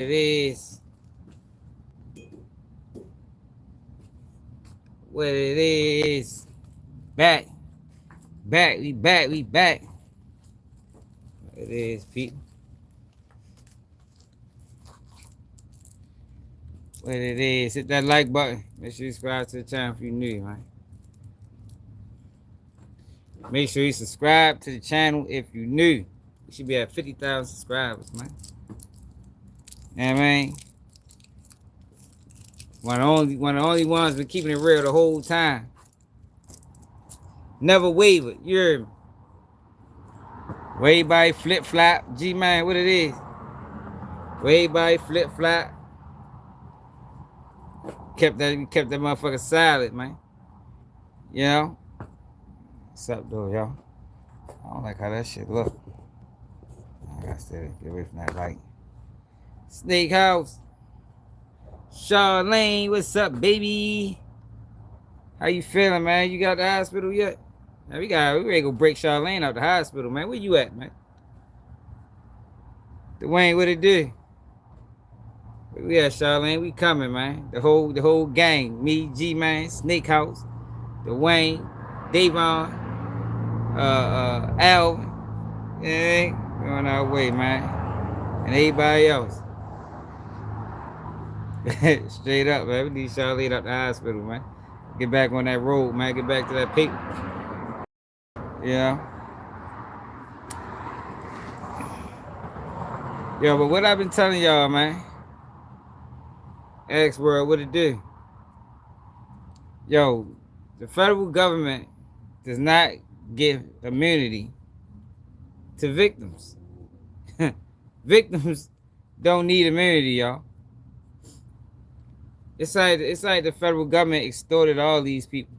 It is what it is. Back. We back. It is, people. What it is. Hit that like button. Make sure you subscribe to the channel if you're new, man. Make sure you subscribe to the channel if you're new. We should be at 50,000 subscribers, man. You know what I mean? One of the only ones been keeping it real the whole time. Never wavered. You heard me? Way by flip flop. G man, what it is? Way by flip flop. Kept that motherfucker silent, man. You know? What's up, though, y'all? I don't like how that shit look. I gotta stay get away from that light. Snake House. Charlene, what's up, baby? How you feeling, man? You got the hospital yet? Now we ready to go break Charlene out the hospital, man. Where you at, man? Dwayne, what it do? Where we at, Charlene? We coming, man. The whole gang. Me, G-Man, Snake House, Dwayne, Davon, Alvin. Yeah, we on our way, man. And everybody else. Straight up, man. We need Charlene out the hospital, man. Get back on that road, man. Get back to that paper. Yeah. Yo, but what I've been telling y'all, man. X World, what it do? Yo, the federal government does not give immunity to victims. Victims don't need immunity, y'all. It's like the federal government extorted all these people.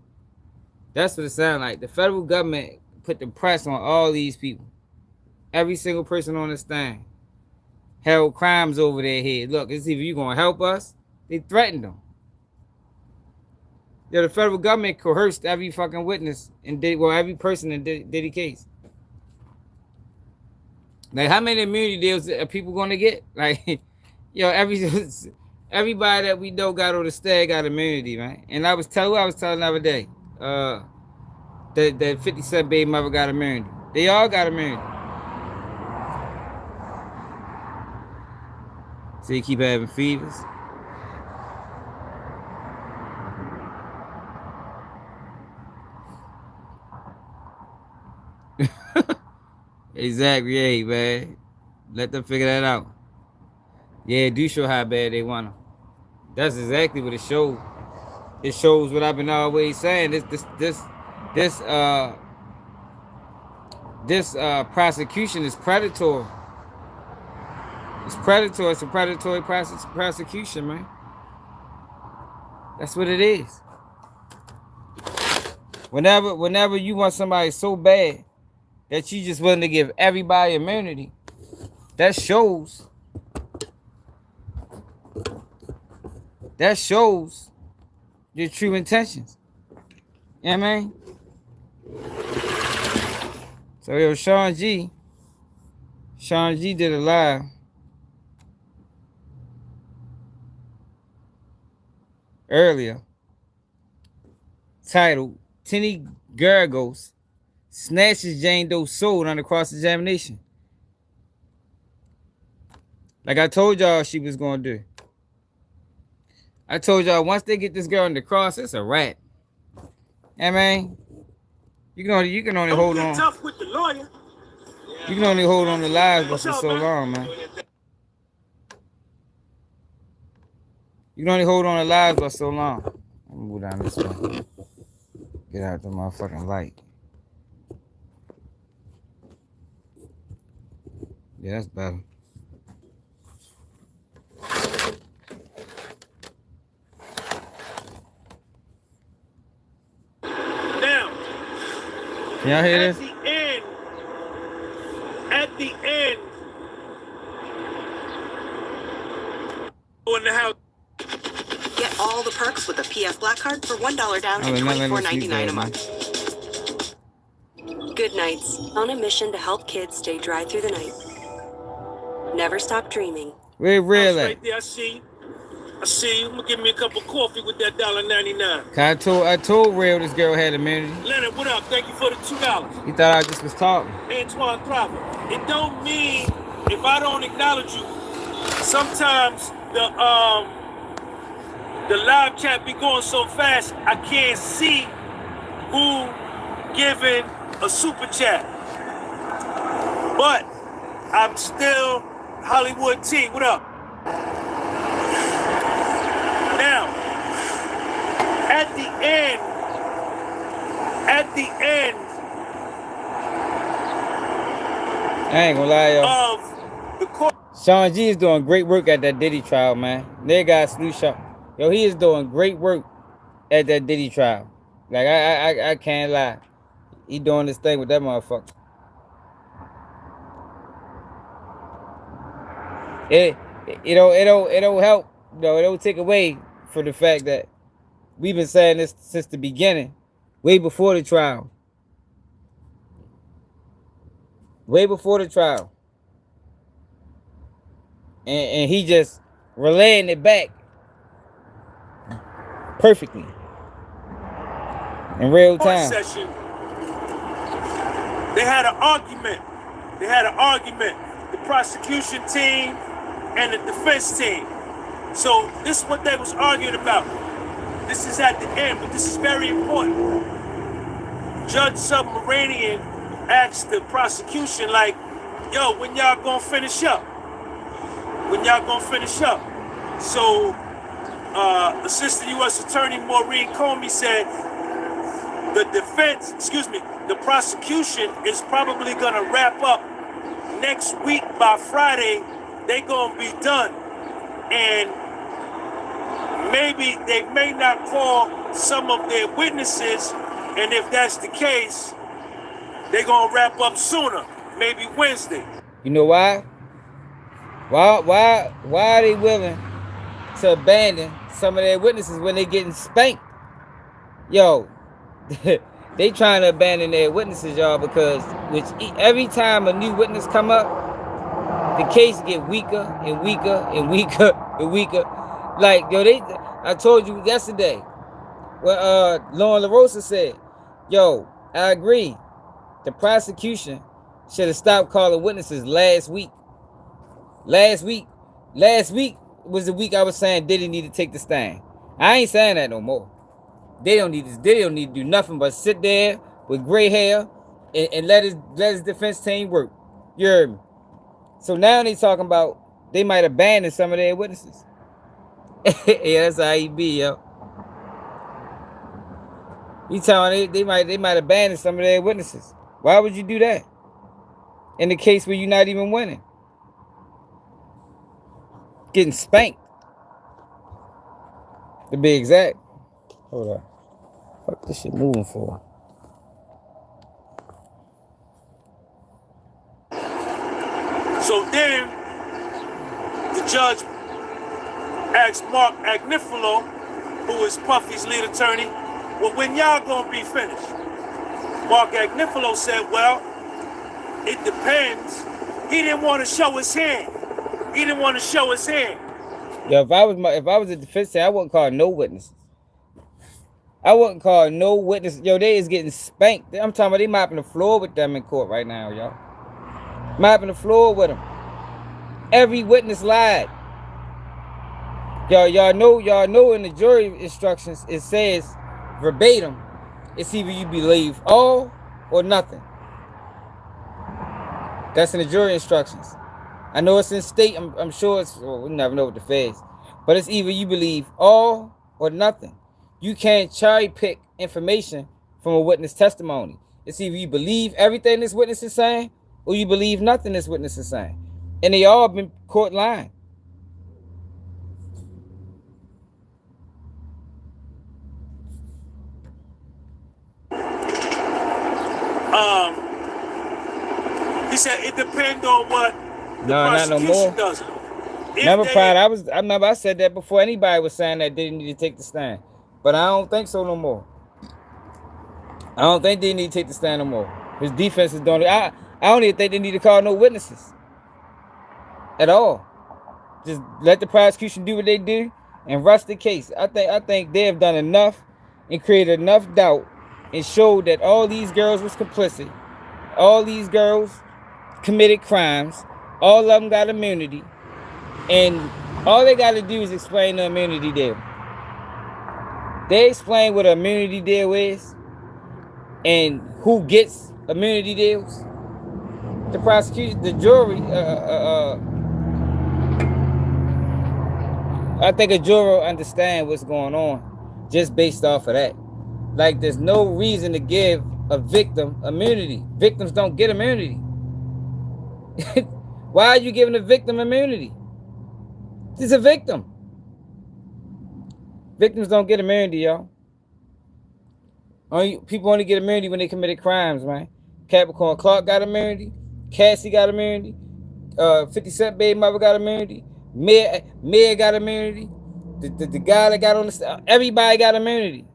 That's what it sounds like. The federal government put the press on all these people. Every single person on the stand held crimes over their head. Look, it's either you gonna help us. They threatened them. Yeah, the federal government coerced every fucking witness and every person in Diddy case. Like, how many immunity deals are people gonna get? Like, yo, everybody that we know got on the stand got immunity, man. And I was telling the other day, that 50 Cent baby mother got immunity. They all got immunity. So you keep having fevers. Exactly, yeah, man. Let them figure that out. Yeah, do show how bad they want them. That's exactly what it shows. It shows what I've been always saying. This prosecution is predatory. It's predatory. It's a predatory prosecution, man. That's what it is. Whenever you want somebody so bad that you just willing to give everybody immunity, that shows your true intentions. You know what I mean? So yo, Sean G did a live earlier titled Tenny Gargos snatches Jane Doe's soul under cross-examination. Like I told y'all she was gonna do. I told y'all once they get this girl on the cross, it's a wrap. I mean, you can only hold on. Tough with the lawyer. You can only hold on to lives for so long, man. You can only hold on to lives for so long. Let me move down this way. Get out the motherfucking light. Yeah, that's better. Now, can y'all hear this? At the end, in the house. Get all the perks with a PF Black Card for $1 down and $24.99 a month. Good nights. On a mission to help kids stay dry through the night. Never stop dreaming. Where real at? Right there, I see you. I see you. I'm gonna give me a cup of coffee with that $1.99. I told real this girl had immunity. Leonard, what up? Thank you for the $2. He thought I just was talking. Antoine Thrava. It don't mean if I don't acknowledge you. Sometimes the live chat be going so fast I can't see who giving a super chat. But I'm still Hollywood T. What up? Now, at the end, I ain't gonna lie, yo. Of the court. Sean G is doing great work at that Diddy trial, man. They got Slew Shop. Yo, he is doing great work at that Diddy trial. Like I can't lie. He doing this thing with that motherfucker. It don't help. No, it don't take away from the fact that we've been saying this since the beginning, way before the trial. Way before the trial. And he just relaying it back perfectly in real time. Session, they had an argument. The prosecution team and the defense team. So this is what they was arguing about. This is at the end, but this is very important. Judge Submarinian asked the prosecution, like, yo, when y'all gonna finish up? So Assistant U.S. Attorney Maureen Comey said the prosecution is probably gonna wrap up next week. By Friday, they gonna be done. And maybe they may not call some of their witnesses, and if that's the case, they're gonna wrap up sooner, maybe Wednesday. You know why? Why are they willing to abandon some of their witnesses when they getting spanked? Yo, they trying to abandon their witnesses, y'all, because every time a new witness come up, the case get weaker and weaker and weaker and weaker. Like, yo, I told you yesterday, what Lauren LaRosa said, yo, I agree. The prosecution should have stopped calling witnesses last week. Last week was the week I was saying Diddy need to take the stand. I ain't saying that no more. They don't need to do nothing but sit there with gray hair and let his defense team work. You heard me? So now they talking about they might abandon some of their witnesses. Yeah, that's how he be, yo. He telling they might abandon some of their witnesses. Why would you do that? In the case where you're not even winning. Getting spanked. To be exact. Hold on. Fuck this shit moving for? So then the judge asked Mark Agnifilo, who is Puffy's lead attorney, well, when y'all gonna be finished? Mark Agnifilo said, well, it depends. He didn't want to show his hand. Yeah, if I was a defense team, I wouldn't call no witnesses. Yo, they is getting spanked. I'm talking about they mopping the floor with them in court right now, y'all. Mopping the floor with them. Every witness lied. Y'all know in the jury instructions it says verbatim, it's either you believe all or nothing. That's in the jury instructions. I know it's in state. I'm sure it's. Well, we never know what the feds, but it's either you believe all or nothing. You can't cherry pick information from a witness testimony. It's either you believe everything this witness is saying, or you believe nothing this witness is saying, and they all been court lying. He said it depends on what the not no more. does. I remember I said that before anybody was saying that they didn't need to take the stand. But I don't think so no more. I don't think they need to take the stand no more. His defense is doing it. I don't even think they need to call no witnesses. At all. Just let the prosecution do what they do and rush the case. I think they have done enough and created enough doubt and showed that all these girls was complicit. All these girls committed crimes. All of them got immunity. And all they got to do is explain the immunity deal. They explain what an immunity deal is and who gets immunity deals. The prosecution, the jury, I think a juror understand what's going on just based off of that. Like, there's no reason to give a victim immunity. Victims don't get immunity. Why are you giving a victim immunity? She's a victim. Victims don't get immunity, y'all. People only get immunity when they committed crimes, man. Capricorn Clark got immunity. Cassie got immunity. 50 Cent baby mother got immunity. Mayor got immunity. The guy that got on the... Everybody got immunity.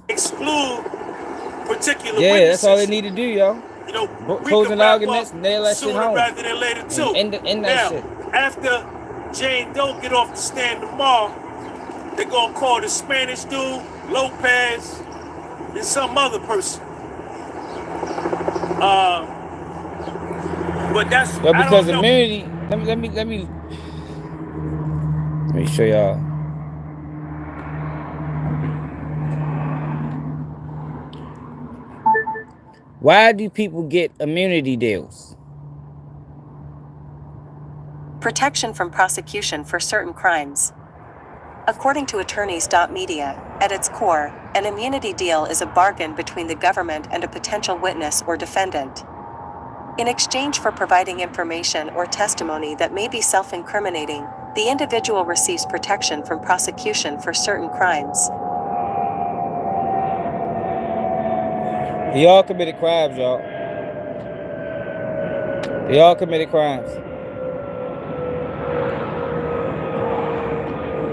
Exclude particular Yeah, witnesses. that's all they need to do, y'all. You know, closing arguments, nail that shit home. rather than later too. End that now, shit. After Jane Doe get off the stand tomorrow, they're gonna call the Spanish dude, Lopez, and some other person. But that's because immunity. Let me show y'all. Why do people get immunity deals? Protection from prosecution for certain crimes. According to attorneys.media, at its core, an immunity deal is a bargain between the government and a potential witness or defendant. In exchange for providing information or testimony that may be self-incriminating, the individual receives protection from prosecution for certain crimes. They all committed crimes, y'all. They all committed crimes.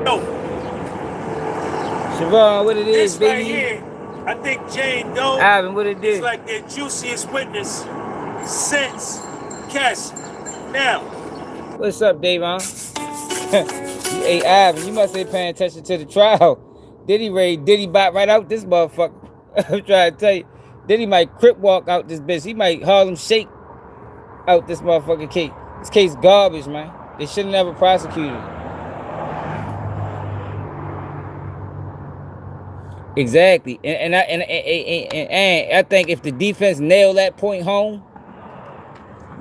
No. Siobhan, what it is, This baby? right here, I think Jane Doe Ivan, what it is is? like their juiciest witness since Cassie. Now, What's up, Davon? Hey, Ivan, you must be paying attention to the trial. Diddy bop right out this motherfucker. I'm trying to tell you. Diddy might crip walk out this bitch. He might Harlem Shake out this motherfucking case. This case garbage, man. They should have never prosecuted it. Exactly. And I think if the defense nailed that point home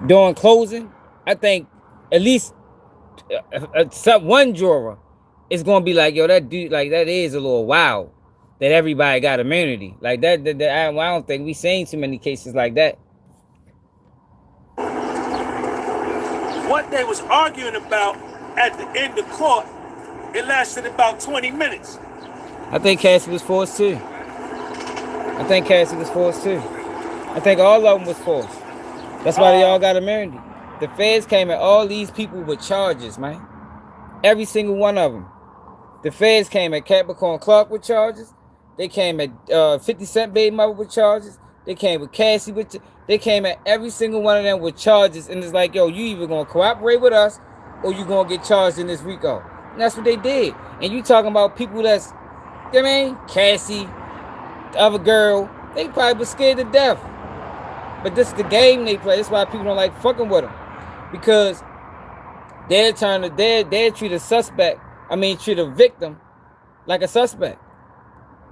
during closing, I think at least one juror is gonna be like, yo, that dude, like, that is a little wild that everybody got immunity. Like that I don't think we seen too many cases like that. what they was arguing about at the end of court, it lasted about 20 minutes. I think Cassie was forced too. I think all of them was forced. That's why they all got immunity. The feds came at all these people with charges, man. Every single one of them. The feds came at Capricorn Clark with charges. They came at 50 Cent baby mother with charges. They came with Cassie with. They came at every single one of them with charges, and it's like, yo, you either gonna cooperate with us or you gonna get charged in this RICO. And that's what they did. And you talking about people that's, you know what I mean, Cassie, the other girl, they probably was scared to death. But this is the game they play. That's why people don't like fucking with them, because they're trying to treat a suspect. Treat a victim like a suspect.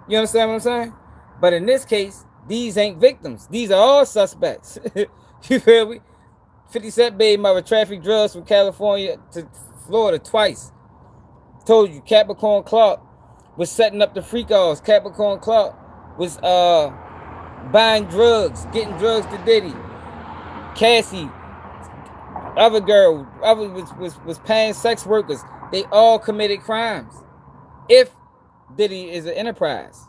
You understand what I'm saying? But in this case, these ain't victims. These are all suspects. You feel me? 50 Cent baby mother trafficked drugs from California to Florida twice. Told you, Capricorn Clark was setting up the freak offs. Capricorn Clark was buying drugs, getting drugs to Diddy. Cassie, other girl, was paying sex workers. They all committed crimes. If Diddy is an enterprise.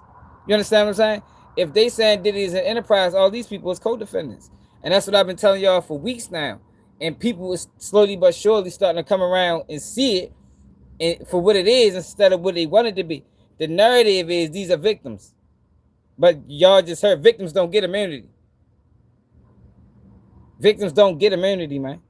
You understand what I'm saying? If they saying Diddy is an enterprise, all these people is co-defendants. And that's what I've been telling y'all for weeks now. And people is slowly but surely starting to come around and see it for what it is instead of what they want it to be. The narrative is these are victims. But y'all just heard victims don't get immunity. Victims don't get immunity, man.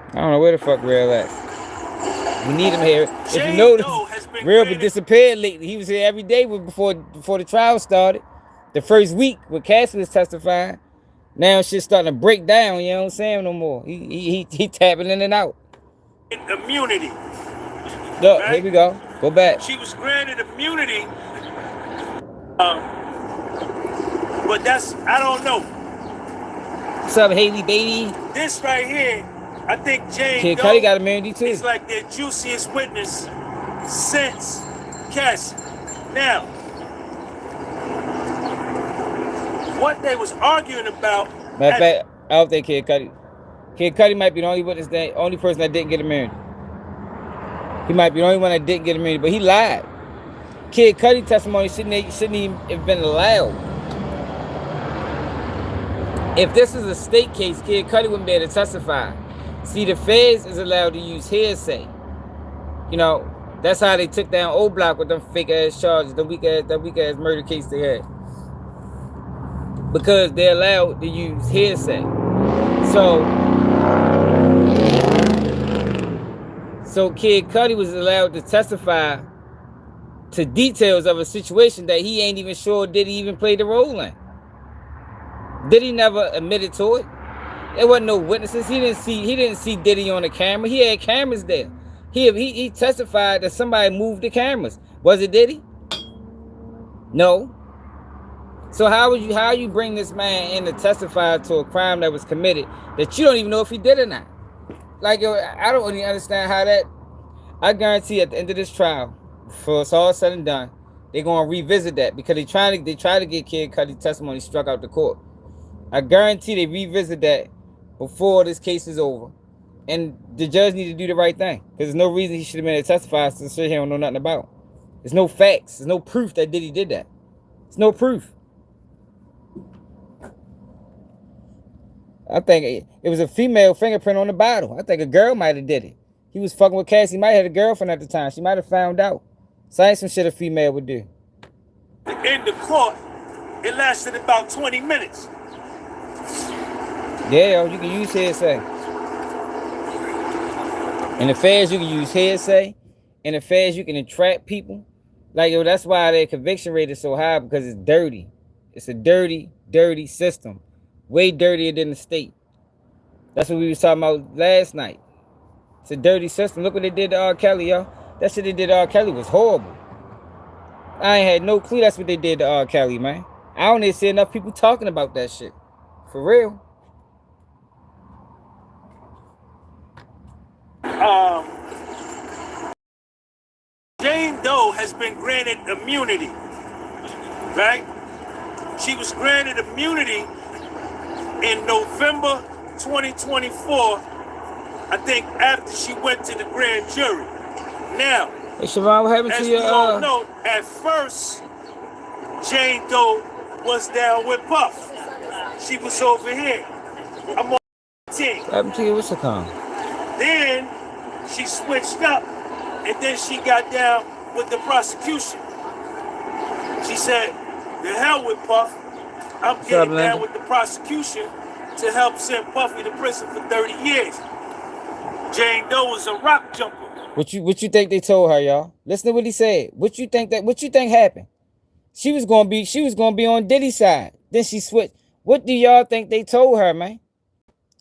I don't know where the fuck Real at. We need him here. If you notice, Real been disappeared lately. He was here every day before the trial started. The first week when Cassie was testifying. Now shit's starting to break down. You know what I'm saying? No more. He tapping in and out. Immunity. Look, right? Here we go. Go back. She was granted immunity. But that's, I don't know. What's up, Haley, baby? This right here, I think Jane Kid Cudi got immunity too. It's like their juiciest witness since Cassie. Now, what they was arguing about. Matter of fact, I don't think Kid Cudi. Kid Cudi might be the only person that didn't get immunity. He might be the only one that didn't get immunity, but he lied. Kid Cudi testimony shouldn't even have been allowed. If this is a state case, Kid Cudi wouldn't be able to testify. See, the feds is allowed to use hearsay. You know, that's how they took down O Block with them fake ass charges, the weak ass murder case they had. Because they're allowed to use hearsay. So Kid Cudi was allowed to testify to details of a situation that he ain't even sure Diddy even played a role in. Diddy never admitted to it. There wasn't no witnesses. He didn't see Diddy on the camera. He had cameras there. He testified that somebody moved the cameras. Was it Diddy? No. So how you bring this man in to testify to a crime that was committed that you don't even know if he did or not? Like, yo, I don't really understand how that. I guarantee at the end of this trial, before it's all said and done, they're gonna revisit that because they try to get Kid Cudi testimony struck out the court. I guarantee they revisit that before this case is over, and the judge need to do the right thing because there's no reason he should have been able to testify to shit he don't know nothing about. There's no facts. There's no proof that Diddy did that. There's no proof. I think it was a female fingerprint on the bottle. I think a girl might have did it. He was fucking with Cassie. He might have had a girlfriend at the time. She might have found out. So ain't some shit a female would do. In the court, it lasted about 20 minutes. Yeah, you can use hearsay. In the feds, you can use hearsay. In the feds, you can entrap people. Like, yo, that's why their conviction rate is so high, because it's dirty. It's a dirty, dirty system. Way dirtier than the state. That's what we was talking about last night. It's a dirty system. Look what they did to R. Kelly, yo. That shit they did to R. Kelly was horrible. I ain't had no clue that's what they did to R. Kelly, man. I don't even see enough people talking about that shit. For real. Jane Doe has been granted immunity, right? She was granted immunity in November 2024, I think, after she went to the grand jury. Now, hey, Siobhan, what happened as to we your all know, at first, Jane Doe was down with Puff. She was over here. I'm on the team. What happened to your what's it called? Then she switched up, and then she got down with the prosecution. She said, "The hell with Puff. I'm getting down with the prosecution to help send Puffy to prison for 30 years." Jane Doe was a rock jumper. What you think they told her, y'all? Listen to what he said. What you think happened? She was gonna be on Diddy's side. Then she switched. What do y'all think they told her, man?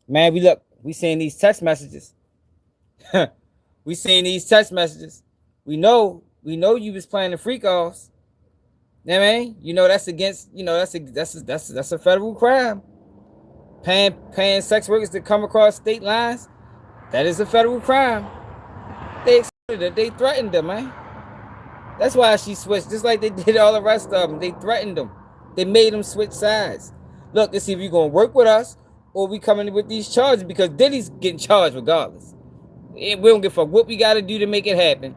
Man, we seeing these text messages. We seeing these text messages. We know you was playing the freak offs. You know what I mean? You know that's against, that's a federal crime. Paying sex workers to come across state lines, that is a federal crime. They accepted it. They threatened them, man. That's why she switched, just like they did all the rest of them. They threatened them. They made them switch sides. Look, let's see if you're going to work with us or we coming with these charges, because Diddy's getting charged regardless. We don't give a fuck what we got to do to make it happen.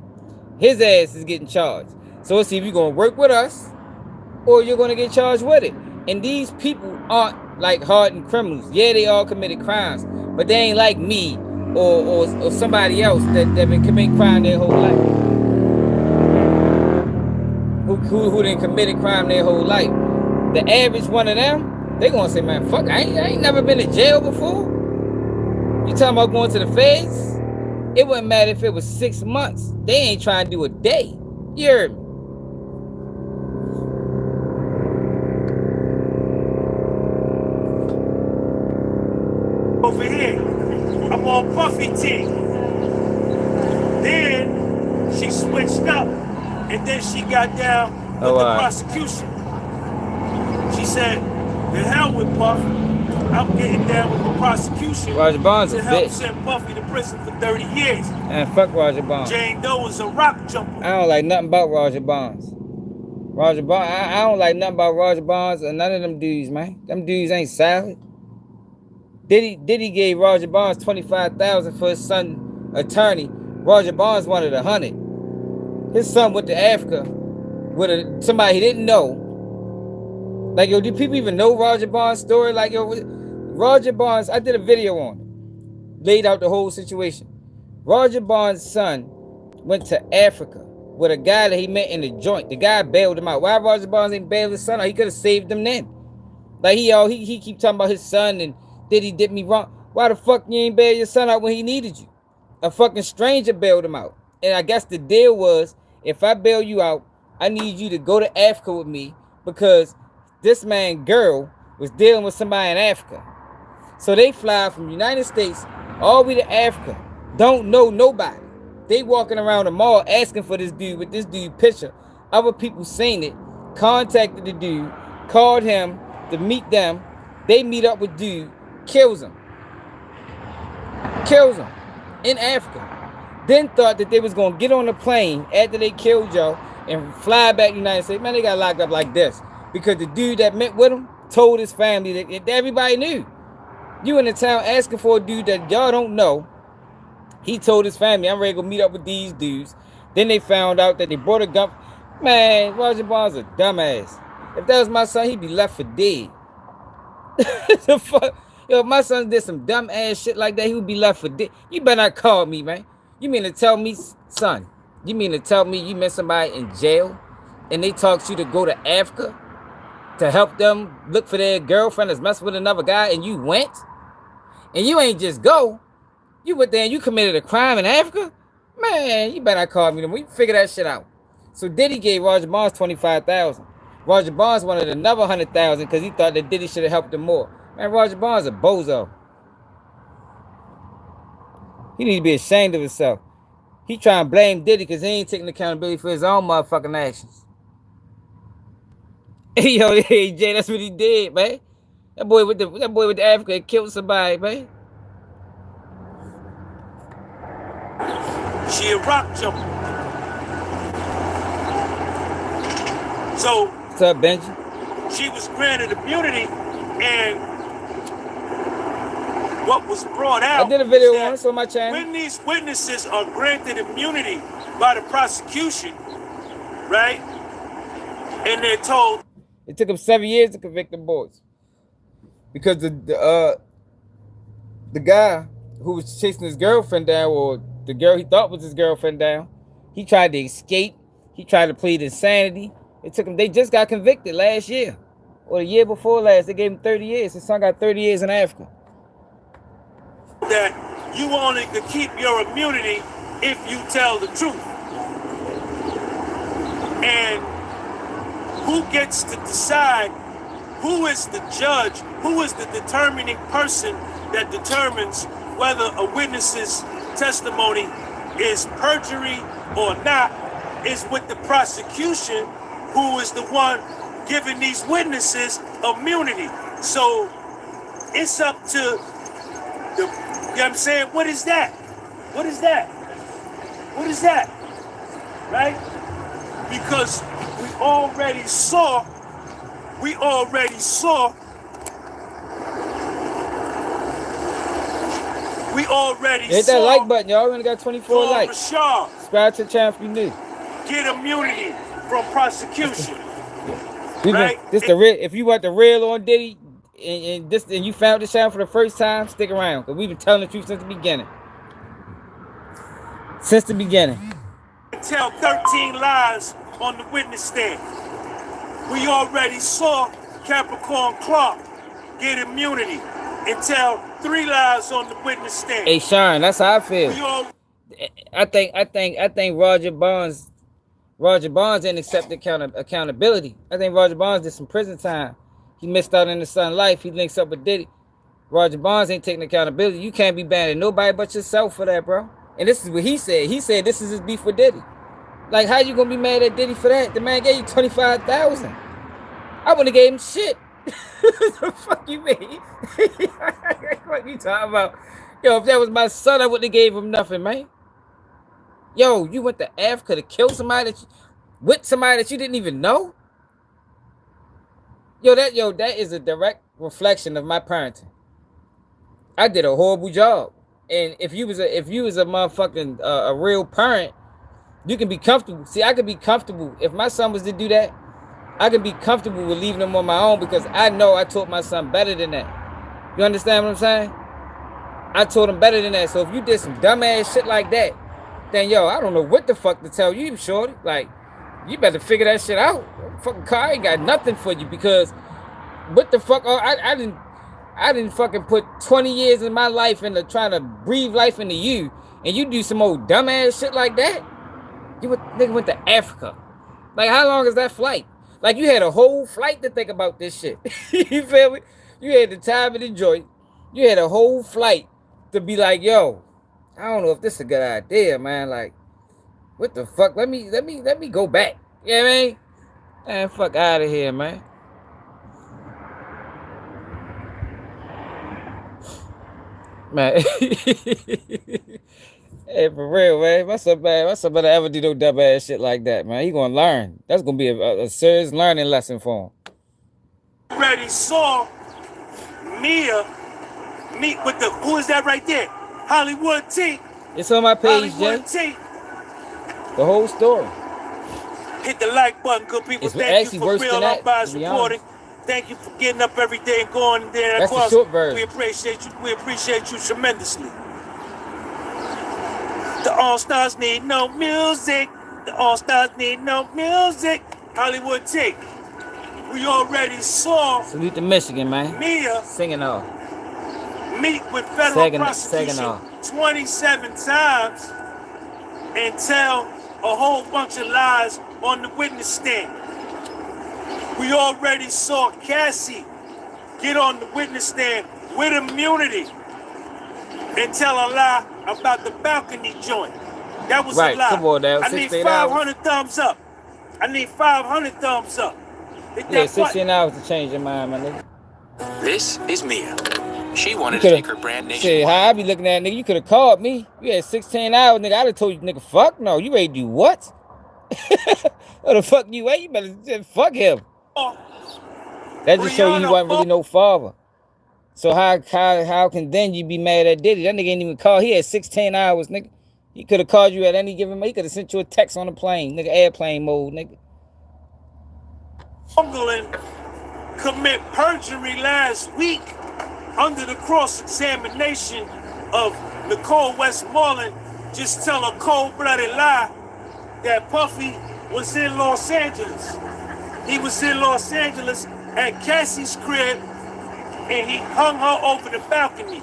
His ass is getting charged. So let's see if you're going to work with us or you're going to get charged with it. And these people aren't like hardened criminals. Yeah, they all committed crimes, but they ain't like me or somebody else that been committing crime their whole life. who done committed crime their whole life. The average one of them, they gonna say, man, fuck, I ain't never been to jail before. You talking about going to the feds? It wouldn't matter if it was 6 months. They ain't trying to do a day. You heard me? Over here, I'm on Puffy team. Then she switched up, and then she got down with the prosecution. She said, "The hell with Puff. I'm getting down with the prosecution." Roger Bonds to a help bitch. send Puffy to prison for 30 years. And fuck Roger Bonds. Jane Doe is a rock jumper. I don't like nothing about Roger Bonds. Roger Bonds, I don't like nothing about Roger Bonds or none of them dudes, man. Them dudes ain't solid. Diddy gave Roger Bonds $25,000 for his son attorney. Roger Bonds wanted $100. His son went to Africa with somebody he didn't know. Like, yo, do people even know Roger Bonds' story? Like, yo, Roger Bonds, I did a video on it. Laid out the whole situation. Roger Bonds' son went to Africa with a guy that he met in the joint. The guy bailed him out. Why Roger Bonds ain't bailed his son out? He could have saved him then. Like, he keep talking about his son and Diddy did me wrong. Why the fuck you ain't bail your son out when he needed you? A fucking stranger bailed him out. And I guess the deal was, if I bail you out, I need you to go to Africa with me because this man girl was dealing with somebody in Africa. So they fly from the United States all the way to Africa. Don't know nobody. They walking around the mall asking for this dude with this dude picture. Other people seen it, contacted the dude, called him to meet them. They meet up with dude, kills him in Africa. Then thought that they was gonna get on the plane after they killed y'all and fly back to the United States. Man, they got locked up like this because the dude that met with him told his family that everybody knew. You in the town asking for a dude that y'all don't know. He told his family, I'm ready to go meet up with these dudes. Then they found out that they brought a gun. Man, Roger Bonds a dumbass. If that was my son, he'd be left for dead. The fuck? Yo, if my son did some dumb ass shit like that, he would be left for dead. You better not call me, man. You mean to tell me, son? You mean to tell me you met somebody in jail and they talked you to go to Africa to help them look for their girlfriend that's messing with another guy and you went? And you ain't just go. You went there and you committed a crime in Africa? Man, you better not call me. We figure that shit out. So Diddy gave Roger Bonds $25,000. Roger Bonds wanted another $100,000 because he thought that Diddy should have helped him more. Man, Roger Bonds a bozo. He need to be ashamed of himself. He trying to blame Diddy because he ain't taking accountability for his own motherfucking actions. Yo, hey, Jay, that's what he did, man. That boy with the Africa killed somebody, man. She a rock jumper. So what's up, Benji? She was granted immunity, and what was brought out, I did a video on it on my channel. When these witnesses are granted immunity by the prosecution, right? And they're told it took them 7 years to convict the boys. Because the guy who was chasing his girlfriend down, or the girl he thought was his girlfriend down, he tried to escape. He tried to plead insanity. It took him. They just got convicted last year, or the year before last. They gave him 30 years. His son got 30 years in Africa. That you only could keep your immunity if you tell the truth. And who gets to decide? Who is the judge? Who is the determining person that determines whether a witness's testimony is perjury or not? Is with the prosecution, who is the one giving these witnesses immunity. So it's up to the, you know what I'm saying? What is that? What is that? What is that? Right? Because we already saw hit that like button, y'all. We only got 24 likes. Subscribe to the channel if you new. Get immunity from prosecution. Right? This the real. If you want the real on Diddy, and you found this channel for the first time, stick around, because we've been telling the truth since the beginning. Since the beginning. tell 13 lies on the witness stand. We already saw Capricorn Clark get immunity and tell 3 lies on the witness stand. Hey Sean, that's how I feel. I think Roger Bonds didn't accept accountability. I think Roger Bonds did some prison time. He missed out in the son life. He links up with Diddy. Roger Bonds ain't taking accountability. You can't be bad at nobody but yourself for that, bro. And this is what he said. He said this is his beef with Diddy. Like, how you gonna be mad at Diddy for that? The man gave you 25,000. I wouldn't have gave him shit. What the fuck you mean? What you talking about? Yo, if that was my son, I wouldn't have gave him nothing, man. Yo, you went to Africa to kill somebody with somebody that you didn't even know? That is a direct reflection of my parenting. I did a horrible job. And if you was a motherfucking a real parent, you can be comfortable. See, I could be comfortable. If my son was to do that, I could be comfortable with leaving him on my own because I know I taught my son better than that. You understand what I'm saying? I taught him better than that. So if you did some dumbass shit like that, then yo, I don't know what the fuck to tell you, shorty. Like, you better figure that shit out. Fucking car, I ain't got nothing for you because what the fuck? I didn't fucking put 20 years of my life into trying to breathe life into you, and you do some old dumbass shit like that. Nigga went to Africa. Like, how long is that flight? Like, you had a whole flight to think about this shit. You feel me? You had the time and the joy. You had a whole flight to be like, yo, I don't know if this is a good idea, man. Like, what the fuck? Let me go back. You know what I mean? Man, fuck out of here, man. Man. Hey, for real, man. What's up, man? What's up, man? Ever do no dumb ass shit like that, man? He gonna learn. That's gonna be a serious learning lesson for him. Already saw Mia meet with who is that right there? Hollywood T. It's on my page, Hollywood Jay. T. The whole story. Hit the like button, good people. It's Thank you for worse real than that, unbiased to be reporting. Thank you for getting up every day and going there. That's the short version. We appreciate you. We appreciate you tremendously. The All-Stars need no music. The All-Stars need no music. Hollywood T. We already saw. Salute to Michigan, man. Mia singing off. Meet with federal prosecution 27 times and tell a whole bunch of lies on the witness stand. We already saw Cassie get on the witness stand with immunity and tell a lie about the balcony joint. That was a lie. Come on now. I need 500 thumbs up. I need 500 thumbs up. Yeah, 16 hours to change your mind, my nigga. This is Mia. She wanted to take her brand nationwide. Shit, how I be looking at nigga, you could have called me. You had 16 hours, nigga. I'd have told you, nigga, fuck no. You ready to do what? What the fuck you ain't? You better just fuck him. That just show you he wasn't really no father. So how can then you be mad at Diddy? That nigga ain't even call. He had 16 hours, nigga. He could have called you at any given moment. He could have sent you a text on the plane, nigga, airplane mode, nigga. Commit perjury last week under the cross-examination of Nicole Westmoreland. Just tell a cold-blooded lie that Puffy was in Los Angeles. He was in Los Angeles at Cassie's crib, and he hung her over the balcony.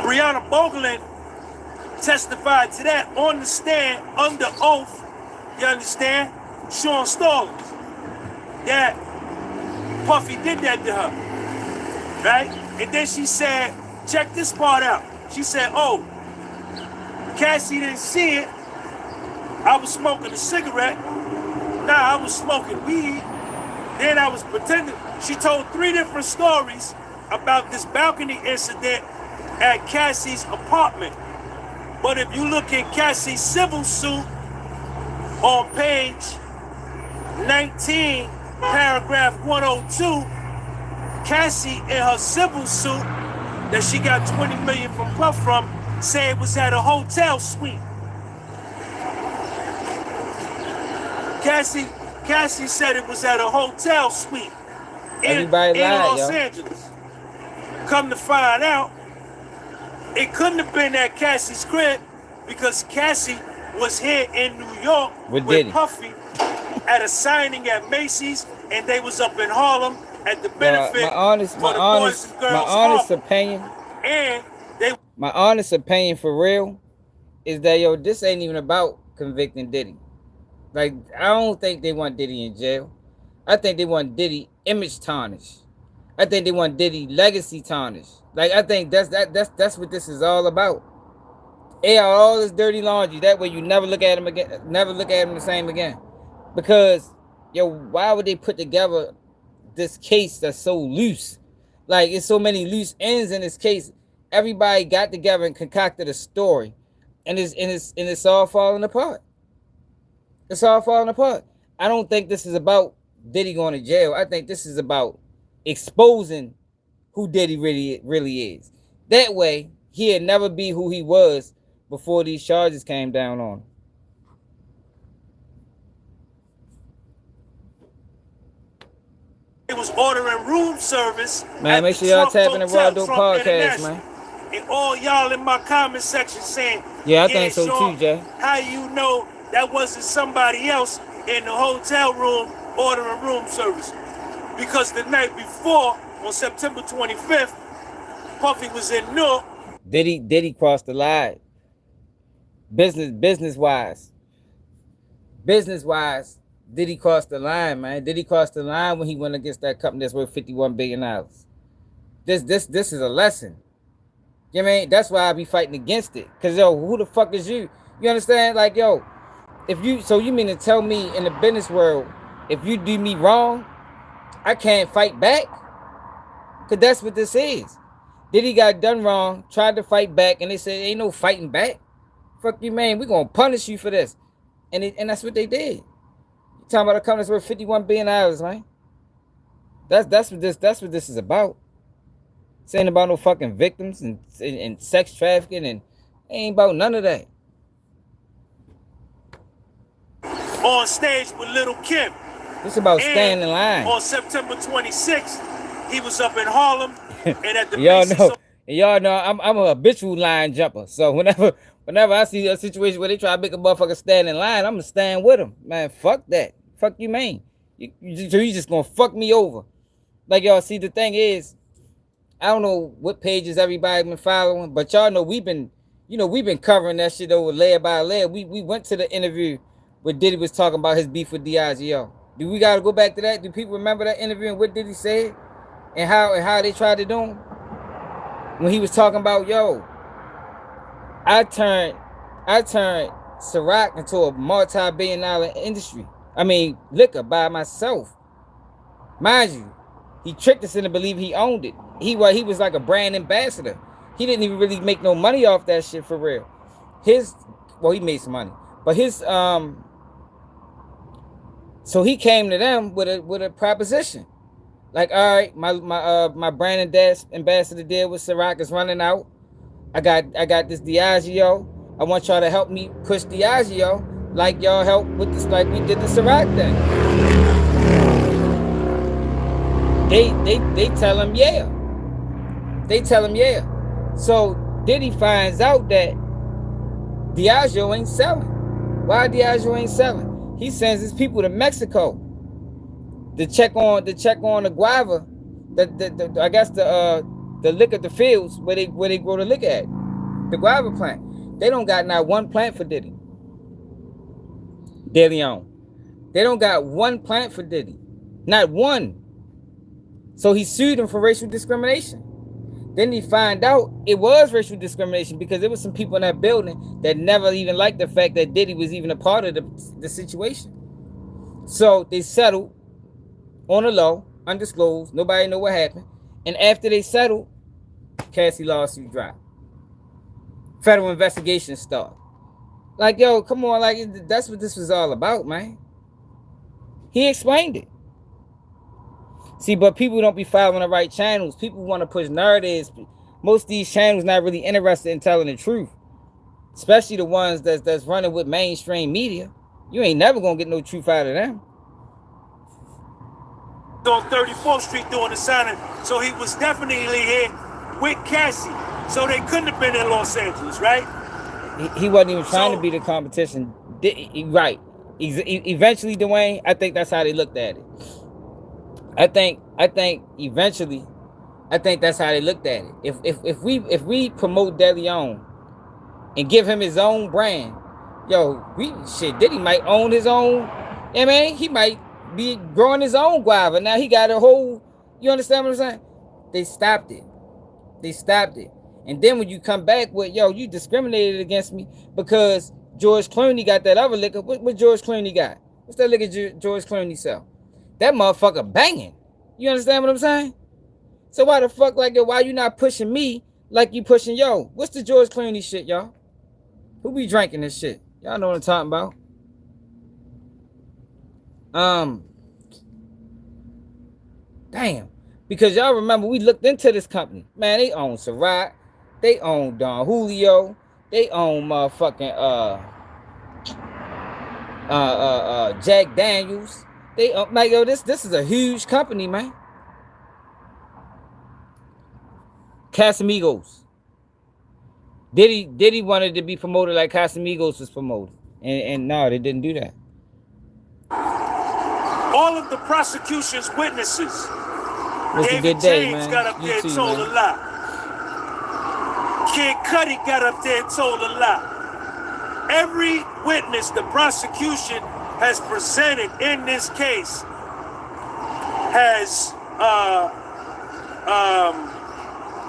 Brianna Bogerland testified to that on the stand under oath. You understand? Sean Stallings. That Puffy did that to her. Right? And then she said, check this part out. She said, oh, Cassie didn't see it. I was smoking a cigarette. Nah, I was smoking weed. Then I was pretending. She told 3 different stories about this balcony incident at Cassie's apartment. But if you look in Cassie's civil suit on page 19, paragraph 102, Cassie in her civil suit that she got 20 million from Puff from said it was at a hotel suite. Cassie said it was at a hotel suite in Los Angeles. Come to find out, it couldn't have been at Cassie's crib because Cassie was here in New York With with Diddy. Puffy at a signing at Macy's, and they was up in Harlem at the benefit my honest Boys and Girls opinion, and they my honest opinion for real is that, yo, this ain't even about convicting Diddy. Like, I don't think they want Diddy in jail. I think they want Diddy image tarnished. I think they want Diddy legacy tarnished. Like, I think that's what this is all about. Air out all this dirty laundry. That way you never look at him again, never look at him the same again. Because, yo, why would they put together this case that's so loose? Like, it's so many loose ends in this case. Everybody got together and concocted a story, and it's all falling apart. It's all falling apart. I don't think this is about Diddy going to jail. I think this is about exposing who Diddy really is. That way, he'll never be who he was before these charges came down on him. It was ordering room service. Man, make sure y'all tap in the Raw Dope Podcast, man. And all y'all in my comment section saying, yeah, I think so Sean, too, Jay. How you know that wasn't somebody else in the hotel room ordering room service? Because the night before, on September 25th, Puffy was in Newark. Diddy crossed the line. Business wise, Diddy crossed the line, man. Diddy crossed the line when he went against that company that's worth $51 billion. This is a lesson. You know what I mean? That's why I be fighting against it. Cause yo, who the fuck is you? You understand? Like, yo, you mean to tell me in the business world, if you do me wrong, I can't fight back? Cause that's what this is. Diddy got done wrong, tried to fight back, and they said ain't no fighting back. Fuck you, man. We gonna punish you for this, and that's what they did. You talking about a company that's worth $51 billion, man? That's what this is about. This ain't about no fucking victims and sex trafficking, and it ain't about none of that. On stage with Little Kim. This about staying in line. On September 26th, he was up in Harlem, and at the y'all know I'm a habitual line jumper. So whenever I see a situation where they try to make a motherfucker stand in line, I'm gonna stand with them. Man, fuck that. Fuck you, man. You just gonna fuck me over. Like, y'all see, the thing is, I don't know what pages everybody been following, but y'all know we've been covering that shit over layer by layer. We went to the interview where Diddy was talking about his beef with Diageo. Do we gotta go back to that? Do people remember that interview and what Diddy said? And how they tried to do him? When he was talking about, yo, I turned Ciroc into a multi-billion-dollar industry. I mean, liquor by myself. Mind you, he tricked us into believing he owned it. He was like a brand ambassador. He didn't even really make no money off that shit for real. He made some money, but so he came to them with a proposition. Like, all right, my brand ambassador deal with Ciroc is running out. I got this Diageo. I want y'all to help me push Diageo like y'all help with this, like we did the Ciroc thing. They tell him yeah. They tell him yeah. So Diddy finds out that Diageo ain't selling. Why Diageo ain't selling? He sends his people to Mexico to check on the guava, I guess the liquor, the fields where they grow the liquor at, the guava plant. They don't got not one plant for Diddy. De Leon. They don't got one plant for Diddy, not one. So he sued him for racial discrimination. Then he find out it was racial discrimination because there was some people in that building that never even liked the fact that Diddy was even a part of the situation. So they settled on the low, undisclosed. Nobody know what happened. And after they settled, Cassie lawsuit dropped. Federal investigation started. Like, yo, come on, like that's what this was all about, man. He explained it. See, but people don't be following the right channels. People want to push narratives. Most of these channels not really interested in telling the truth, especially the ones that's running with mainstream media. You ain't never gonna get no truth out of them. On 34th Street doing the signing, so he was definitely here with Cassie. So they couldn't have been in Los Angeles, right? he wasn't even trying to be the competition. Right. Eventually, Dwayne, I think that's how they looked at it. I think eventually, I think that's how they looked at it. If we promote DeLeon and give him his own brand, yo, Diddy might own his own. I mean, he might be growing his own guava. Now he got a whole. You understand what I'm saying? They stopped it. And then when you come back with, yo, you discriminated against me because George Clooney got that other liquor. What George Clooney got? What's that liquor George Clooney sell? That motherfucker banging. You understand what I'm saying? So why the fuck, like, yo, why you not pushing me like you pushing, yo? What's the George Clooney shit, y'all? Who be drinking this shit? Y'all know what I'm talking about. Damn. Because y'all remember we looked into this company. Man, they own Ciroc. They own Don Julio. They own motherfucking Jack Daniels. They like, yo, this is a huge company, man. Casamigos. Diddy wanted to be promoted like Casamigos was promoted. And no, they didn't do that. All of the prosecution's witnesses. David James got up there and told a lie. Kid Cudi got up there and told a lie. Every witness the prosecution has presented in this case has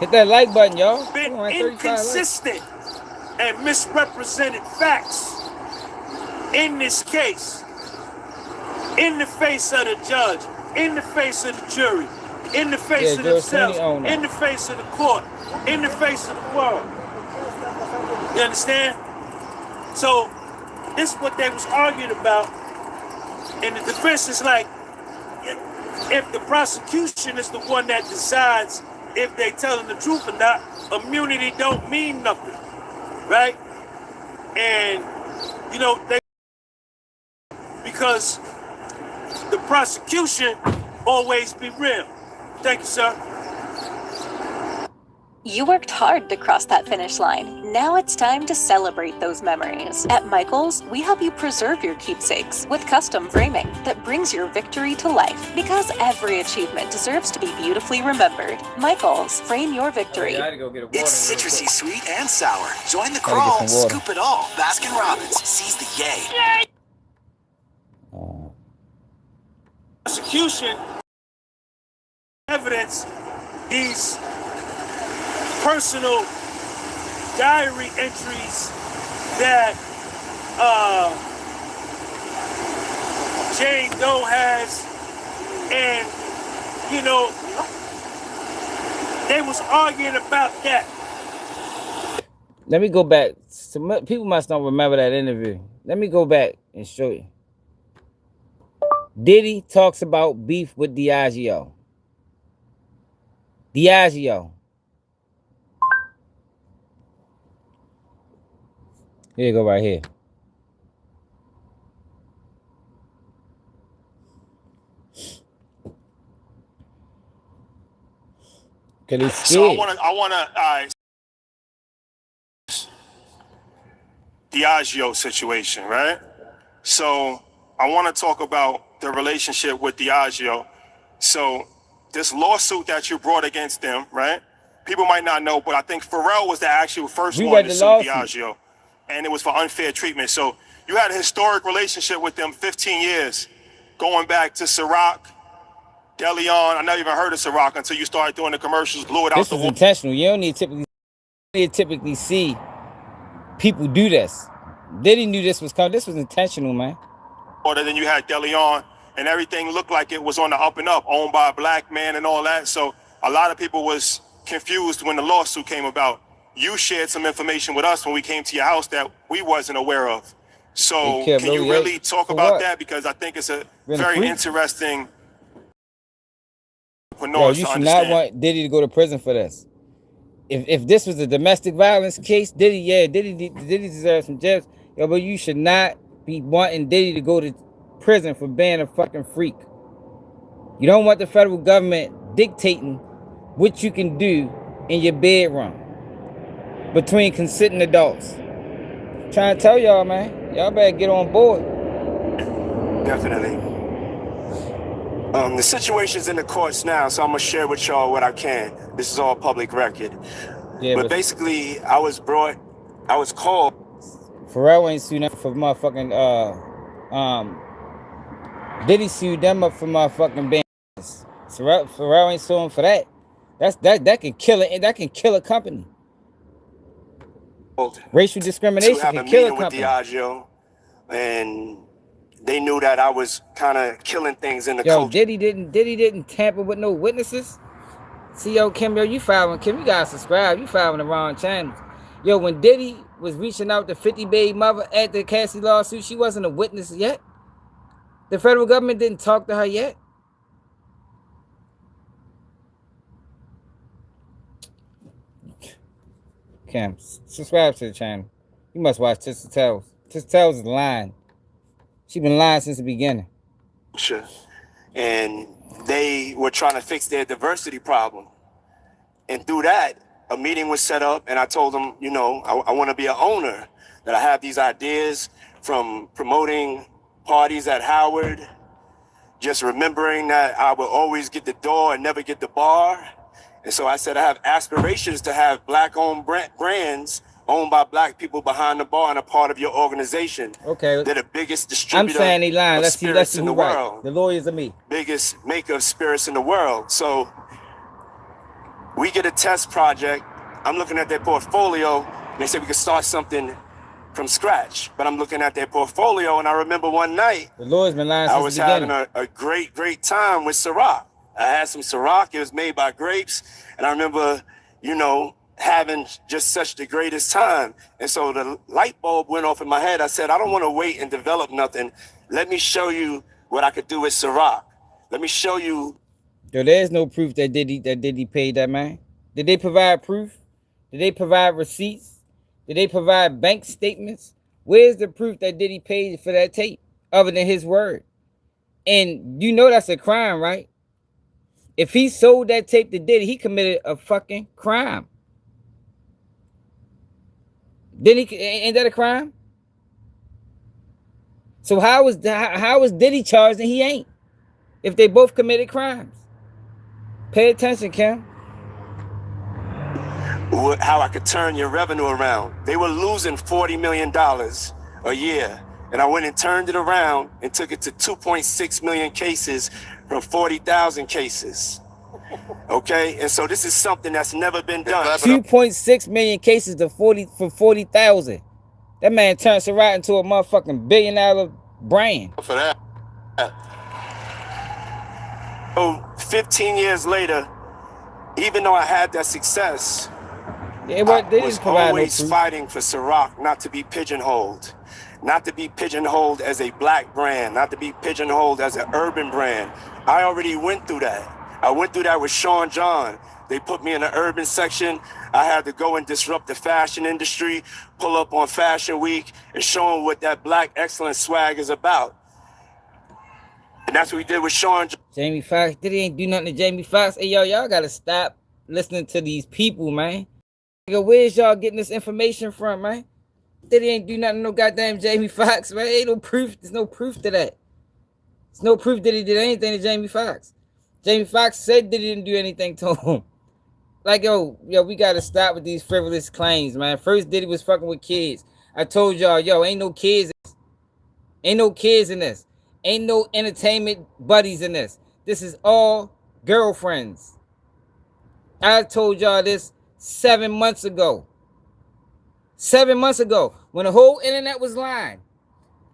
hit that like button, y'all. Been inconsistent and misrepresented facts in this case, in the face of the judge, in the face of the jury, in the face of themselves, in the face of the court, in the face of the world. You understand? So this is what they was arguing about, and the defense is like, if the prosecution is the one that decides if they telling the truth or not, immunity don't mean nothing, right? And you know, because the prosecution always be real. Thank you, sir. You worked hard to cross that finish line. Now it's time to celebrate those memories. At Michaels, we help you preserve your keepsakes with custom framing that brings your victory to life. Because every achievement deserves to be beautifully remembered. Michaels, frame your victory. It's citrusy, sweet, and sour. Join the crawl, scoop it all. Baskin Robbins, seize the yay. Prosecution evidence these personal diary entries that Jane Doe has, and you know, they was arguing about that. Let me go back. Some people must not remember that interview. Let me go back and show you. Diddy talks about beef with Diageo. Diageo. Here you go, right here. So I wanna Diageo situation, right? So I want to talk about the relationship with Diageo. So this lawsuit that you brought against them, right? People might not know, but I think Pharrell was the actual first one to sue Diageo, and it was for unfair treatment. So you had a historic relationship with them, 15 years, going back to Ciroc, DeLeon. I never even heard of Ciroc until you started doing the commercials, blew it out the wall. This is intentional. You don't need to typically see people do this. Diddy knew this was coming. This was intentional, man. Or then you had DeLeon, and everything looked like it was on the up and up, owned by a black man and all that. So a lot of people was confused when the lawsuit came about. You shared some information with us when we came to your house that we wasn't aware of. So can you really talk about that? Because I think it's a very interesting. Yo, you should not want Diddy to go to prison for this. If this was a domestic violence case, Diddy deserves some jail. Yo, but you should not be wanting Diddy to go to prison for being a fucking freak. You don't want the federal government dictating what you can do in your bedroom between consenting adults. Trying to tell y'all, man. Y'all better get on board. Definitely. The situation's in the courts now, so I'm gonna share with y'all what I can. This is all public record. Yeah, but basically, I was called. Pharrell ain't sued them for motherfucking Diddy sued them up for motherfucking bands. Pharrell ain't suing for that. That can kill it. That can kill a company. Racial discrimination can kill a company. To have a meeting with Diageo, and they knew that I was kind of killing things in the culture. Diddy didn't tamper with no witnesses. See, yo, Kim, yo, you gotta subscribe. You following the wrong channels. Yo, when Diddy was reaching out to 50 baby mother at the Cassie lawsuit, she wasn't a witness yet. The federal government didn't talk to her yet. Kim, subscribe to the channel. You must watch Sister Tells. Sister Tells is lying. She been lying since the beginning. Sure. And they were trying to fix their diversity problem. And through that, a meeting was set up, and I told them, you know, I want to be an owner, that I have these ideas from promoting parties at Howard, just remembering that I will always get the door and never get the bar. And so I said, I have aspirations to have black-owned brands owned by black people behind the bar and a part of your organization. Okay. They're the biggest distributor I'm saying they lying. Let's see in the who world. Right. The lawyers are me. Biggest maker of spirits in the world. So we get a test project. I'm looking at their portfolio. They said we could start something from scratch. But I'm looking at their portfolio, and I remember one night, the lawyers been lying I since was the having beginning. a great time with Ciroc. I had some Ciroc. It was made by grapes. And I remember, you know, having just such the greatest time. And so the light bulb went off in my head. I said, I don't want to wait and develop nothing. Let me show you what I could do with Ciroc. Let me show you. Yo, there's no proof that Diddy paid that man. Did they provide proof? Did they provide receipts? Did they provide bank statements? Where's the proof that Diddy paid for that tape other than his word? And you know that's a crime, right? If he sold that tape to Diddy, he committed a fucking crime. Ain't that a crime? So how is Diddy charged and he ain't? If they both committed crimes. Pay attention, Kim. How I could turn your revenue around. They were losing $40 million a year. And I went and turned it around and took it to 2.6 million cases from 40,000 cases. Okay? And so this is something that's never been done. 2.6 million cases to 40,000. That man turned Ciroc into a motherfucking $1 billion brand. For that. So 15 years later, even though I had that success, I was always fighting for Ciroc not to be pigeonholed. Not to be pigeonholed as a black brand, not to be pigeonholed as an urban brand. I already went through that. I went through that with Sean John. They put me in the urban section. I had to go and disrupt the fashion industry, pull up on Fashion Week, and show them what that black excellence swag is about. And that's what we did with Sean John. Jamie Foxx, Diddy ain't do nothing to Jamie Foxx. Hey, y'all gotta stop listening to these people, man. Where's y'all getting this information from, man? Diddy ain't do nothing to no goddamn Jamie Foxx, man. Ain't no proof. There's no proof to that. There's no proof that he did anything to Jamie Foxx. Jamie Foxx said Diddy didn't do anything to him. Like, yo, we gotta stop with these frivolous claims, man. First, Diddy was fucking with kids. I told y'all, yo, ain't no kids. Ain't no kids in this. Ain't no entertainment buddies in this. This is all girlfriends. I told y'all this 7 months ago. 7 months ago, when the whole internet was lying.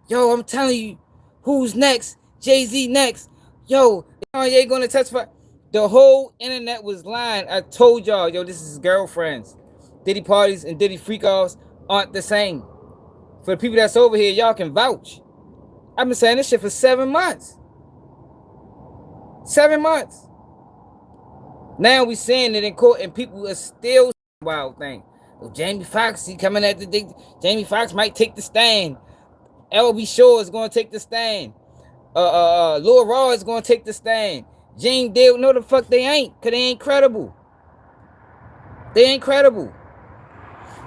Yo, I'm telling you, who's next? Jay-Z next. Yo, Kanye gonna testify. The whole internet was lying. I told y'all, yo, this is girlfriends. Diddy parties and Diddy freak-offs aren't the same. For the people that's over here, y'all can vouch. I've been saying this shit for 7 months. 7 months. Now we saying it in court and people are still wild thing. Well, Jamie Foxx, he coming at the Jamie Foxx might take the stand. LB Shore is gonna take the stand. Lil Raw is gonna take the stand. Jane Dale, no the fuck they ain't, cause they ain't credible. They ain't credible.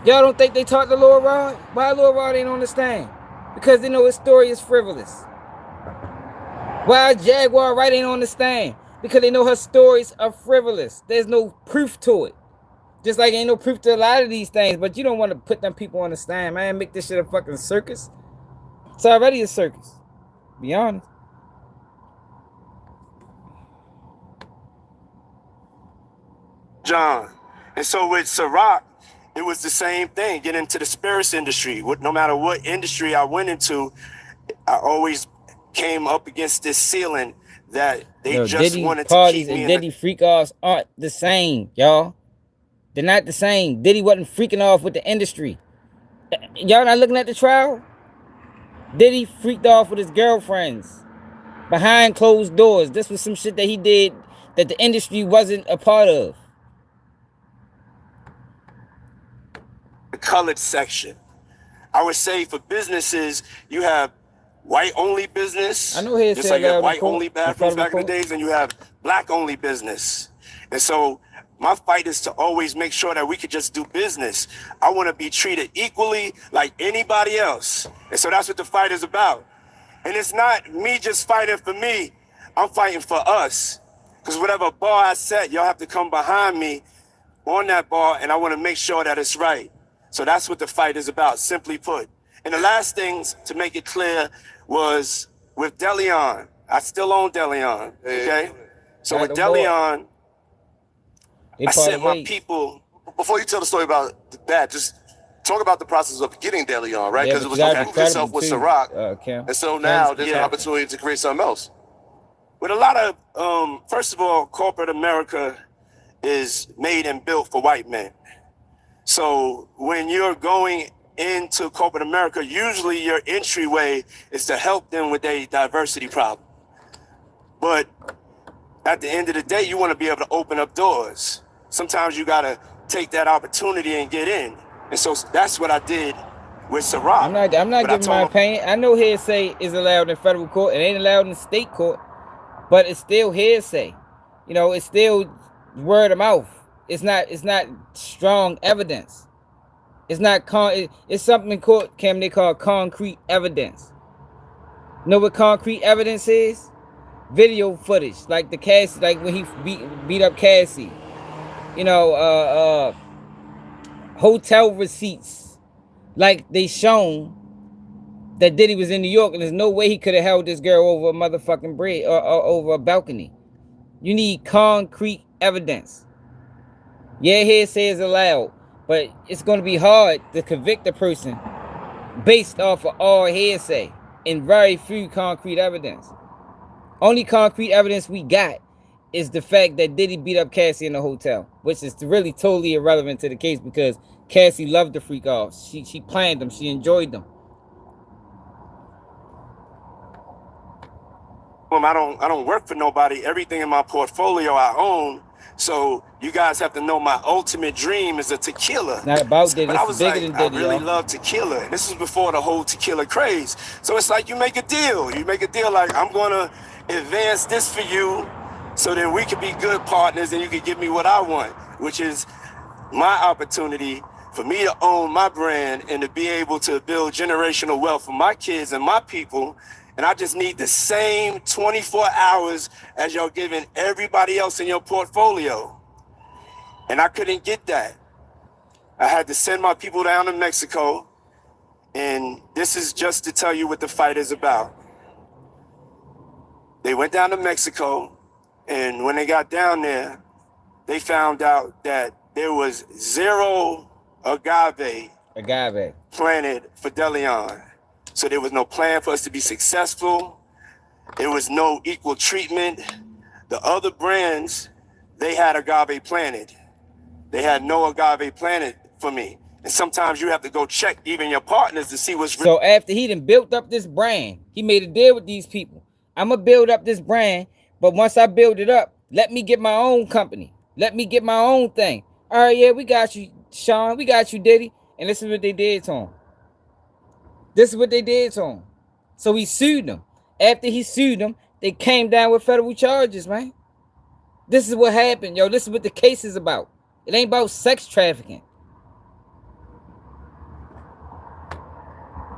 Y'all don't think they taught the Lord Rod? Why Lord Rod ain't on the stand? Because they know his story is frivolous. Why Jaguar Wright ain't on the stand? Because they know her stories are frivolous. There's no proof to it. Just like ain't no proof to a lot of these things. But you don't want to put them people on the stand, man. Make this shit a fucking circus. It's already a circus. Be honest. John. And so with Ciroc, it was the same thing. Get into the spirits industry. No matter what industry I went into, I always came up against this ceiling that they just Diddy wanted parties to keep me and Diddy freak offs aren't the same, y'all. They're not the same. Diddy wasn't freaking off with the industry. Y'all not looking at the trial? Diddy freaked off with his girlfriends behind closed doors. This was some shit that he did that the industry wasn't a part of. the colored section. I would say for businesses, you have white-only business. I know he just said like you have white-only bathrooms back in the court. days, and you have black-only business. And so my fight is to always make sure that we could just do business. I want to be treated equally like anybody else. And so that's what the fight is about. And it's not me just fighting for me. I'm fighting for us. Because whatever bar I set, y'all have to come behind me on that bar, and I want to make sure that it's right. So that's what the fight is about, simply put. And the last things, to make it clear, was with Deleon. I still own Deleon, okay? So with Deleon, I sent my people. Before you tell the story about that, just talk about the process of getting Deleon, right? Because it was to prove yourself with Ciroc. And so now there's an opportunity to create something else. With a lot of, first of all, corporate America is made and built for white men. So when you're going into corporate America, usually your entryway is to help them with their diversity problem. But at the end of the day, you want to be able to open up doors. Sometimes you got to take that opportunity and get in. And so that's what I did with Ciroc. I'm not giving my opinion. I know hearsay is allowed in federal court. It ain't allowed in state court. But it's still hearsay. You know, it's still word of mouth. It's not strong evidence. It's not it's something in court, Cam, they call concrete evidence. Know what concrete evidence is? Video footage, like the Cassie, like when he beat up Cassie. You know, hotel receipts, like they shown that Diddy was in New York, and there's no way he could have held this girl over a motherfucking bridge or over a balcony. You need concrete evidence. Yeah, hearsay is allowed, but it's going to be hard to convict a person based off of all hearsay and very few concrete evidence. Only concrete evidence we got is the fact that Diddy beat up Cassie in the hotel, which is really totally irrelevant to the case because Cassie loved the freak offs. She planned them. She enjoyed them. I don't work for nobody. Everything in my portfolio I own. So you guys have to know my ultimate dream is a tequila. It's not about Diddy. But I was bigger like, than Diddy, I really love tequila. And this was before the whole tequila craze. So it's like you make a deal. You make a deal like, I'm going to advance this for you so then we can be good partners and you can give me what I want, which is my opportunity for me to own my brand and to be able to build generational wealth for my kids and my people. And I just need the same 24 hours as y'all giving everybody else in your portfolio. And I couldn't get that. I had to send my people down to Mexico. And this is just to tell you what the fight is about. They went down to Mexico. And when they got down there, they found out that there was 0 agave planted for Deleon. So there was no plan for us to be successful. There was no equal treatment. The other brands, they had agave planted. They had no agave planted for me. And sometimes you have to go check even your partners to see what's So after he done built up this brand, he made a deal with these people. I'm going to build up this brand, but once I build it up, let me get my own company. Let me get my own thing. All right, yeah, we got you, Sean. We got you, Diddy. And this is what they did to him. This is what they did to him. So he sued them. After he sued them, they came down with federal charges, man. This is what happened, yo. This is what the case is about. It ain't about sex trafficking.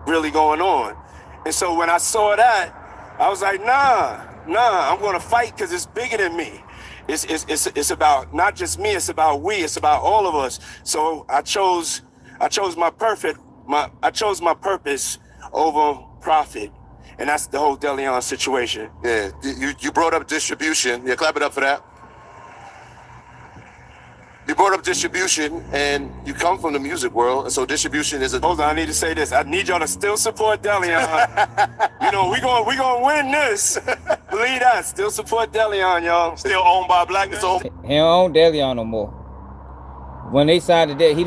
really going on. And so when I saw that, I was like, nah, I'm gonna fight because it's bigger than me. It's about not just me, it's about we, it's about all of us. So I chose my purpose over profit. And that's the whole DeLeon situation. Yeah, you brought up distribution. Yeah, clap it up for that. You brought up distribution, and you come from the music world, and so distribution is a... Hold on, I need to say this. I need y'all to still support DeLeon. You know, we gonna win this. Believe that. Still support DeLeon, y'all. Still owned by black. It's owned. He don't own DeLeon no more. When they signed the deal, he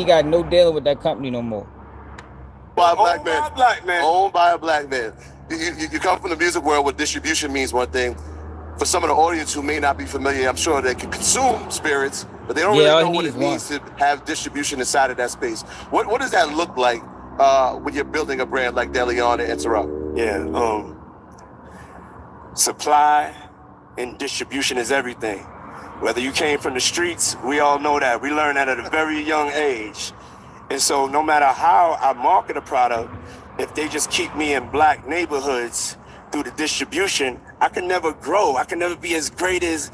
got no dealing with that company no more. By a black man. By a black man. Owned by a black man. You come from the music world where distribution means one thing. For some of the audience who may not be familiar, I'm sure they can consume spirits, but they don't really know what it means to have distribution inside of that space. What does that look like when you're building a brand like DeLeon and Ciroc? Yeah, supply and distribution is everything. Whether you came from the streets, we all know that. We learned that at a very young age. And so no matter how I market a product, if they just keep me in black neighborhoods through the distribution, I can never grow. I can never be as great as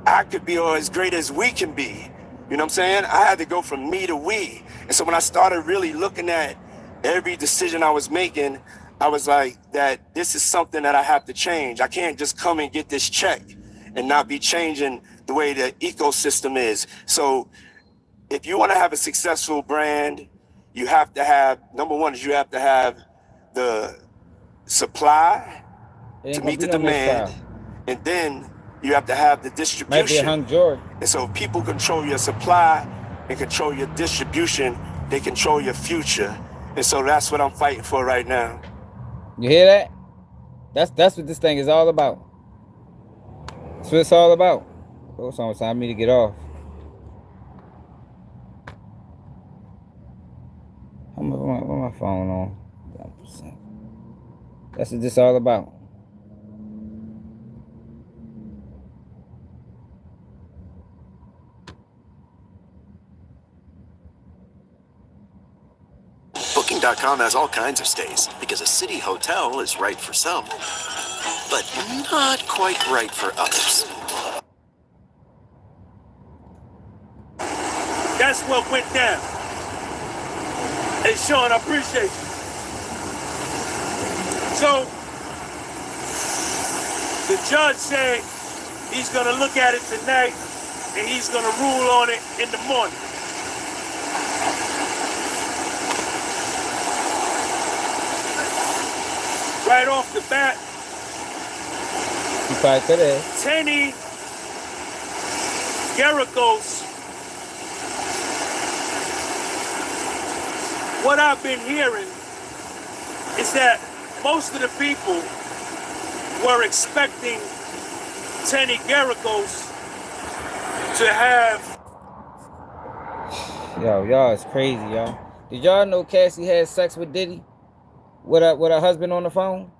I could be or as great as we can be. You know what I'm saying? I had to go from me to we. And so when I started really looking at every decision I was making, I was like, that this is something that I have to change. I can't just come and get this check and not be changing the way the ecosystem is. So if you want to have a successful brand, you have to have, number one is you have to have the supply to meet the demand, and then you have to have the distribution. Might be a George. And so if people control your supply and control your distribution, they control your future. And so that's what I'm fighting for right now. You hear that? That's what this thing is all about. That's what it's all about. Oh, it's almost time for me to get off. What my phone on? 1%. That's what this all about. Booking.com has all kinds of stays because a city hotel is right for some, but not quite right for others. That's what went down. Hey, Sean, I appreciate you. So, the judge said he's going to look at it tonight and he's going to rule on it in the morning. Right off the bat, Tenny Garagos, what I've been hearing is that most of the people were expecting Tenny Garagos to have... Y'all is crazy, y'all. Did y'all know Cassie had sex with Diddy? With her husband on the phone?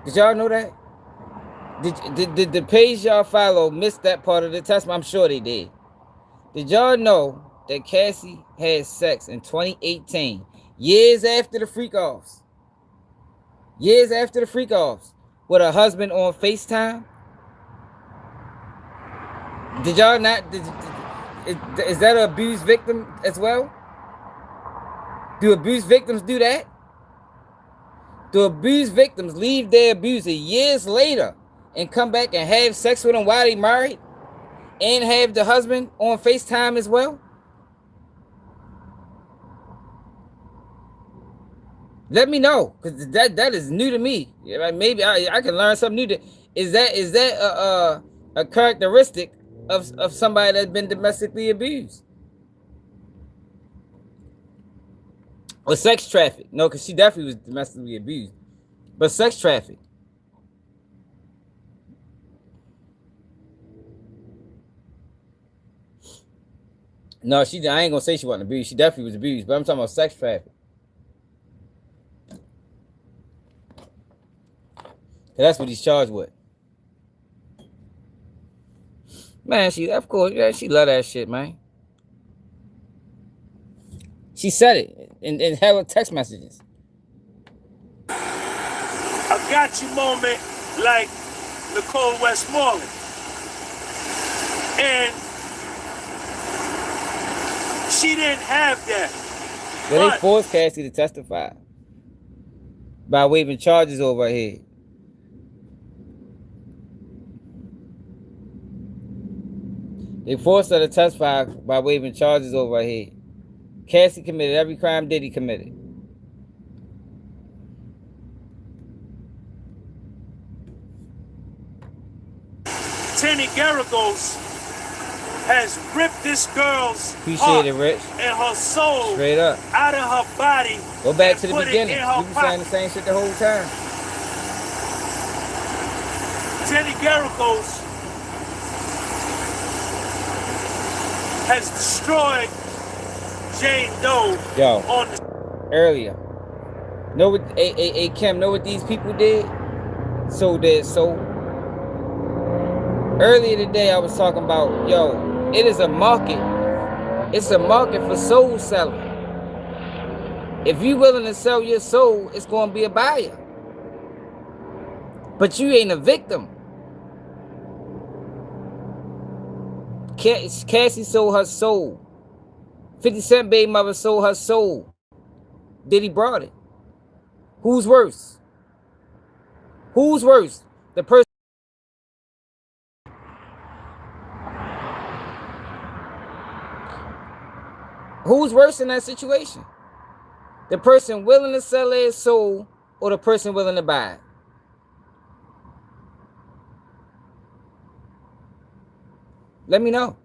Did y'all know that? Did the page y'all follow miss that part of the testimony? I'm sure they did. Did y'all know that Cassie had sex in 2018, years after the freak-offs? Years after the freak-offs, with her husband on FaceTime? Did y'all not? Is that an abused victim as well? Do abused victims do that? Do abused victims leave their abuser years later and come back and have sex with him while they married? And have the husband on FaceTime as well? Let me know, because that is new to me. Maybe I can learn something new. Is that a characteristic of somebody that's been domestically abused? Or sex trafficked? No, because she definitely was domestically abused. But sex trafficked. No, I ain't gonna say she wasn't abused. She definitely was abused. But I'm talking about sex trafficked. That's what he's charged with. Man, of course, she love that shit, man. She said it. in hella text messages. A got you moment like Nicole Westmoreland. And she didn't have that. So they forced Cassie to testify by waiving charges over her head. They forced her to testify by waiving charges over her head. Cassie committed every crime Diddy committed. Tenny Garagos has ripped this girl's Appreciate it, Rich. And her soul straight up out of her body. Go back to the beginning. You been saying the same shit the whole time. Tenny Garagos has destroyed Jane Doe. Earlier. Know what? Kim, know what these people did? So their soul. Earlier today, I was talking about, it is a market. It's a market for soul selling. If you're willing to sell your soul, it's going to be a buyer. But you ain't a victim. Cassie sold her soul. 50 Cent baby mother sold her soul. Diddy brought it. Who's worse? Who's worse? The person. Who's worse in that situation? The person willing to sell their soul or the person willing to buy it? Let me know.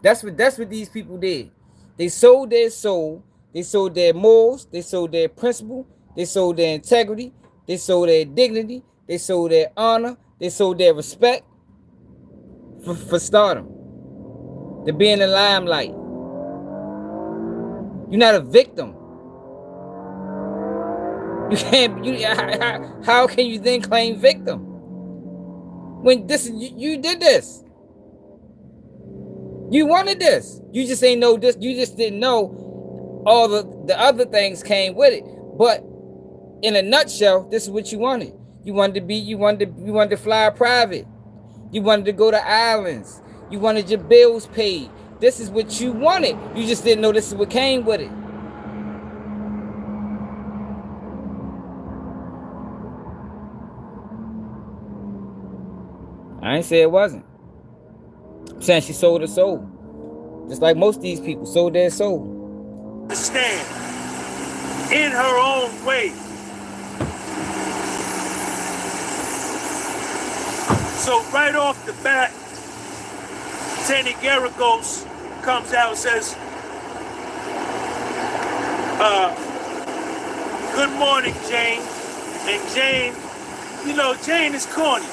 That's what these people did. They sold their soul, they sold their morals, they sold their principle, they sold their integrity, they sold their dignity, they sold their honor, they sold their respect for stardom. To be in the limelight. You're not a victim. You can't. How can you then claim victim when you did this? You wanted this. You just ain't know this. You just didn't know all the other things came with it. But in a nutshell, this is what you wanted. You wanted to fly private. You wanted to go to islands. You wanted your bills paid. This is what you wanted. You just didn't know this is what came with it. I ain't say it wasn't. I'm saying she sold her soul. Just like most of these people sold their soul. Stand in her own way. So right off the bat, Tenny Garagos comes out and says, good morning, Jane. And Jane, Jane is corny.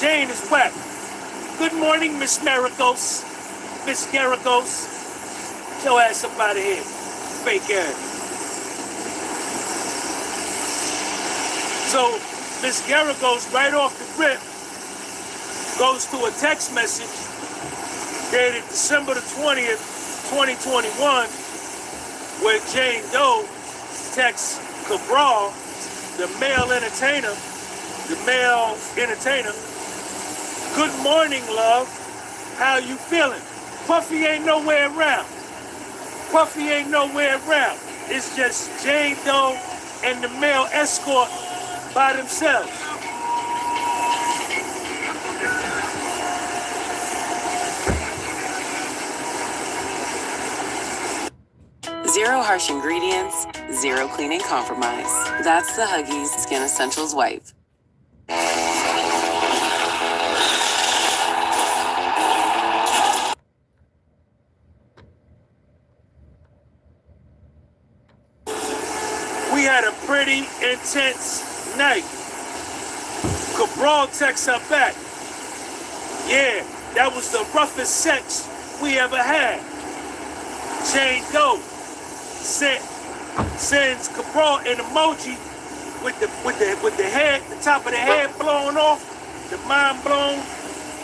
Jane is whack. Good morning, Miss Garagos. Miss Garagos. Get your ass up out of here. Fake ass. So, Miss Garagos, right off the rip, goes to a text message dated December the 20th, 2021, where Jane Doe texts Cabral, the male entertainer, good morning, love. How you feeling? Puffy ain't nowhere around. It's just Jane Doe and the male escort by themselves. Zero harsh ingredients, zero cleaning compromise. That's the Huggies Skin Essentials wipe. We had a pretty intense night. Cabral texts her back. Yeah, that was the roughest sex we ever had. Jane Doe sends Cabral an emoji with the head, the top of the head blown off, the mind blown,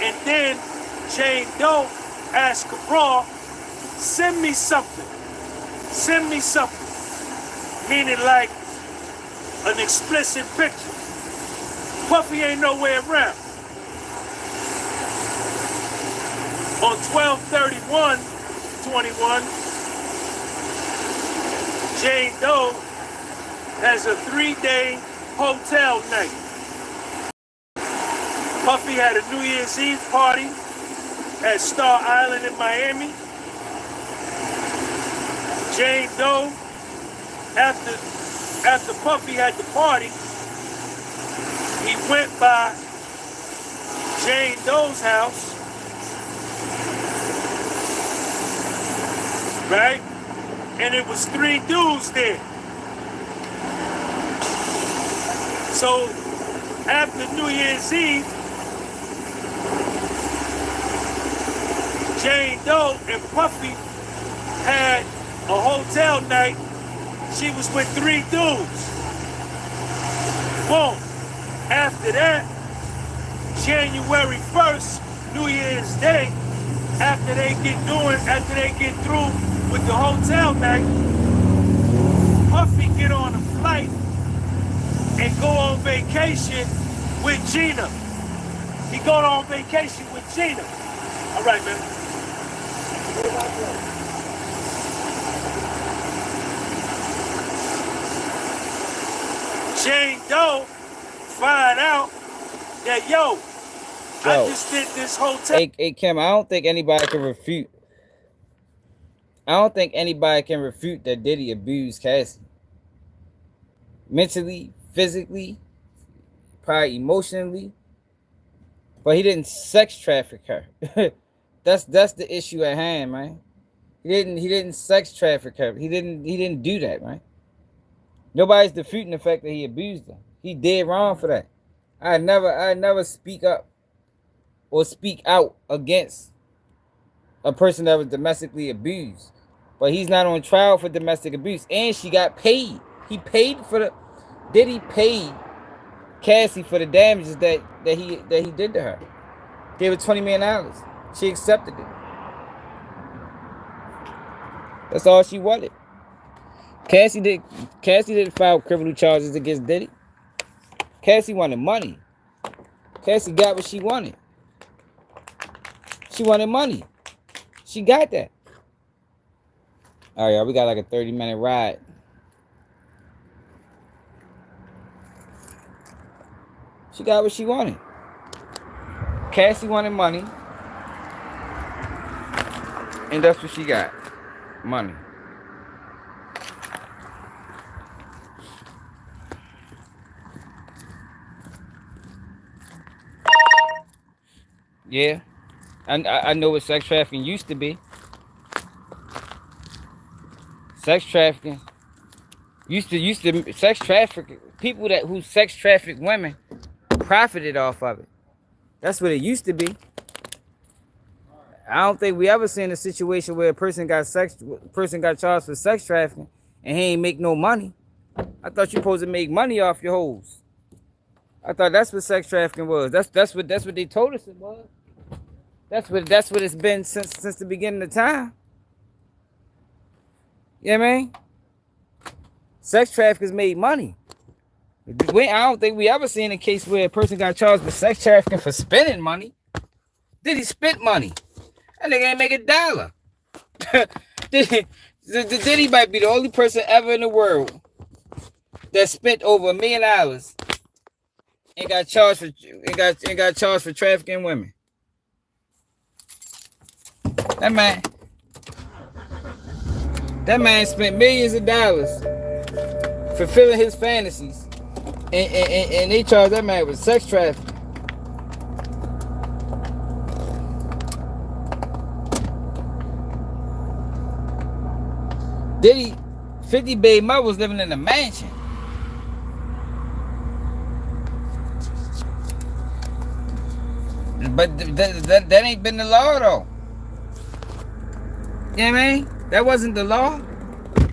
and then Jane Doe asks Cabral, send me something. Send me something. Meaning like an explicit picture. Puffy ain't nowhere around. On 12/31/21, Jane Doe has a 3-day hotel night. Puffy had a New Year's Eve party at Star Island in Miami. Jane Doe, after Puffy had the party, he went by Jane Doe's house, right? And it was 3 dudes there. So after New Year's Eve, Jane Doe and Puffy had a hotel night. She was with 3 dudes. Boom. After that, January 1st, New Year's Day, after they get through with the hotel night, Puffy get on a flight and go on vacation with Gina. He go on vacation with Gina. All right, man. Jane Doe find out that, yo, I just did this hotel. Hey, Kim, I don't think anybody can refute. I don't think anybody can refute that Diddy abused Cassie. Mentally, physically, probably emotionally. But he didn't sex traffic her. That's the issue at hand, man. He didn't sex traffic her. He didn't do that, man. Nobody's disputing the fact that he abused her. He did wrong for that. I never speak up or speak out against a person that was domestically abused. But he's not on trial for domestic abuse. And she got paid. He paid for the... Diddy paid Cassie for the damages that he did to her. Gave her $20 million. She accepted it. That's all she wanted. Cassie didn't file criminal charges against Diddy. Cassie wanted money. Cassie got what she wanted. She wanted money. She got that. All right, y'all, we got like a 30-minute ride. She got what she wanted. Cassie wanted money. And that's what she got. Money. Yeah. I know what sex trafficking used to be. Sex trafficking used to sex traffic people who sex traffic women profited off of it. That's what it used to be. I don't think we ever seen a situation where a person got charged for sex trafficking and he ain't make no money. I thought you supposed to make money off your hoes. I thought that's what sex trafficking was. That's what they told us it was. That's what it's been since the beginning of time. You know what I mean? Sex traffickers made money. I don't think we ever seen a case where a person got charged with sex trafficking for spending money. Diddy spent money. That nigga ain't make $1. Diddy might be the only person ever in the world that spent over $1 million and got charged for trafficking women. That man spent millions of dollars fulfilling his fantasies, and they charged that man with sex trafficking. Diddy, 50 baby mother was living in a mansion. But that ain't been the law though. You know what I mean? That wasn't the law.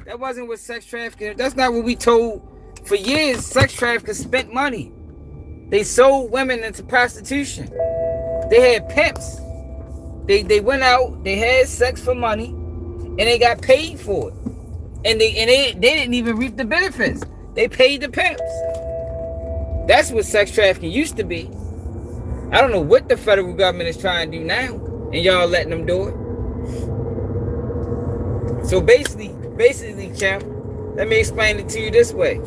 That wasn't what sex trafficking. That's not what we told for years. Sex traffickers spent money. They sold women into prostitution. They had pimps. They went out, they had sex for money, and they got paid for it. And they didn't even reap the benefits. They paid the pimps. That's what sex trafficking used to be. I don't know what the federal government is trying to do now, and y'all letting them do it. So basically, Kim, let me explain it to you this way.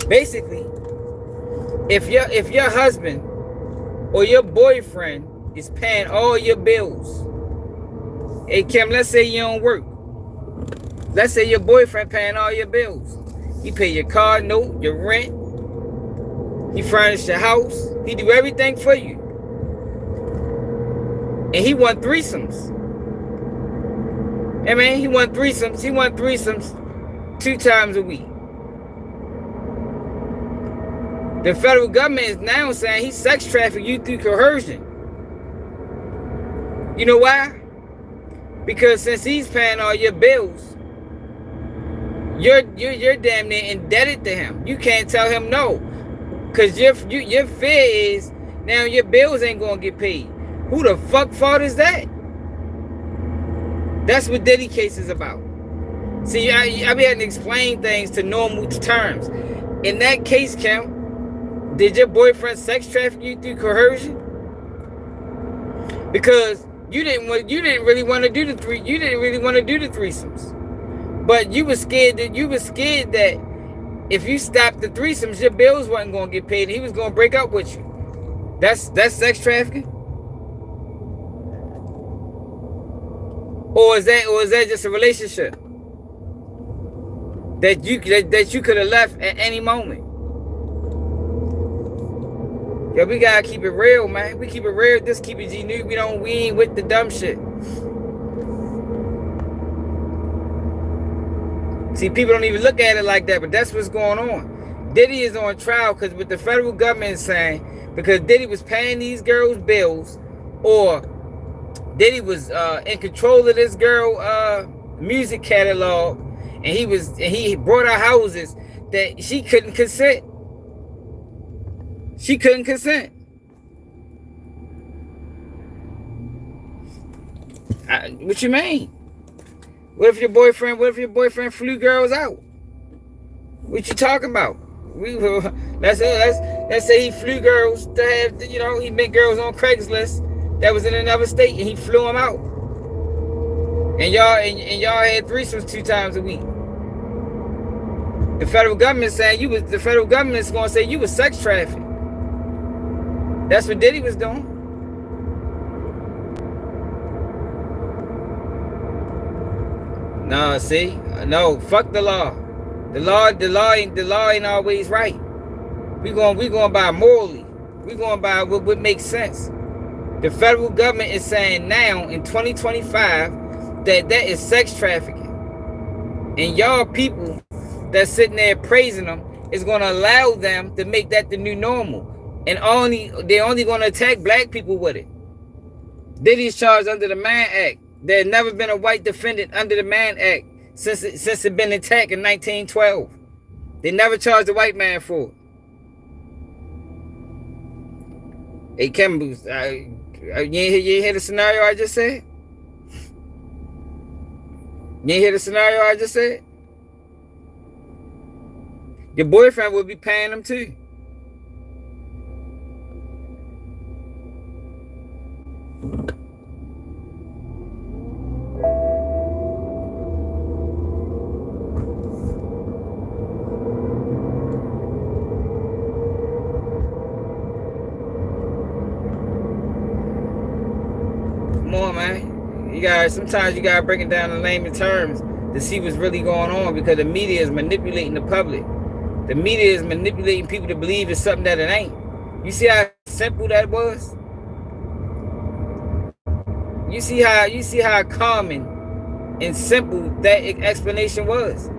Basically, if your husband or your boyfriend is paying all your bills, hey Kim, let's say you don't work. Let's say your boyfriend paying all your bills. He pay your car note, your rent. He furnish your house. He do everything for you. And he want threesomes. I mean, he want threesomes. He want threesomes 2 times a week. The federal government is now saying he sex trafficked you through coercion. You know why? Because since he's paying all your bills, you're damn near indebted to him. You can't tell him no. Because your fear is now your bills ain't going to get paid. Who the fuck fault is that? That's what Diddy case is about. See, I be having to explain things to normal terms. In that case, Kim, did your boyfriend sex traffic you through coercion? Because you didn't really want to do the threesomes. But you were scared that if you stopped the threesomes, your bills wasn't going to get paid and he was going to break up with you. That's sex trafficking? Or is that just a relationship that you could have left at any moment? Yo, we gotta keep it real, man. We keep it real. Just keep it G-New. We ain't with the dumb shit. See, people don't even look at it like that, but that's what's going on. Diddy is on trial because what the federal government is saying, because Diddy was paying these girls' bills, or Diddy was in control of this girl music catalog, and he brought her houses that she couldn't consent. She couldn't consent. What you mean? What if your boyfriend flew girls out? What you talking about? Let's say he flew girls to have, he met girls on Craigslist that was in another state and he flew them out. And y'all had threesomes 2 times a week. The federal government saying the federal government's gonna say you was sex trafficked. That's what Diddy was doing. No, see? No, fuck the law. The law ain't always right. We going by morally. We going by what makes sense. The federal government is saying now in 2025 that is sex trafficking. And y'all people that's sitting there praising them is going to allow them to make that the new normal. And they're only going to attack black people with it. Diddy's charged under the Mann Act. There had never been a white defendant under the Mann Act since it been attacked in 1912. They never charged a white man for it. Hey, Kim, you ain't hear the scenario I just said? You ain't hear the scenario I just said? Your boyfriend will be paying them too. Come on, man. Sometimes you gotta break it down in layman terms to see what's really going on, because the media is manipulating the public. The media is manipulating people to believe it's something that it ain't. You see how simple that was? You see how common and simple that explanation was.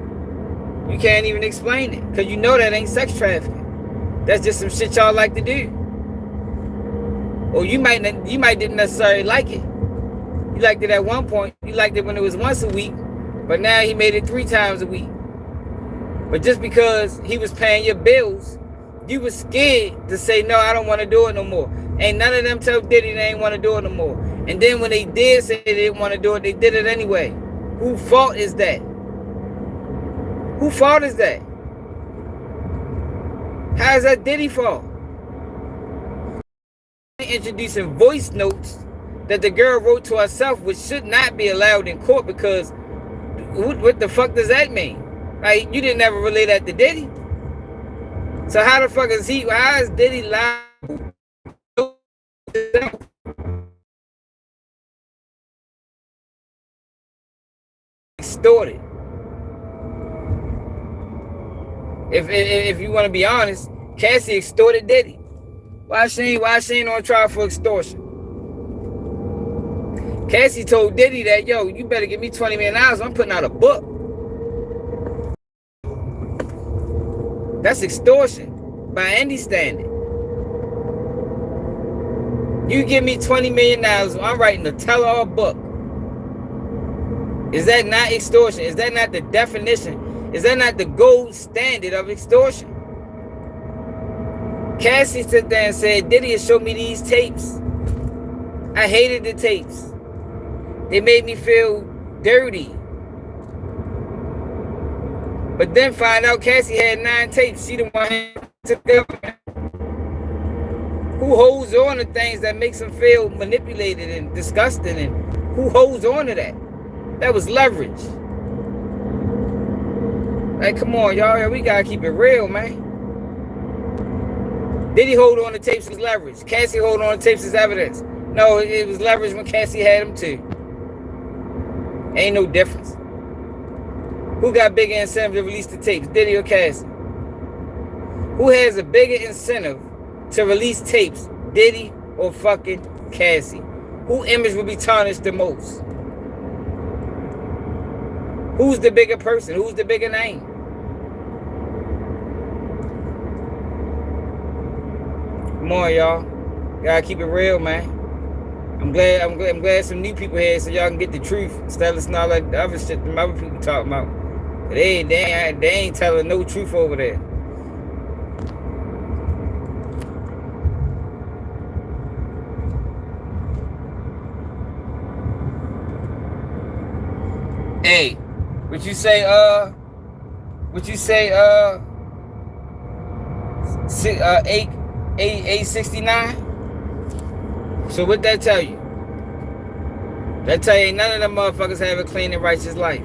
You can't even explain it, because you know that ain't sex trafficking. That's just some shit y'all like to do. Or you might didn't necessarily like it. You liked it at one point. You liked it when it was once a week, but now he made it 3 times a week. But just because he was paying your bills, you was scared to say, no, I don't want to do it no more. Ain't none of them tell Diddy they ain't want to do it no more. And then when they did say they didn't want to do it, they did it anyway. Whose fault is that? Whose fault is that? How is that Diddy fault? Introducing voice notes that the girl wrote to herself, which should not be allowed in court, because what the fuck does that mean? Like, you didn't ever relay that to Diddy. So how the fuck is how is Diddy liable? Extorted. If you want to be honest, Cassie extorted Diddy. Why she ain't on trial for extortion? Cassie told Diddy that, yo, you better give me $20 million. I'm putting out a book. That's extortion by any standard. You give me $20 million, I'm writing a tell-all book. Is that not extortion? Is that not the definition? Is that not the gold standard of extortion? Cassie sat there and said, Diddy has showed me these tapes. I hated the tapes. They made me feel dirty. But then find out Cassie had 9 tapes. She the one who took them. Who holds on to things that makes them feel manipulated and disgusted, and who holds on to that? That was leverage. Like, come on, y'all. We gotta keep it real, man. Diddy hold on to tapes as leverage. Cassie hold on to tapes as evidence. No, it was leverage when Cassie had them too. Ain't no difference. Who got bigger incentive to release the tapes, Diddy or Cassie? Who has a bigger incentive to release tapes, Diddy or fucking Cassie? Whose image will be tarnished the most? Who's the bigger person? Who's the bigger name? Come on, y'all. Gotta keep it real, man. I'm glad some new people here so y'all can get the truth instead of listening to all that other shit them other people talking about. They ain't telling no truth over there. Hey, what you say, $869? So what that tell you? That tell you none of them motherfuckers have a clean and righteous life.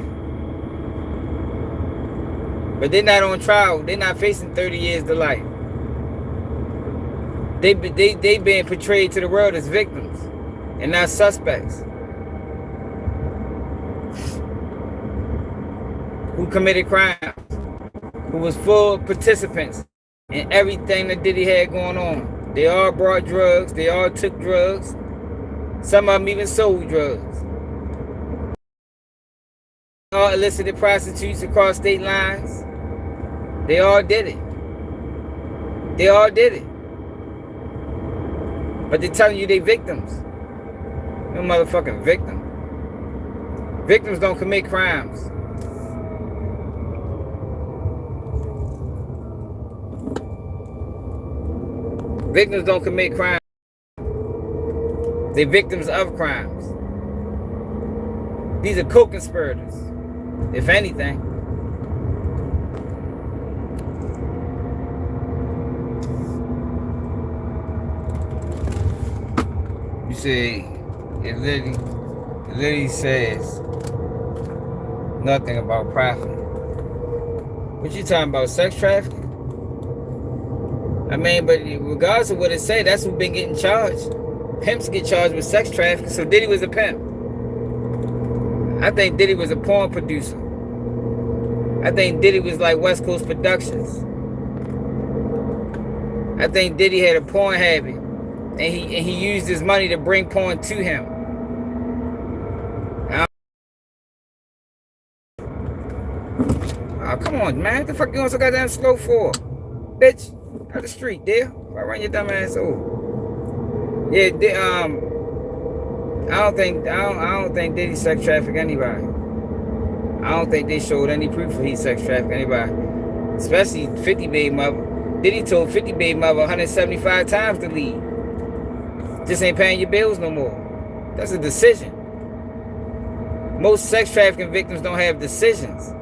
But they're not on trial. They're not facing 30 years to life. They being portrayed to the world as victims and not suspects who committed crimes, who was full participants in everything that Diddy had going on. They all brought drugs. They all took drugs. Some of them even sold drugs. They all elicited prostitutes across state lines. They all did it. They all did it. But they're telling you they victims. No motherfucking victim. Victims don't commit crimes. Victims don't commit crimes. They're victims of crimes. These are co-conspirators, if anything. You see, it literally says nothing about profiting. What you talking about, sex trafficking? I mean, but regardless of what it say, that's who's been getting charged. Pimps get charged with sex trafficking, so Diddy was a pimp. I think Diddy was a porn producer. I think Diddy was like West Coast Productions. I think Diddy had a porn habit, and he used his money to bring porn to him. Oh, come on, man. What the fuck you going so goddamn slow for? Bitch, out the street, there. Why run your dumb ass over? Yeah, I don't think Diddy sex trafficked anybody. I don't think they showed any proof that he sex trafficked anybody. Especially 50 baby mother. Diddy told 50 baby mother 175 times to leave. Just ain't paying your bills no more. That's a decision. Most sex trafficking victims don't have decisions.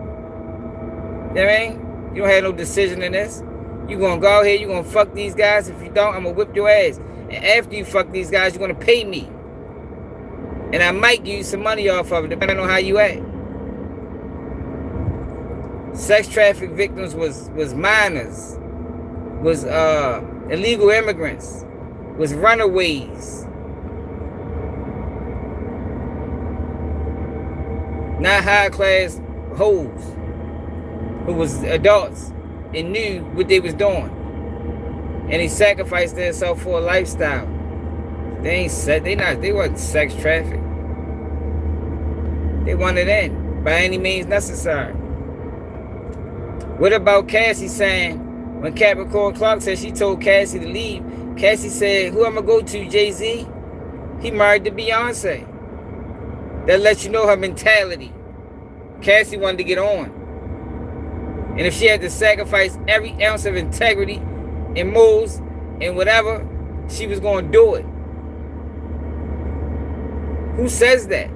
You know what I mean? You don't have no decision in this. You gonna go out here, you gonna fuck these guys. If you don't, I'm gonna whip your ass. And after you fuck these guys, you're gonna pay me. And I might give you some money off of it, depending on how you act. Sex traffic victims was minors, was illegal immigrants, was runaways. Not high class hoes who was adults and knew what they was doing. And they sacrificed themselves for a lifestyle. They wasn't sex trafficked. They wanted in by any means necessary. What about Cassie saying, when Capricorn Clark said she told Cassie to leave, Cassie said, who I'm gonna go to, Jay-Z? He married to Beyonce. That lets you know her mentality. Cassie wanted to get on. And if she had to sacrifice every ounce of integrity and morals and whatever, she was going to do it. Who says that?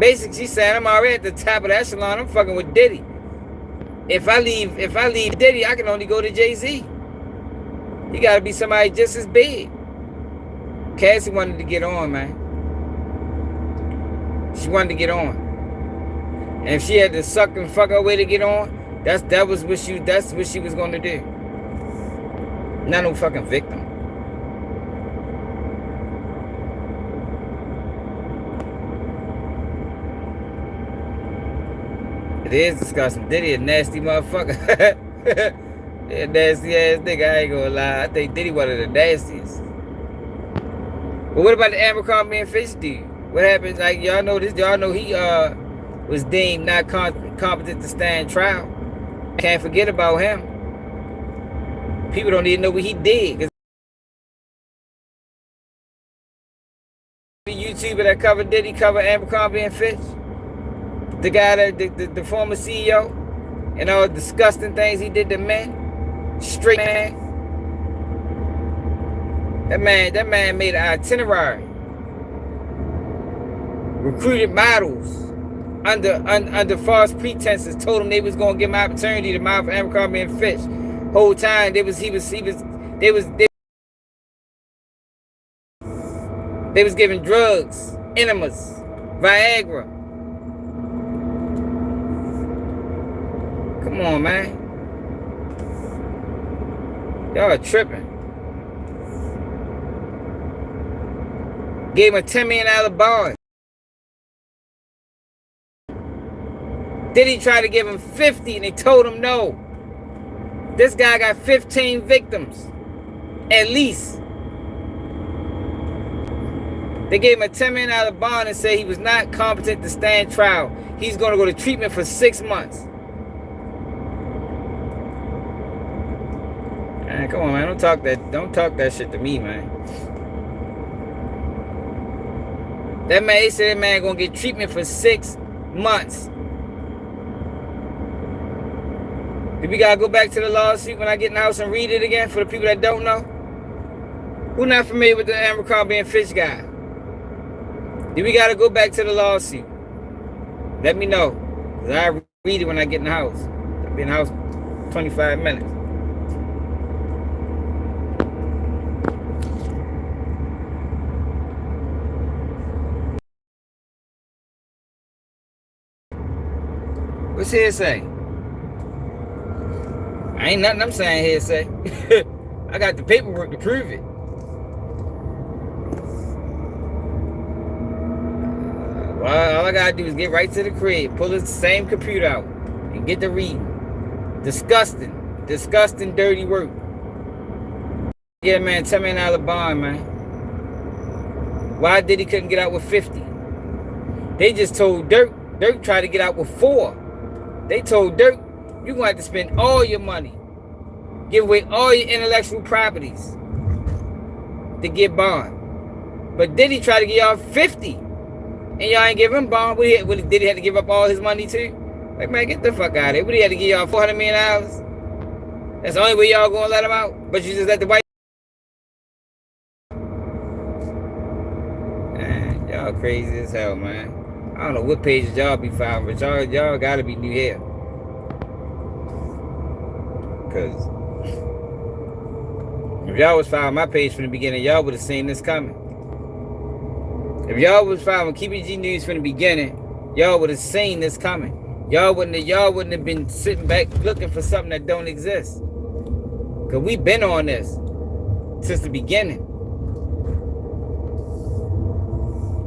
Basically, she said, I'm already at the top of the echelon. I'm fucking with Diddy. If I leave Diddy, I can only go to Jay-Z. He got to be somebody just as big. Cassie wanted to get on, man. She wanted to get on. And if she had to suck and fuck her way to get on, that's what she was going to do. Not no fucking victim. It is disgusting. Diddy a nasty motherfucker. A nasty ass nigga, I ain't gonna lie. I think Diddy one of the nastiest. But what about the Abercrombie and Fitch dude? What happens? Like, y'all know this. Y'all know he was deemed not competent to stand trial. Can't forget about him. People don't even know what he did. The YouTuber that covered Diddy covered Abercrombie and Fitch. The guy that the former CEO, and all the disgusting things he did to men. Straight man. That man made an itinerary. Recruited models under false pretenses, told them they was gonna give him opportunity to model for Abercrombie and Fitch. Whole time they was giving drugs, enemas, Viagra. Come on, man. Y'all are tripping. Gave him a $10 million bond. Diddy tried to give him 50 and they told him no. This guy got 15 victims. At least. They gave him a $10 million bond and said he was not competent to stand trial. He's going to go to treatment for 6 months. Man, come on, man. Don't talk that shit to me, man. That man, they said that man gonna get treatment for 6 months. Do we gotta go back to the lawsuit when I get in the house and read it again for the people that don't know? Who not familiar with the Abercrombie and Fitch guy? Do we gotta go back to the lawsuit? Let me know. Cause I read it when I get in the house. I'll be in the house 25 minutes. What's hearsay? Ain't nothing I'm saying hearsay. I got the paperwork to prove it. Well, all I gotta do is get right to the crib, pull the same computer out, and get to reading. Disgusting. Disgusting, dirty work. Yeah, man, $10 million bond, man. Why Diddy couldn't get out with 50? They just told Dirk. Dirk tried to get out with 4. They told Dirk, you're going to have to spend all your money. Give away all your intellectual properties to get bond. But Diddy tried to get y'all 50. And y'all ain't give him bond. Did he have to give up all his money too? Like, man, get the fuck out of here. What, he had to give y'all $400 million? That's the only way y'all gonna let him out? But you just let the white... Man, y'all crazy as hell, man. I don't know what pages y'all be filing, but y'all gotta be new here. Because if y'all was following my page from the beginning, y'all would have seen this coming. If y'all was following KBG News from the beginning, y'all would have seen this coming. Y'all wouldn't have been sitting back looking for something that don't exist. Because we've been on this since the beginning.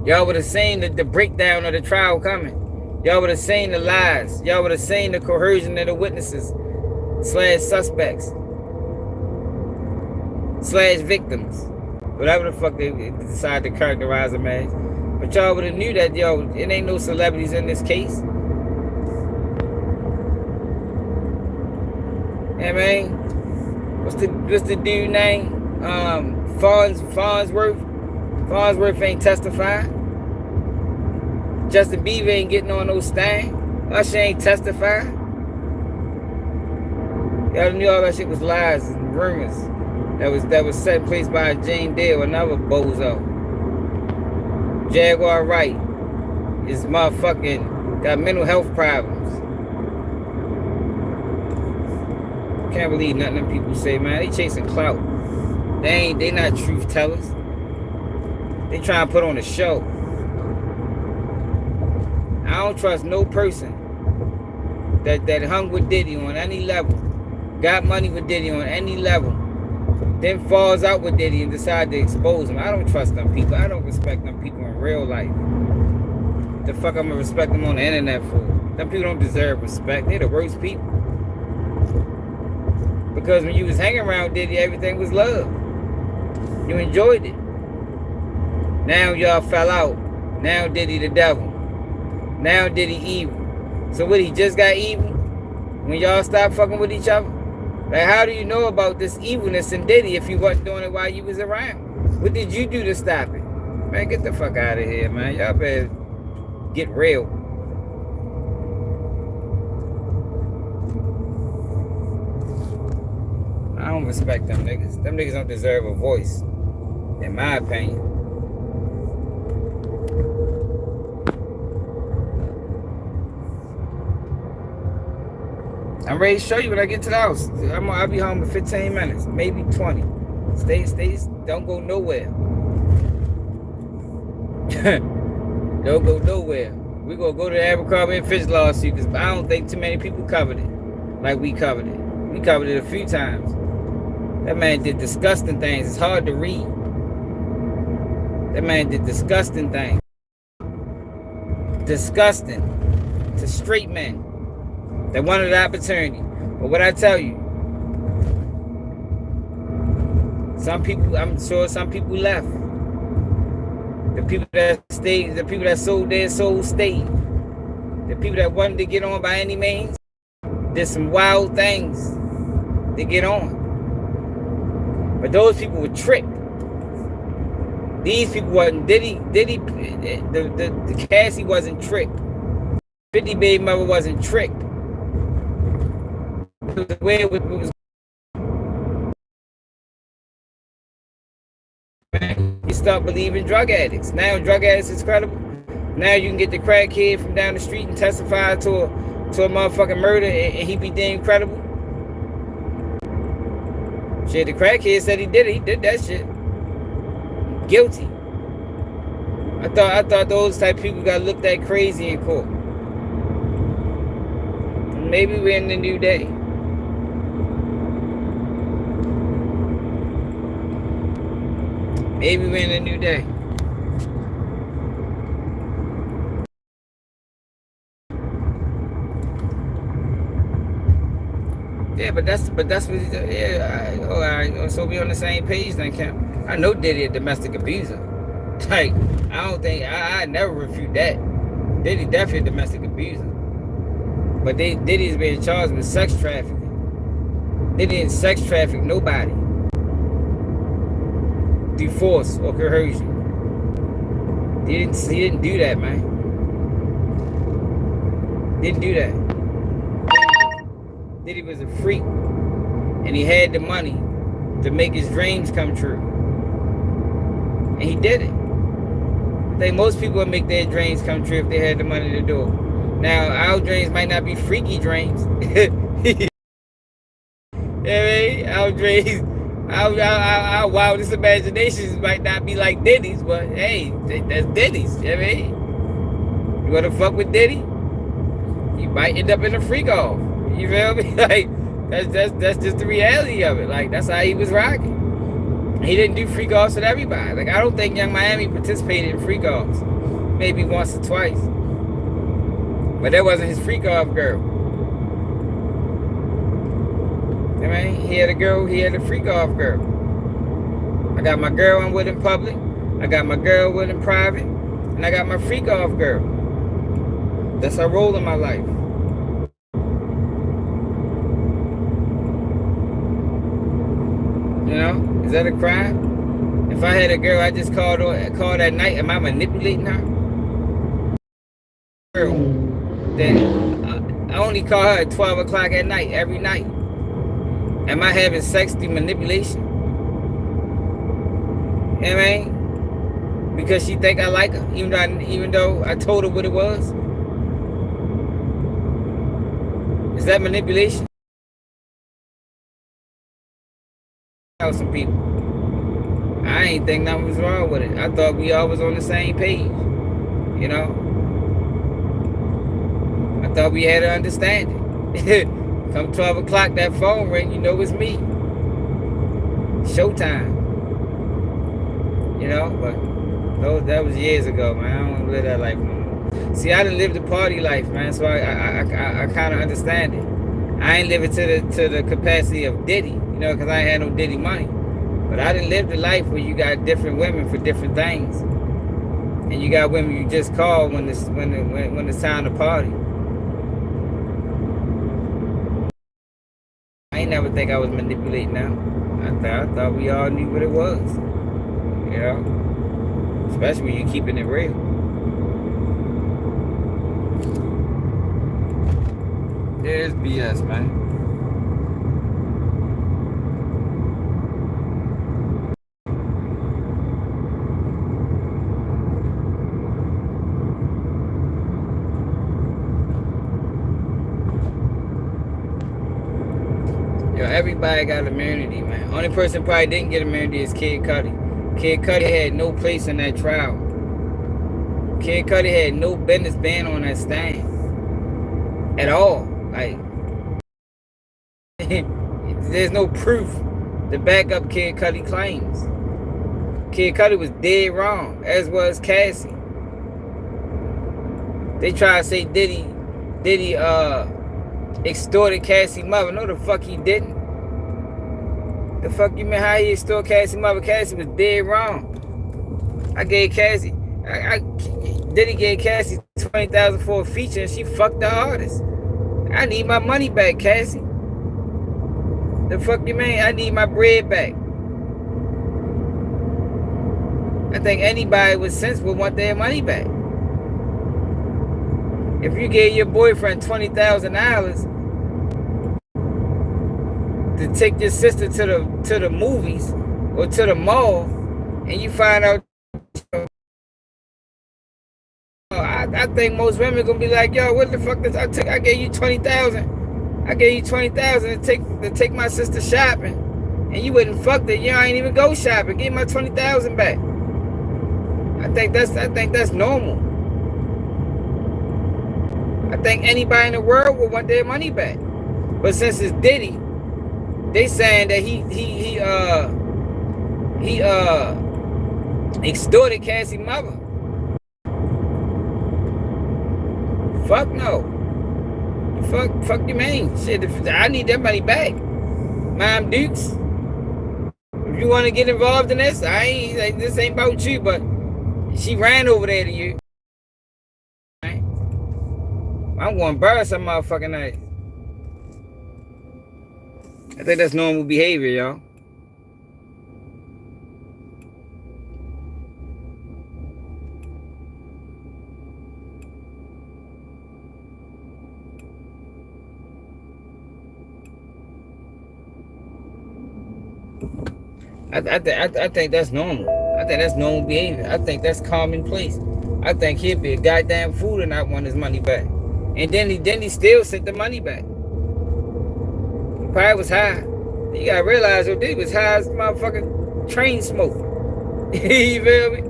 Y'all would have seen the breakdown of the trial coming. Y'all would have seen the lies. Y'all would have seen the coercion of the witnesses / suspects / victims. Whatever the fuck they decide to characterize them as. But y'all would have knew that, yo, it ain't no celebrities in this case. Yeah, man. What's the dude name? Farnsworth. Farnsworth ain't testifying. Justin Bieber ain't getting on no stand. Usher ain't testifying. Y'all knew all that shit was lies and rumors. That was set in place by Jane Dale, another bozo. Jaguar Wright is motherfucking got mental health problems. Can't believe nothing them people say, man. They chasing clout. They not truth tellers. They trying to put on a show. I don't trust no person that hung with Diddy on any level, got money with Diddy on any level, then falls out with Diddy and decide to expose him. I don't trust them people. I don't respect them people in real life. The fuck I'm gonna respect them on the internet for? Them people don't deserve respect. They're the worst people. Because when you was hanging around Diddy, everything was love. You enjoyed it. Now y'all fell out. Now Diddy the devil. Now Diddy evil. So what, he just got evil? When y'all stopped fucking with each other? Like, how do you know about this evilness in Diddy if you wasn't doing it while you was around? What did you do to stop it? Man, get the fuck out of here, man. Y'all better get real. I don't respect them niggas. Them niggas don't deserve a voice, in my opinion. I'm ready to show you when I get to the house. I'll be home in 15 minutes, maybe 20. Stay, don't go nowhere. Don't go nowhere. We're going to go to the Abercrombie and Fitch lawsuit because I don't think too many people covered it like we covered it. We covered it a few times. That man did disgusting things. It's hard to read. That man did disgusting things. Disgusting to straight men that wanted the opportunity. But what I tell you, some people, I'm sure some people left. The people that stayed, the people that sold their soul stayed. The people that wanted to get on by any means did some wild things to get on. But those people were tricked. These people wasn't. Diddy, the Cassie wasn't tricked. 50 baby mother wasn't tricked. The way it was. You start believing drug addicts. Now drug addicts is credible. Now you can get the crackhead from down the street and testify to a motherfucking murder and he be deemed credible. Shit, the crackhead said he did it. He did that shit. Guilty. I thought those type of people got looked at crazy in court. Maybe we're in the new day. Maybe we're in a new day. Yeah, but that's what. Yeah, all right. So we on the same page then, Cam. I know Diddy a domestic abuser. Like, I never refute that. Diddy definitely a domestic abuser. But Diddy's being charged with sex trafficking. Diddy didn't sex traffic nobody. Through force or coercion. He didn't do that, man. Didn't do that. Diddy was a freak. And he had the money to make his dreams come true. And he did it. I think most people would make their dreams come true if they had the money to do it. Now, our dreams might not be freaky dreams. Our wildest imaginations might not be like Diddy's, but hey, that's Diddy's. You know what I mean? You wanna fuck with Diddy? You might end up in a freak off. You feel me? Like that's just the reality of it. Like that's how he was rocking. He didn't do freak offs with everybody. Like I don't think Young Miami participated in freak offs. Maybe once or twice. But that wasn't his freak off girl. I mean, he had a girl, he had a freak off girl. I got my girl I'm with in public, I got my girl with in private, and I got my freak off girl. That's her role in my life. You know, is that a crime? If I had a girl I just called at night, am I manipulating her? Girl, then I only call her at 12 o'clock at night, every night. Am I having sex through manipulation? You know what I mean? Because she think I like her, even though I told her what it was. Is that manipulation? Some people. I ain't think nothing was wrong with it. I thought we all was on the same page. You know? I thought we had an understanding. Come 12 o'clock, that phone ring, you know it's me. Showtime. You know, but that was years ago, man. I don't want to live that life no more. See, I done lived the party life, man, so I kind of understand it. I ain't living to the capacity of Diddy, you know, because I ain't had no Diddy money. But I done lived a life where you got different women for different things. And you got women you just call when it's time to party. I ain't never think I was manipulating now. I thought we all knew what it was. You know? Especially when you're keeping it real. There's BS, man. Yo, everybody got immunity, man. Only person probably didn't get immunity is Kid Cudi. Kid Cudi had no place in that trial. Kid Cudi had no business being on that stand. At all. Like, there's no proof to back up Kid Cudi claims. Kid Cudi was dead wrong, as was Cassie. They try to say Diddy extorted Cassie's mother. No, the fuck he didn't. The fuck you mean how he extorted Cassie's mother? Cassie was dead wrong. I gave Cassie, Diddy gave Cassie $20,000 for a feature and she fucked the artist. I need my money back, Cassie. The fuck you mean? I need my bread back. I think anybody with sense would want their money back. If you gave your boyfriend $20,000 to take your sister to the movies or to the mall, and you find out, I think most women gonna be like, yo, what the fuck is I gave you $20,000. I gave you $20,000 to take my sister shopping, and you wouldn't fuck it. You ain't even go shopping. Give my $20,000 back. I think that's normal. I think anybody in the world would want their money back. But since it's Diddy, they saying that he extorted Cassie's mother. Fuck no. Fuck you mean? Shit, I need that money back. Mom Dukes. If you want to get involved in this, this ain't about you, but she ran over there to you. I'm going to burn some motherfucking ass. I think that's normal behavior, y'all. I think that's normal. I think that's normal behavior. I think that's commonplace. I think he'd be a goddamn fool to not want his money back. And then he still sent the money back. He probably was high. You gotta realize your Diddy was high as motherfucking train smoke. You feel me?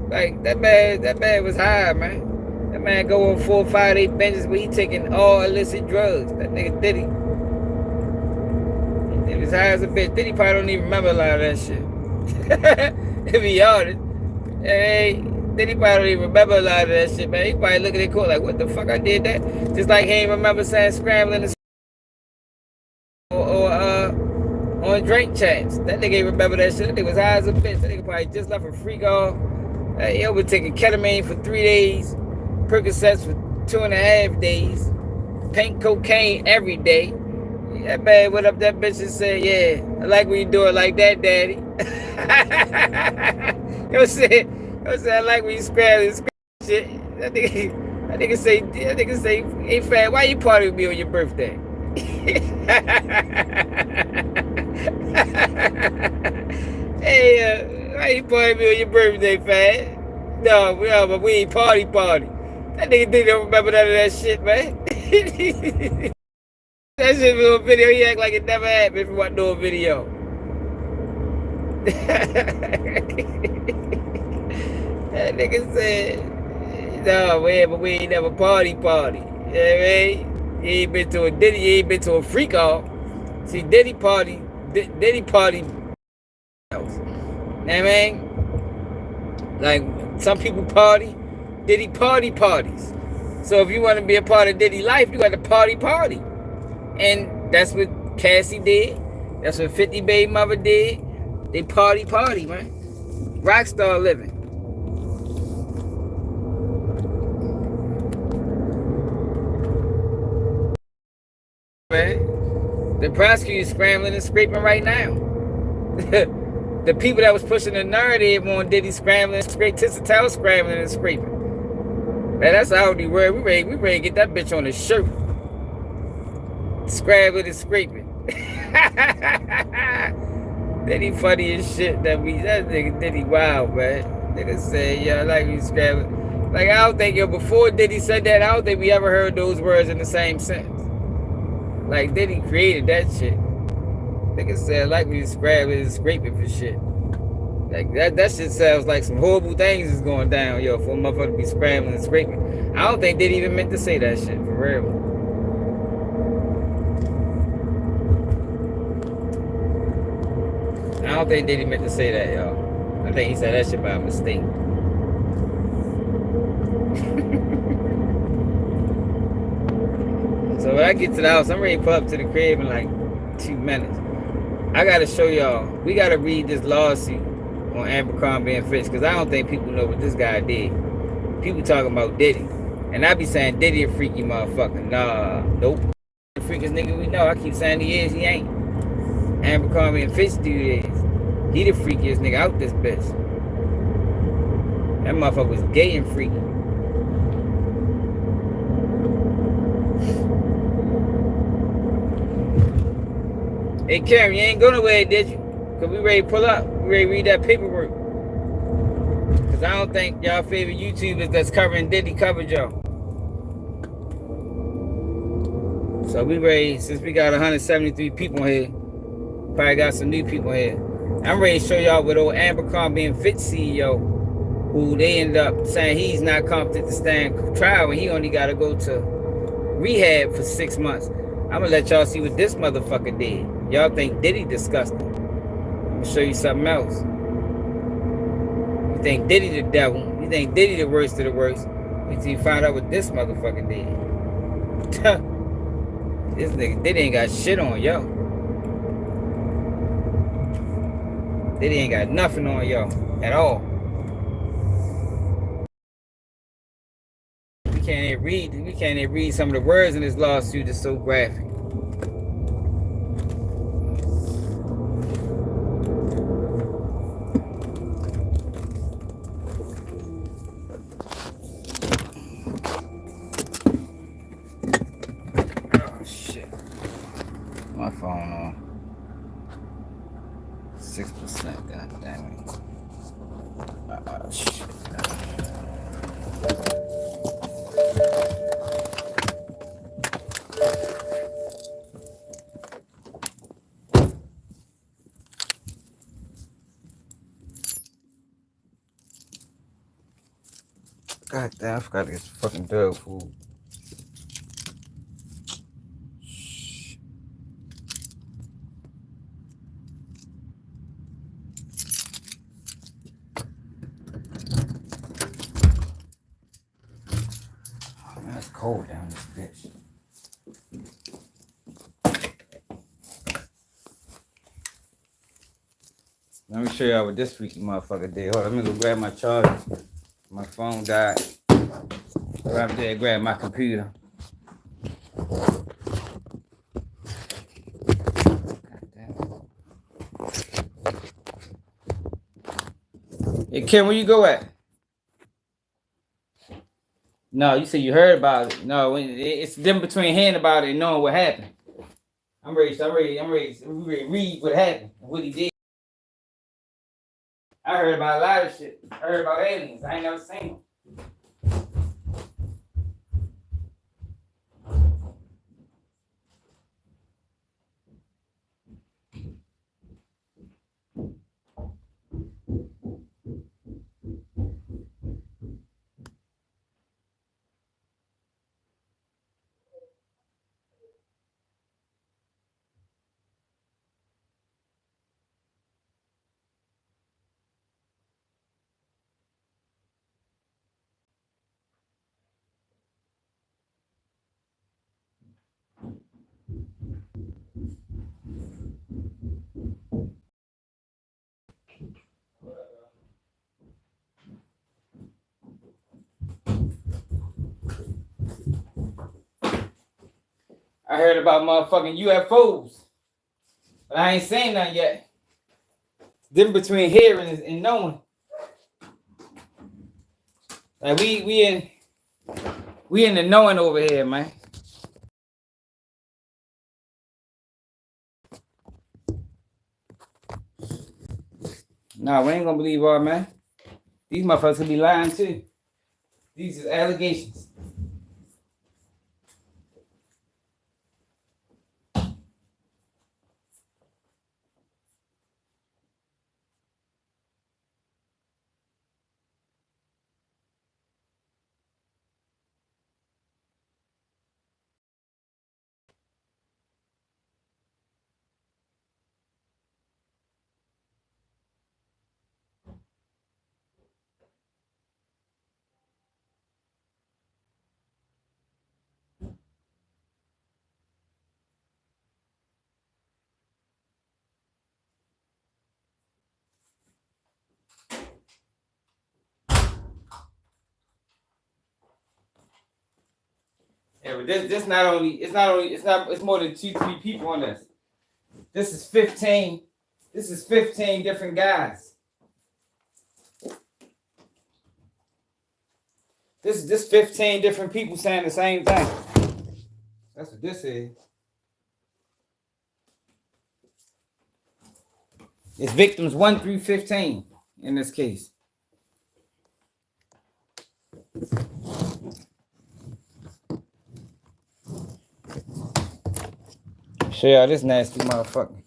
Like that man was high, man. That man go on 4 or 5 day benches where he taking all illicit drugs. That nigga Diddy. He was high as a bitch. Diddy probably don't even remember a lot of that shit. To be honest. Hey, Diddy probably don't even remember a lot of that shit, man. He probably looking at court like, what the fuck, I did that? Just like he ain't remember saying scrambling or on drink chats. That nigga ain't remember that shit. That nigga was high as a bitch. That nigga probably just left a freak off. He over taking ketamine for 3 days, Percocets for 2.5 days, pink cocaine every day. That man went up that bitch and said, yeah, I like when you do it like that, daddy. Yo said, I like when you scrap shit. That nigga say, hey fat, why you party with me on your birthday? Hey, why you party with me on your birthday, fat? No, but we ain't party. That nigga didn't remember none of that shit, man. That shit was on video. He act like it never happened if you wasn't doing video. That nigga said, no, man, but we ain't never party. You know what I mean? You ain't been to a Diddy, you ain't been to a freak off. See, Diddy party. You know what I mean? Like, some people party, Diddy parties. So if you want to be a part of Diddy life, you got to party. And that's what Cassie did. That's what 50 Baby Mother did. They party, man. Rockstar living. Man, the prosecutor's scrambling and scraping right now. The people that was pushing the narrative on Diddy scrambling, Tissatel scrambling and scraping. Man, that's how we were. We ready to get that bitch on the shirt. Scrambling and scraping. Diddy funny as shit. That nigga Diddy wild, man. Nigga said, yeah, I like you scrambling. Like, I don't think, before Diddy said that, I don't think we ever heard those words in the same sentence. Like, Diddy created that shit. Nigga said, like we scrabbling and scraping for shit. Like, that shit sounds like some horrible things is going down, for a motherfucker to be scrambling and scraping. I don't think Diddy even meant to say that shit, for real. I don't think Diddy meant to say that, y'all. I think he said that shit by mistake. So when I get to the house, I'm ready to pull up to the crib in like 2 minutes. I gotta show y'all. We gotta read this lawsuit on Abercrombie and Fitch, because I don't think people know what this guy did. People talking about Diddy, and I be saying Diddy a freaky motherfucker. Nah, nope. The freakiest nigga we know. I keep saying he is, he ain't. Abercrombie and Fitch dude is. He the freakiest nigga out this bitch. That motherfucker was gay and freaky. Hey, Karen, you ain't going nowhere, did you? Because we ready to pull up. We ready to read that paperwork. Because I don't think y'all favorite YouTubers that's covering Diddy covered y'all. So we ready, since we got 173 people here, probably got some new people here. I'm ready to show y'all what old Abercrombie and Fitch CEO, who they ended up saying he's not competent to stand trial and he only got to go to rehab for 6 months. I'm going to let y'all see what this motherfucker did. Y'all think Diddy disgusting. I'm going to show you something else. You think Diddy the devil. You think Diddy the worst of the worst. Until you find out what this motherfucker did. This nigga Diddy ain't got shit on, yo. Diddy ain't got nothing on, yo. At all. We can't even read some of the words in this lawsuit that's so graphic. Oh shit. My phone on 6%, god damn it. Oh shit. God damn, I forgot to get some fucking dog food. Oh, man, it's cold down this bitch. Let me show y'all what this freaky motherfucker did. Hold on, let me go grab my charger. My phone died. Right there, grab my computer. Hey, Kim, where you go at? No, you said you heard about it. No, it's the difference between hearing about it and knowing what happened. I'm ready to read what happened and what he did. I heard about a lot of shit. I heard about aliens. I ain't never seen them. I heard about motherfucking UFOs, but I ain't seen none yet. Difference between hearing and knowing. Like we in the knowing over here, man. Nah, we ain't gonna believe all, man. These motherfuckers could be lying too. These is allegations. Yeah, but this it's more than 2-3 people on this. This is 15 different guys. This 15 different people saying the same thing. That's what this is. It's victims 1 through 15 in this case. Show y'all this nasty motherfucker.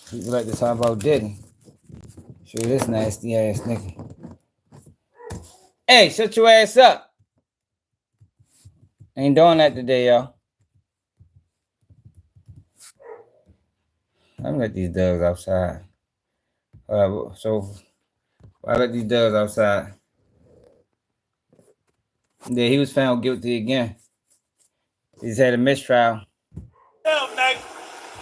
People like to talk about Diddy. Show you this nasty ass nigga. Hey, shut your ass up. Ain't doing that today, y'all. I'm gonna let these dogs outside. So I let these dogs outside. Yeah, he was found guilty again. He's had a mistrial. Hell, night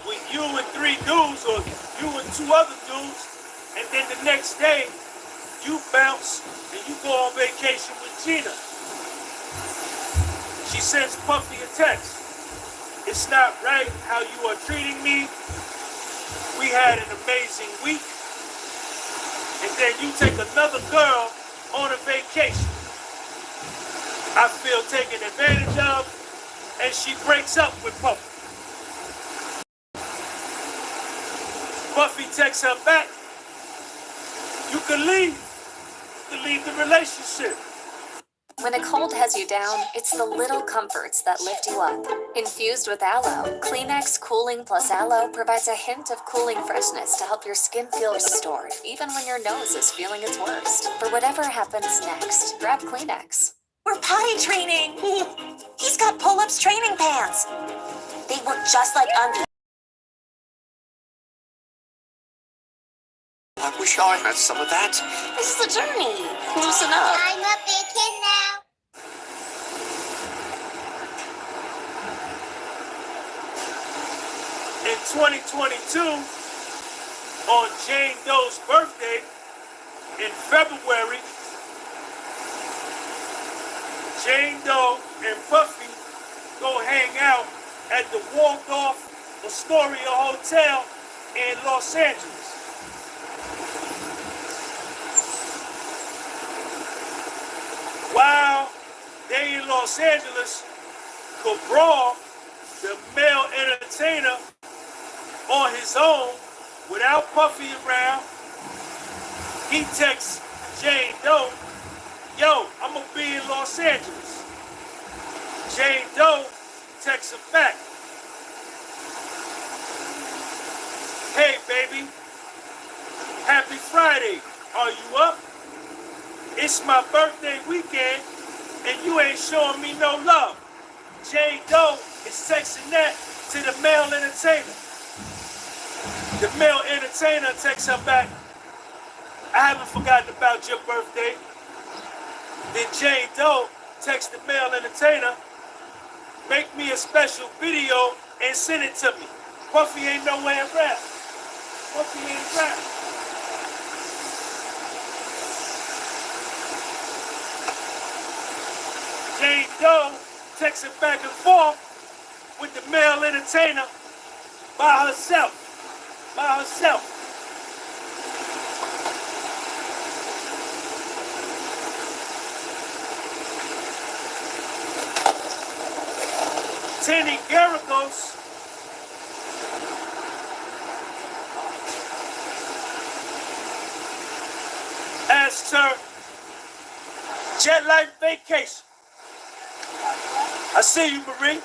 with you and 3 dudes, or you and 2 other dudes, and then the next day you bounce and you go on vacation with Gina. She sends Puffy a text. It's not right how you are treating me. We had an amazing week. And then you take another girl on a vacation. I feel taken advantage of, and she breaks up with Puffy. Puffy texts her back. You can leave. You can leave the relationship. When a cold has you down, it's the little comforts that lift you up. Infused with aloe, Kleenex Cooling Plus Aloe provides a hint of cooling freshness to help your skin feel restored, even when your nose is feeling its worst. For whatever happens next, grab Kleenex. We're potty training. He's got pull-ups training pants. They work just like undies. I wish I had some of that. This is a journey. Loosen up. I'm a big kid now. In 2022, on Jane Doe's birthday, in February, Jane Doe and Puffy go hang out at the Waldorf Astoria Hotel in Los Angeles. While they in Los Angeles, Cabral, the male entertainer, on his own, without Puffy around, he texts Jane Doe, yo, I'm gonna be in Los Angeles. Jane Doe texts him back, hey baby, happy Friday, are you up? It's my birthday weekend and you ain't showing me no love. Jane Doe is texting that to the male entertainer. The male entertainer texts her back, I haven't forgotten about your birthday. Then Jane Doe texts the male entertainer, make me a special video and send it to me. Puffy ain't nowhere around. Puffy ain't around. Jane Doe texting back and forth with the male entertainer by herself. By herself. Tenny Garagos asked her jet life vacation. I see you, Marie.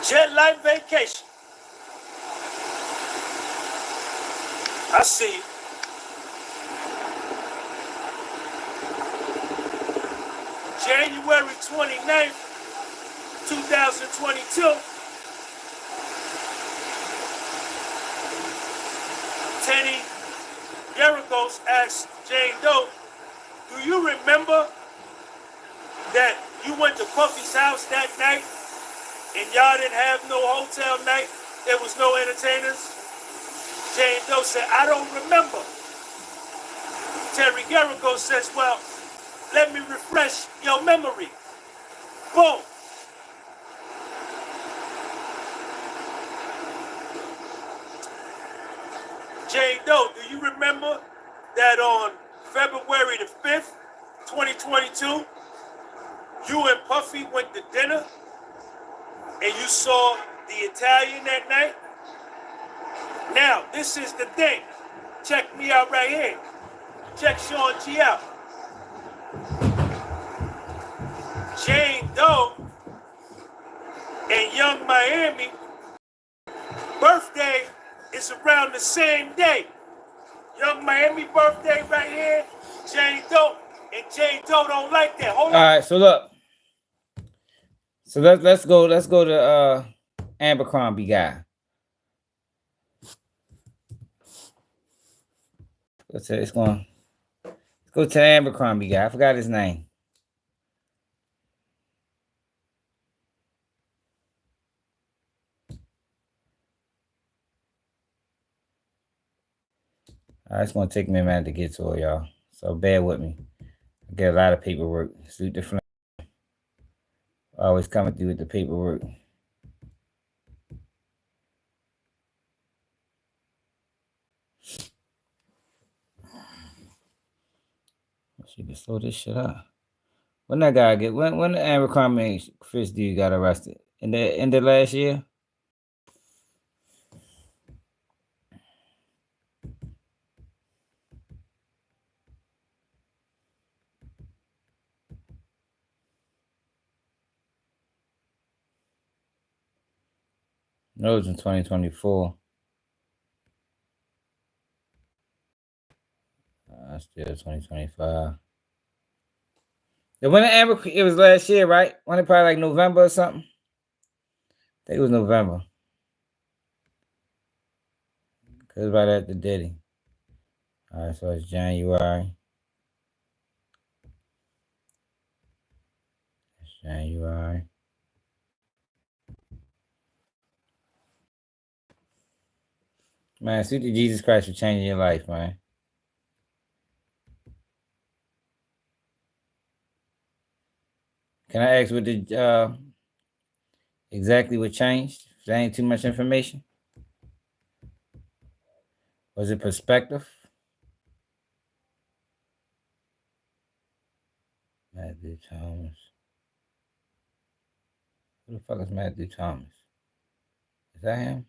Jet life vacation. I see you. January 29th, 2022. Tenny Garagos asked Jane Doe, do you remember that you went to Puffy's house that night and y'all didn't have no hotel night? There was no entertainers? Jane Doe said, I don't remember. Terry Garagos says, well, let me refresh your memory. Boom. Jane Doe, do you remember that on February the 5th, 2022, you and Puffy went to dinner and you saw the Italian that night? Now, this is the thing. Check me out right here. Check Sean G out. Jane Doe and Young Miami birthday is around the same day. Young Miami birthday right here, Jane Doe, and Jane Doe don't like that. Hold on. All right, so look. So let's go to Abercrombie guy. Let's go to the Abercrombie guy. I forgot his name. All right, it's gonna take me a minute to get to it, y'all. So bear with me. I get a lot of paperwork. Suit the flame. Always coming through with the paperwork. She can slow this shit up. When that guy get when the Abercrombie Chris dude got arrested? In the end of last year? No, it was in 2024. Still 2025. The winter Abercrombie, it was last year, right? When it probably like November or something. I think it was November. Cause right after Diddy. All right, so it's January. It's January. Man, sweet to Jesus Christ for changing your life, man. Can I ask what the exactly what changed? If there ain't too much information. Was it perspective? Matthew Thomas. Who the fuck is Matthew Thomas? Is that him?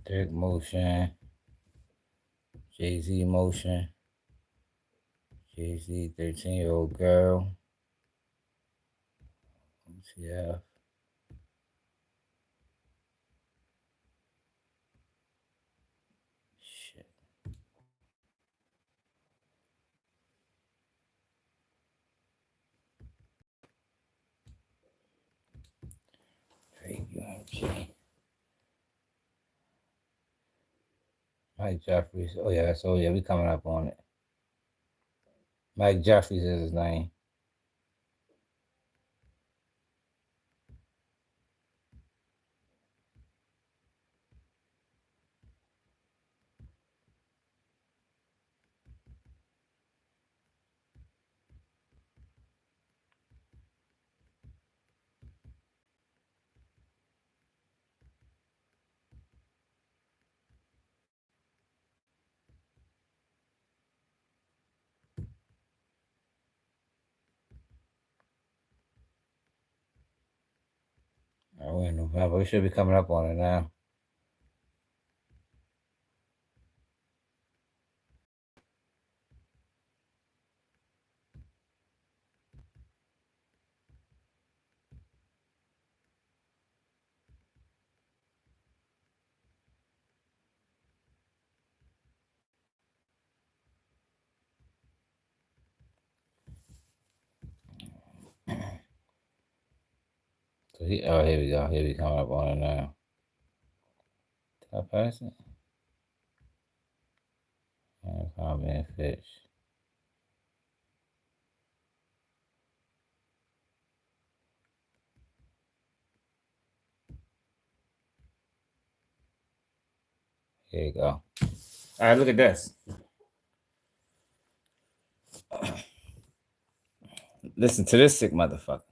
Dirk Motion. Jay-Z Motion. Jay-Z 13-year-old girl. Yeah. Shit. UMG. Mike Jeffries. Oh yeah, so yeah, we coming up on it. Mike Jeffries is his name. We're in November. We should be coming up on it now. So here we go. Here we coming up on it now. Did I pass it? Abercrombie and Fitch. Here you go. All right, look at this. Listen to this sick motherfucker.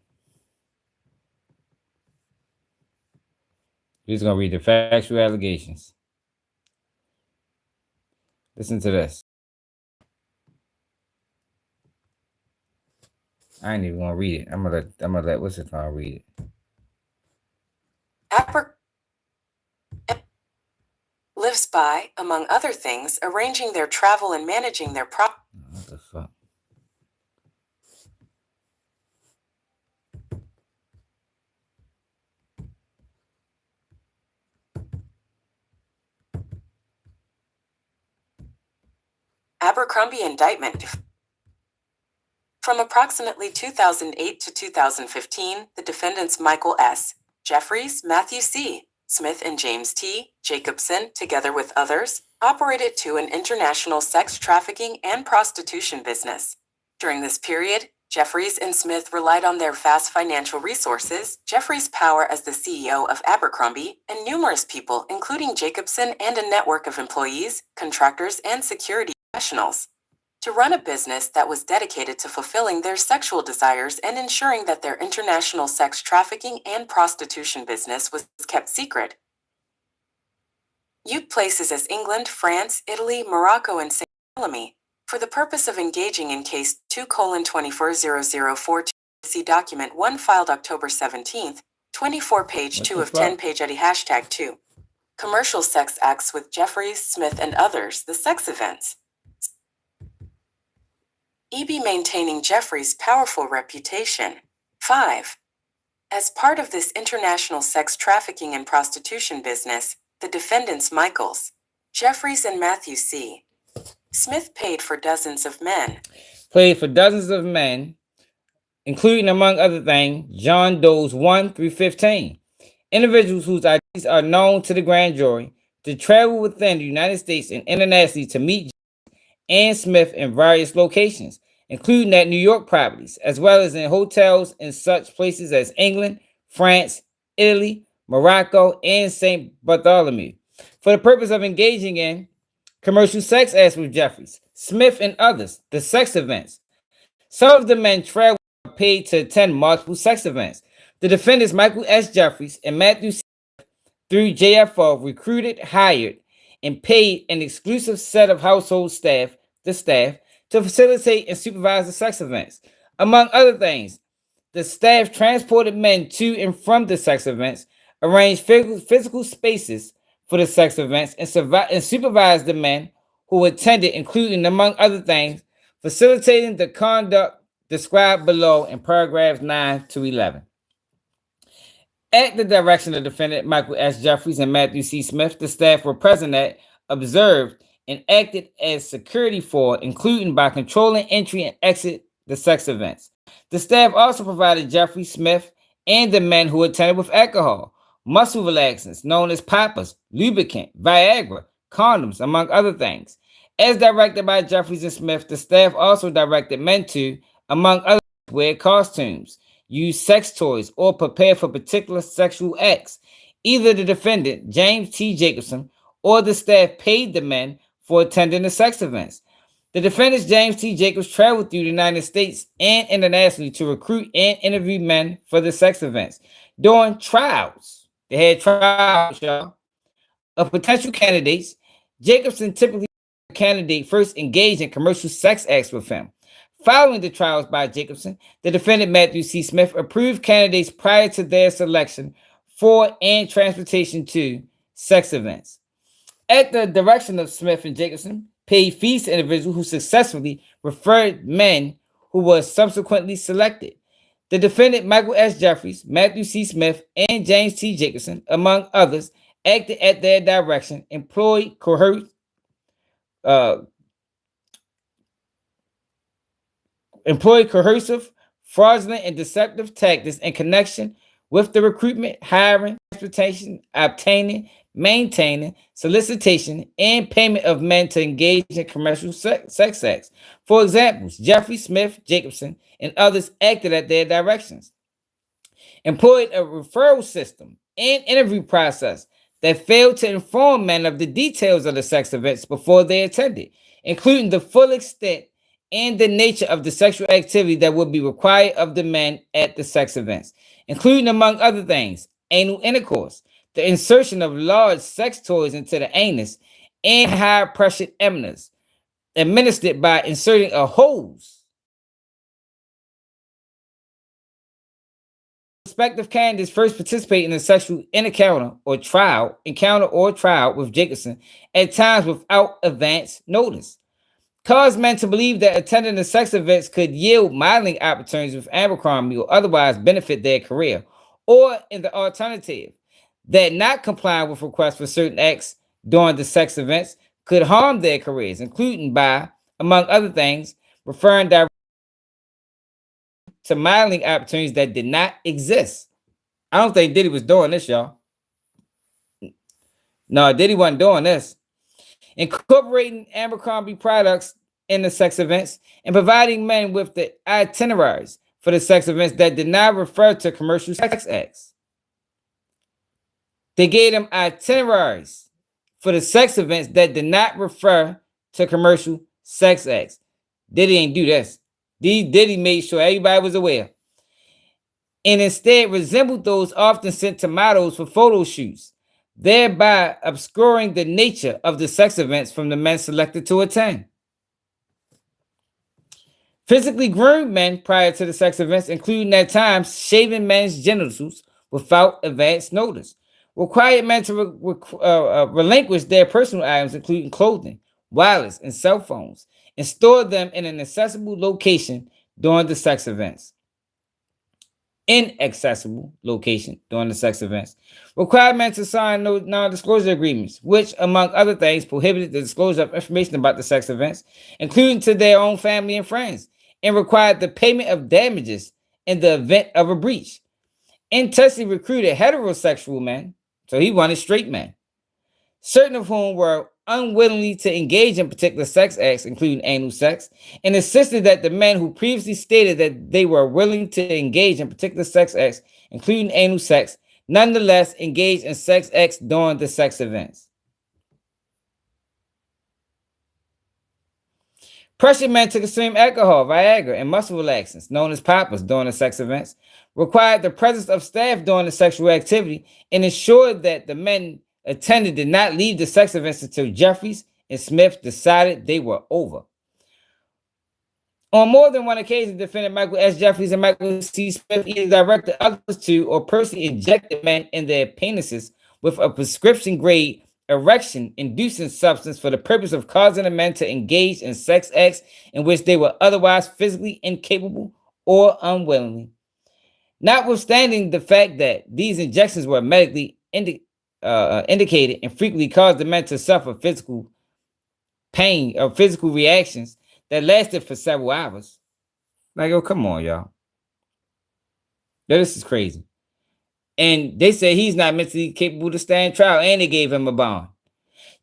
He's gonna read the factual allegations. Listen to this. I ain't even gonna read it. I'm gonna let what's it called read it. Lives by, among other things, arranging their travel and managing their What the fuck? Abercrombie indictment. From approximately 2008 to 2015, the defendants Michael S. Jeffries, Matthew C. Smith, and James T. Jacobson, together with others, operated an international sex trafficking and prostitution business. During this period, Jeffries and Smith relied on their vast financial resources, Jeffries' power as the CEO of Abercrombie, and numerous people, including Jacobson and a network of employees, contractors, and security professionals, to run a business that was dedicated to fulfilling their sexual desires and ensuring that their international sex trafficking and prostitution business was kept secret. Used places as England, France, Italy, Morocco, and St. Bartholomew, for the purpose of engaging in case 2:24004 see document 1 filed October 17th, 24 page 2 of 10 page eddy #2. Commercial sex acts with Jeffries, Smith, and others, the sex events. E.B. maintaining Jeffrey's powerful reputation. 5. As part of this international sex trafficking and prostitution business, the defendants Michaels, Jeffries, and Matthew C. Smith paid for dozens of men. Played for dozens of men, including, among other things, John Doe's 1 through 15. Individuals whose IDs are known to the grand jury to travel within the United States and internationally to meet and Smith in various locations, including at New York properties, as well as in hotels in such places as England, France, Italy, Morocco, and St. Bartholomew, for the purpose of engaging in commercial sex acts with Jeffries, Smith, and others, the sex events. Some of the men traveled paid to attend multiple sex events. The defendants Michael S. Jeffries and Matthew C. through JFO recruited, hired, and paid an exclusive set of household staff, the staff, to facilitate and supervise the sex events. Among other things, the staff transported men to and from the sex events, arranged physical spaces for the sex events, and supervised the men who attended, including, among other things, facilitating the conduct described below in paragraphs 9 to 11. At the direction of defendant Michael S. Jeffries and Matthew C. Smith, the staff were present at, observed, and acted as security for, including by controlling entry and exit the sex events. The staff also provided Jeffrey Smith and the men who attended with alcohol, muscle relaxants known as poppers, lubricant, Viagra, condoms, among other things. As directed by Jeffries and Smith, the staff also directed men to, among others, wear costumes, use sex toys, or prepare for particular sexual acts. Either the defendant, James T. Jacobson, or the staff paid the men for attending the sex events. The defendants, James T. Jacobs, traveled through the United States and internationally to recruit and interview men for the sex events. During trials, they had trials, y'all, of potential candidates. Jacobson typically had a candidate first engaged in commercial sex acts with him. Following the trials by Jacobson, the defendant Matthew C. Smith approved candidates prior to their selection for and transportation to sex events. At the direction of Smith and Jacobson, paid fees to individuals who successfully referred men who were subsequently selected. The defendant Michael S. Jeffries, Matthew C. Smith, and James T. Jacobson, among others, acted at their direction, employed coercive, fraudulent, and deceptive tactics in connection with the recruitment, hiring, transportation, obtaining, maintaining, solicitation, and payment of men to engage in commercial sex acts. For examples, Jeffrey, Smith, Jacobson, and others acted at their directions, employed a referral system and interview process that failed to inform men of the details of the sex events before they attended, including the full extent and the nature of the sexual activity that would be required of the men at the sex events, including, among other things, anal intercourse, the insertion of large sex toys into the anus, and high-pressure eminence, administered by inserting a hose. Prospective candidates first participate in a sexual encounter or trial with Jacobson at times without advance notice. Caused men to believe that attending the sex events could yield modeling opportunities with Abercrombie or otherwise benefit their career, or in the alternative, that not complying with requests for certain acts during the sex events could harm their careers, including by, among other things, referring directly to modeling opportunities that did not exist. I don't think Diddy was doing this, y'all. No, Diddy wasn't doing this. Incorporating Abercrombie products in the sex events and providing men with the itineraries for the sex events that did not refer to commercial sex acts. They gave them itineraries for the sex events that did not refer to commercial sex acts. Diddy ain't do this. Diddy made sure everybody was aware, and instead resembled those often sent to models for photo shoots, thereby obscuring the nature of the sex events from the men selected to attend. Physically groomed men prior to the sex events, including at times shaving men's genitals without advance notice, required men to relinquish their personal items, including clothing, wireless, and cell phones, and stored them in an accessible location during the sex events. Inaccessible location during the sex events. Required men to sign non-disclosure agreements, which, among other things, prohibited the disclosure of information about the sex events, including to their own family and friends, and required the payment of damages in the event of a breach. Intentionally recruited heterosexual men, so he wanted straight men, certain of whom were unwillingly to engage in particular sex acts, including anal sex, and insisted that the men who previously stated that they were willing to engage in particular sex acts, including anal sex, nonetheless engaged in sex acts during the sex events. Pressured men to consume alcohol, Viagra, and muscle relaxants, known as poppers, during the sex events, required the presence of staff during the sexual activity, and ensured that the men attended did not leave the sex events until Jeffries and Smith decided they were over. On more than one occasion, defendant Michael S. Jeffries and Michael C. Smith either directed others to or personally injected men in their penises with a prescription-grade erection-inducing substance for the purpose of causing the men to engage in sex acts in which they were otherwise physically incapable or unwilling. Notwithstanding the fact that these injections were medically indicated and frequently caused the men to suffer physical pain or physical reactions that lasted for several hours. Like, oh, come on, y'all. This is crazy. And they say he's not mentally capable to stand trial, and they gave him a bond.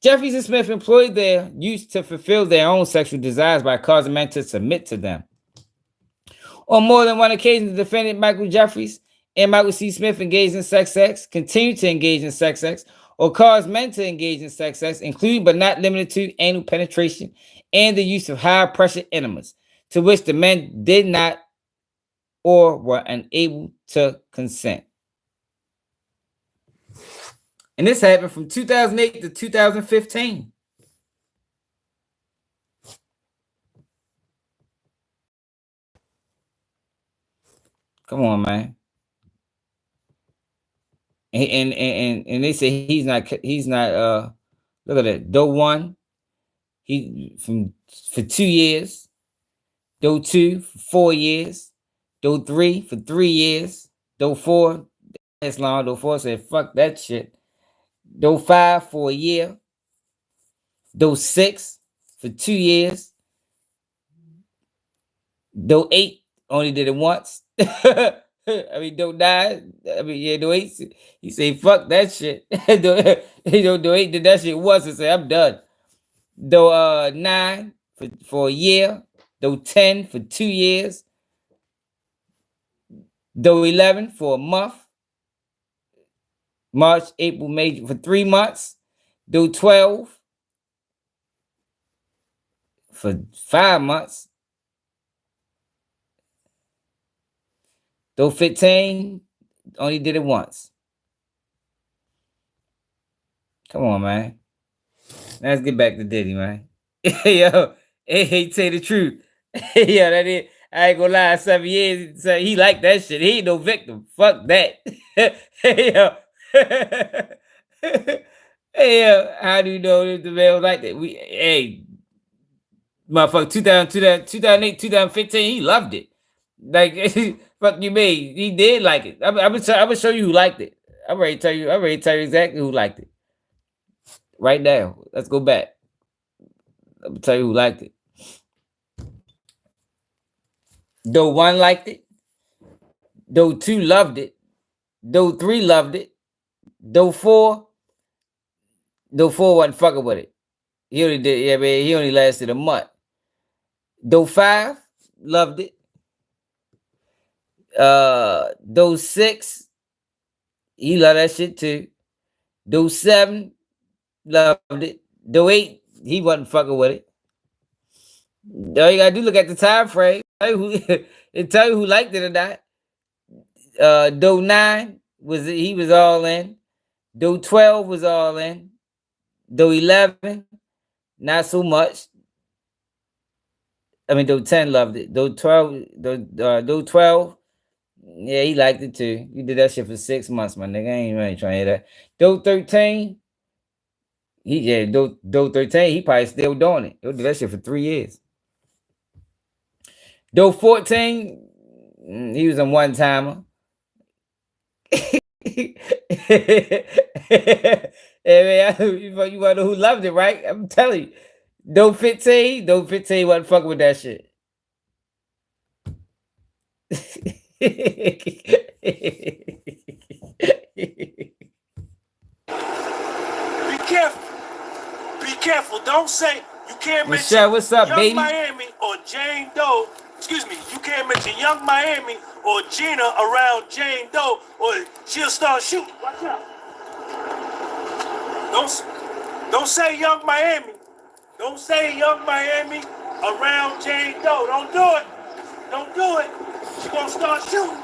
Jeffries and Smith employed their use to fulfill their own sexual desires by causing men to submit to them. On more than one occasion, the defendant Michael Jeffries and Michael C. Smith engaged in sex acts, continued to engage in sex acts, or caused men to engage in sex acts, including but not limited to anal penetration and the use of high-pressure enemas, to which the men did not or were unable to consent. And this happened from 2008 to 2015. Come on, man. And they say he's not look at that. Doe 1, he for 2 years. Doe 2 for 4 years. Doe 3 for 3 years. Doe 4, that's long. Doe 4 said, fuck that shit. Doe 5 for a year. Doe 6 for 2 years. Doe 8 only did it once. I mean, Doe 9. I mean, yeah, Doe 8. He say, fuck that shit. Doe 8 did that shit once and say, I'm done. Doe 9 for a year. Doe 10 for 2 years. Doe 11 for a month. March, April, May for 3 months. Doe 12 for 5 months. Doe 15 only did it once. Come on, man. Let's get back to Diddy, man. Yo, hey, tell the truth. Yo, that is, I ain't gonna lie, 7 years, so he like that shit. He ain't no victim. Fuck that. Hey, yo. Hey, yo, how do you know if the man was like that? Hey, motherfucker, 2008, 2015, he loved it. Like, fuck you mean? He did like it. I'm gonna show you who liked it. I'm ready to tell you exactly who liked it. Right now. Let's go back. I'm gonna tell you who liked it. Doe 1 liked it. Doe 2 loved it. Doe 3 loved it. Doe 4 wasn't fucking with it. He only lasted a month. Doe 5 loved it. Doe 6, he loved that shit too. Doe 7 loved it. Doe 8, he wasn't fucking with it. All you gotta do, look at the time frame. It tell you who liked it or not. Doe 9 was all in. Doe 12 was all in. Doe 11, not so much. I mean, Doe 10 loved it. Doe 12, yeah, he liked it too. You did that shit for 6 months, my nigga. I ain't really trying to hear that. Doe 13, Doe 13, he probably still doing it. He'll do that shit for 3 years. Doe 14, he was a one-timer. Hey, man, you want to know who loved it, right? I'm telling you. Doe 15 wasn't fucking with that shit. Be careful. Be careful. Don't say you can't mention Michelle, what's up, Young baby? Miami or Jane Doe. Excuse me. You can't mention Young Miami or Gina around Jane Doe, or she'll start shooting. Watch out. Don't say Young Miami. Don't say Young Miami around Jane Doe. Don't do it. Don't do it. She's gonna start shooting.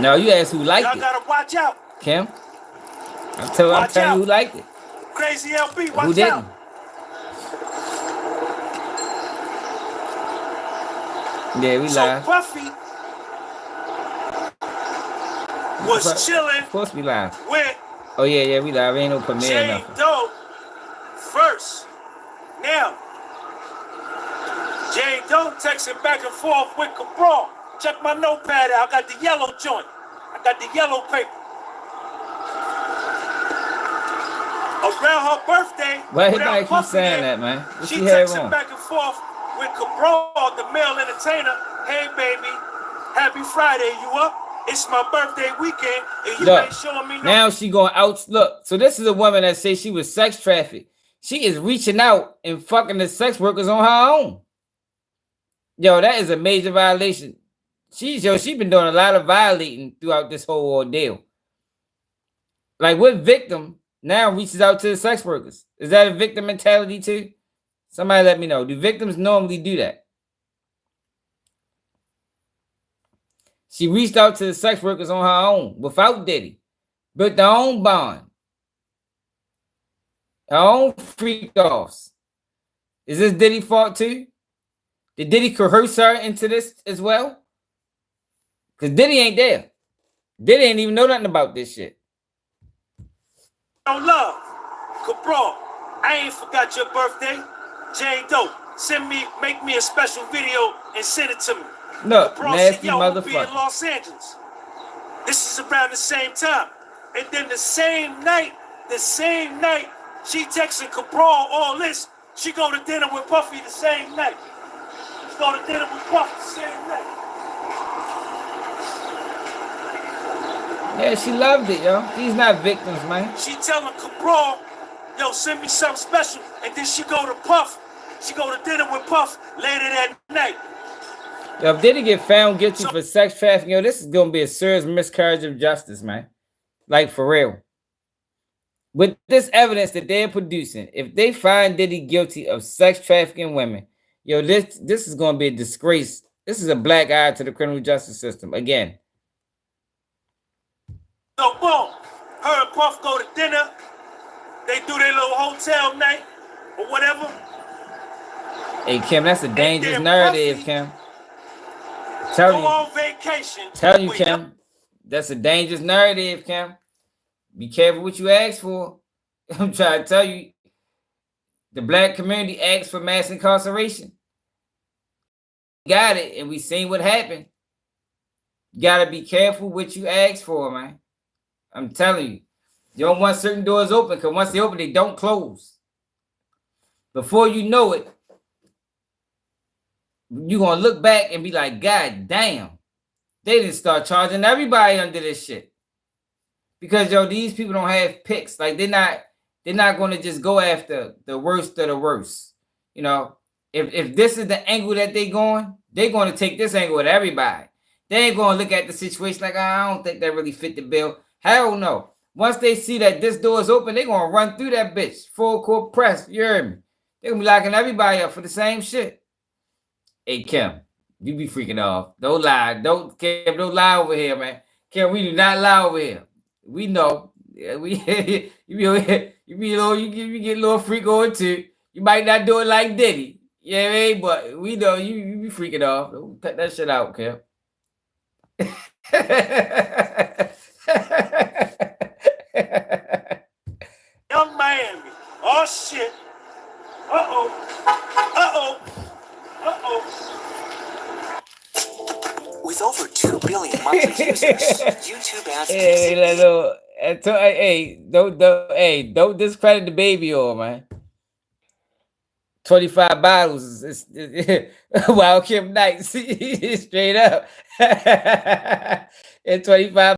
No, you asked who liked it. Y'all gotta watch out. Kim? I'm telling you who liked it. Crazy LB, watch Who didn't? out. Yeah, we live. So Puffy was chilling. Of course we live. With oh yeah, we live. Ain't no premiere Jane nothing. Doe first. Now, Jane Doe texting back and forth with Cabral. Check my notepad out. I got the yellow joint. I got the yellow paper. Around her birthday, why everybody keep saying that, man? What she you have texting on? back and forth with Cabral, the male entertainer. Hey, baby, happy Friday. You up? It's my birthday weekend, and you ain't showing me no. Now she going out. Look, so this is a woman that says she was sex trafficked. She is reaching out and fucking the sex workers on her own. Yo, that is a major violation. She been doing a lot of violating throughout this whole ordeal. Like, what victim now reaches out to the sex workers? Is that a victim mentality too? Somebody let me know. Do victims normally do that? She reached out to the sex workers on her own without Diddy. Built her own bond. Her own freak offs. Is this Diddy's fault too? Did Diddy coerce her into this as well? Because Diddy ain't there. Diddy ain't even know nothing about this shit. No love. Cabral, I ain't forgot your birthday. Jane Doe, make me a special video and send it to me. No, Cabral nasty said, we'll be in motherfucker. Los Angeles. This is around the same time. And then the same night, she texting Cabral all this. She go to dinner with Puffy the same night. She go to dinner with Puffy the same night. Yeah, she loved it, yo. These not victims, man. She telling Cabral, yo, send me something special. And then she go to Puff. She go to dinner with Puff later that night. Yo, if Diddy get found guilty for sex trafficking, yo, this is gonna be a serious miscarriage of justice, man. Like, for real. With this evidence that they're producing, if they find Diddy guilty of sex trafficking women, yo, this is gonna be a disgrace. This is a black eye to the criminal justice system again. So boom, her and Puff go to dinner. They do their little hotel night or whatever. Hey, Kim, that's a dangerous narrative, Kim. Tell you. On vacation. Tell you, Kim. That's a dangerous narrative, Kim. Be careful what you ask for. I'm trying to tell you. The black community asked for mass incarceration. Got it, and we seen what happened. You gotta be careful what you ask for, man. I'm telling you. You don't want certain doors open, because once they open, they don't close. Before you know it, you're going to look back and be like, God damn. They didn't start charging everybody under this shit. Because, yo, these people don't have picks. Like, they're not going to just go after the worst of the worst. You know, if this is the angle that they're going to take this angle with everybody. They ain't going to look at the situation like, I don't think that really fit the bill. Hell no. Once they see that this door is open, they're going to run through that bitch. Full court press. You heard me? They're going to be locking everybody up for the same shit. Hey, Kim, you be freaking off. Don't lie. Kim, don't lie over here, man. Kim, we do not lie over here. We know. Yeah, you get a little freak on too. You might not do it like Diddy. Yeah, you know what I mean? But we know you be freaking off. Don't cut that shit out, Kim. Young Miami. Oh shit. Uh-oh. Uh-oh. Uh-oh. With over 2 billion monthly users, YouTube ads don't discredit the baby oil, man. 25 bottles is Wild Kim Nights. Straight up. And 25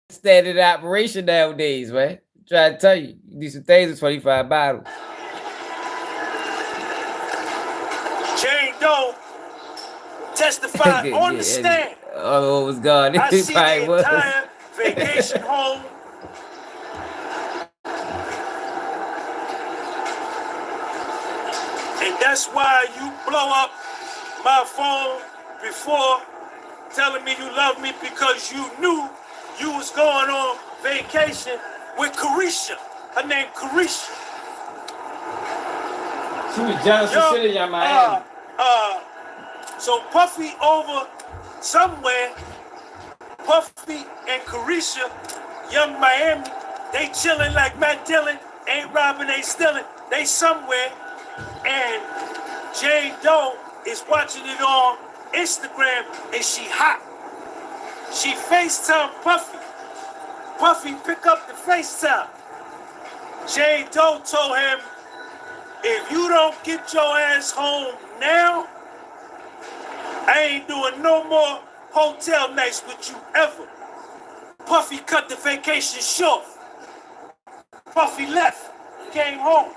standard operation nowadays, man. Try to tell you, do some things with 25 bottles. Jane Doe testified on the stand. Oh, it was gone. I see the entire vacation home. And that's why you blow up my phone before telling me you love me, because you knew you was going on vacation with Coercion. Her name Coercion. She was jealous of shit in your Miami. So Puffy over somewhere, Puffy and Coercion, Young Miami, they chilling like Matt Dillon, ain't robbing, ain't stealing, they somewhere. And Jane Doe is watching it on Instagram and she hot. She FaceTime Puffy. Puffy pick up the FaceTime. Jane Doe told him, if you don't get your ass home now, I ain't doing no more hotel nights with you ever. Puffy cut the vacation short. Puffy left, came home.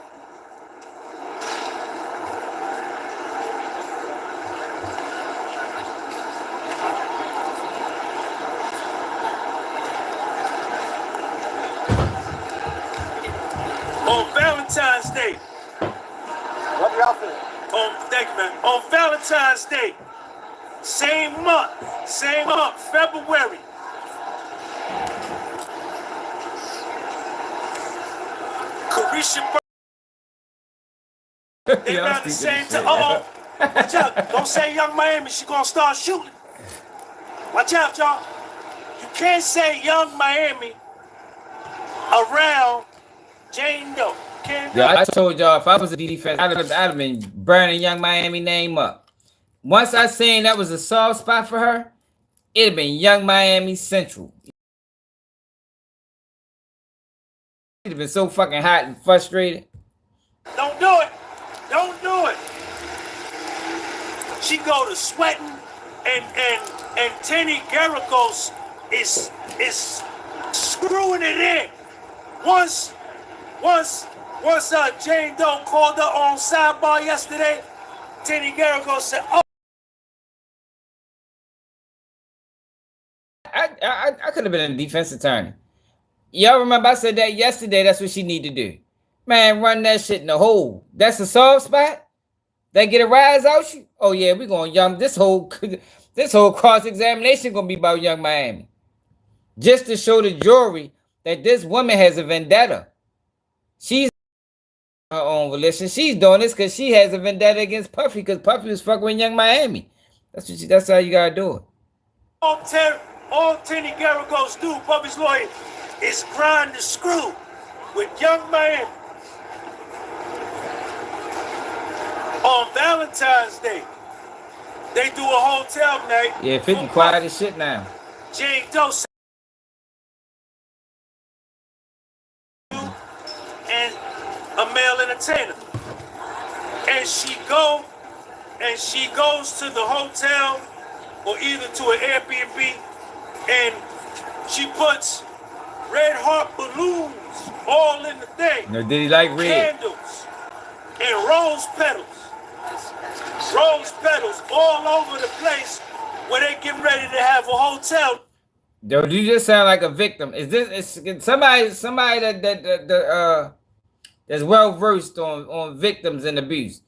On Valentine's Day. Love your outfit. Thank you, man. On Valentine's Day, same month, February. Coercion. They around the same time. Watch out. Don't say Young Miami, she gonna start shooting. Watch out, y'all. You can't say Young Miami around Jane Doe. Yeah, I told y'all if I was a defense, I'd have been burning Young Miami name up. Once I seen that was a soft spot for her, it'd have been Young Miami Central. It'd have been so fucking hot and frustrated. Don't do it. Don't do it. She go to sweating and Tenny Garagos is screwing it in. Once Jane Doe called her on sidebar yesterday, Tenny Garagos said, "Oh, I could have been a defense attorney." Y'all remember I said that yesterday? That's what she need to do. Man, run that shit in the hole. That's a soft spot. They get a rise out you. Oh yeah, we gonna Young. This whole cross examination gonna be about Young Miami, just to show the jury that this woman has a vendetta. She's her own volition. She's doing this because she has a vendetta against Puffy, because Puffy was fucking with Young Miami. That's how you gotta do it. all Tenny Garagos do, Puffy's lawyer, is grind the screw with Young Miami. On Valentine's Day, they do a hotel night. Yeah, 50 quiet as shit now. Jane Doe and a male entertainer. And she goes to the hotel or either to an Airbnb, and she puts red heart balloons all in the thing. No, did he like red? Candles and rose petals. Rose petals all over the place where they get ready to have a hotel. Yo, you just sound like a victim. Is somebody that's well versed on victims and abuse?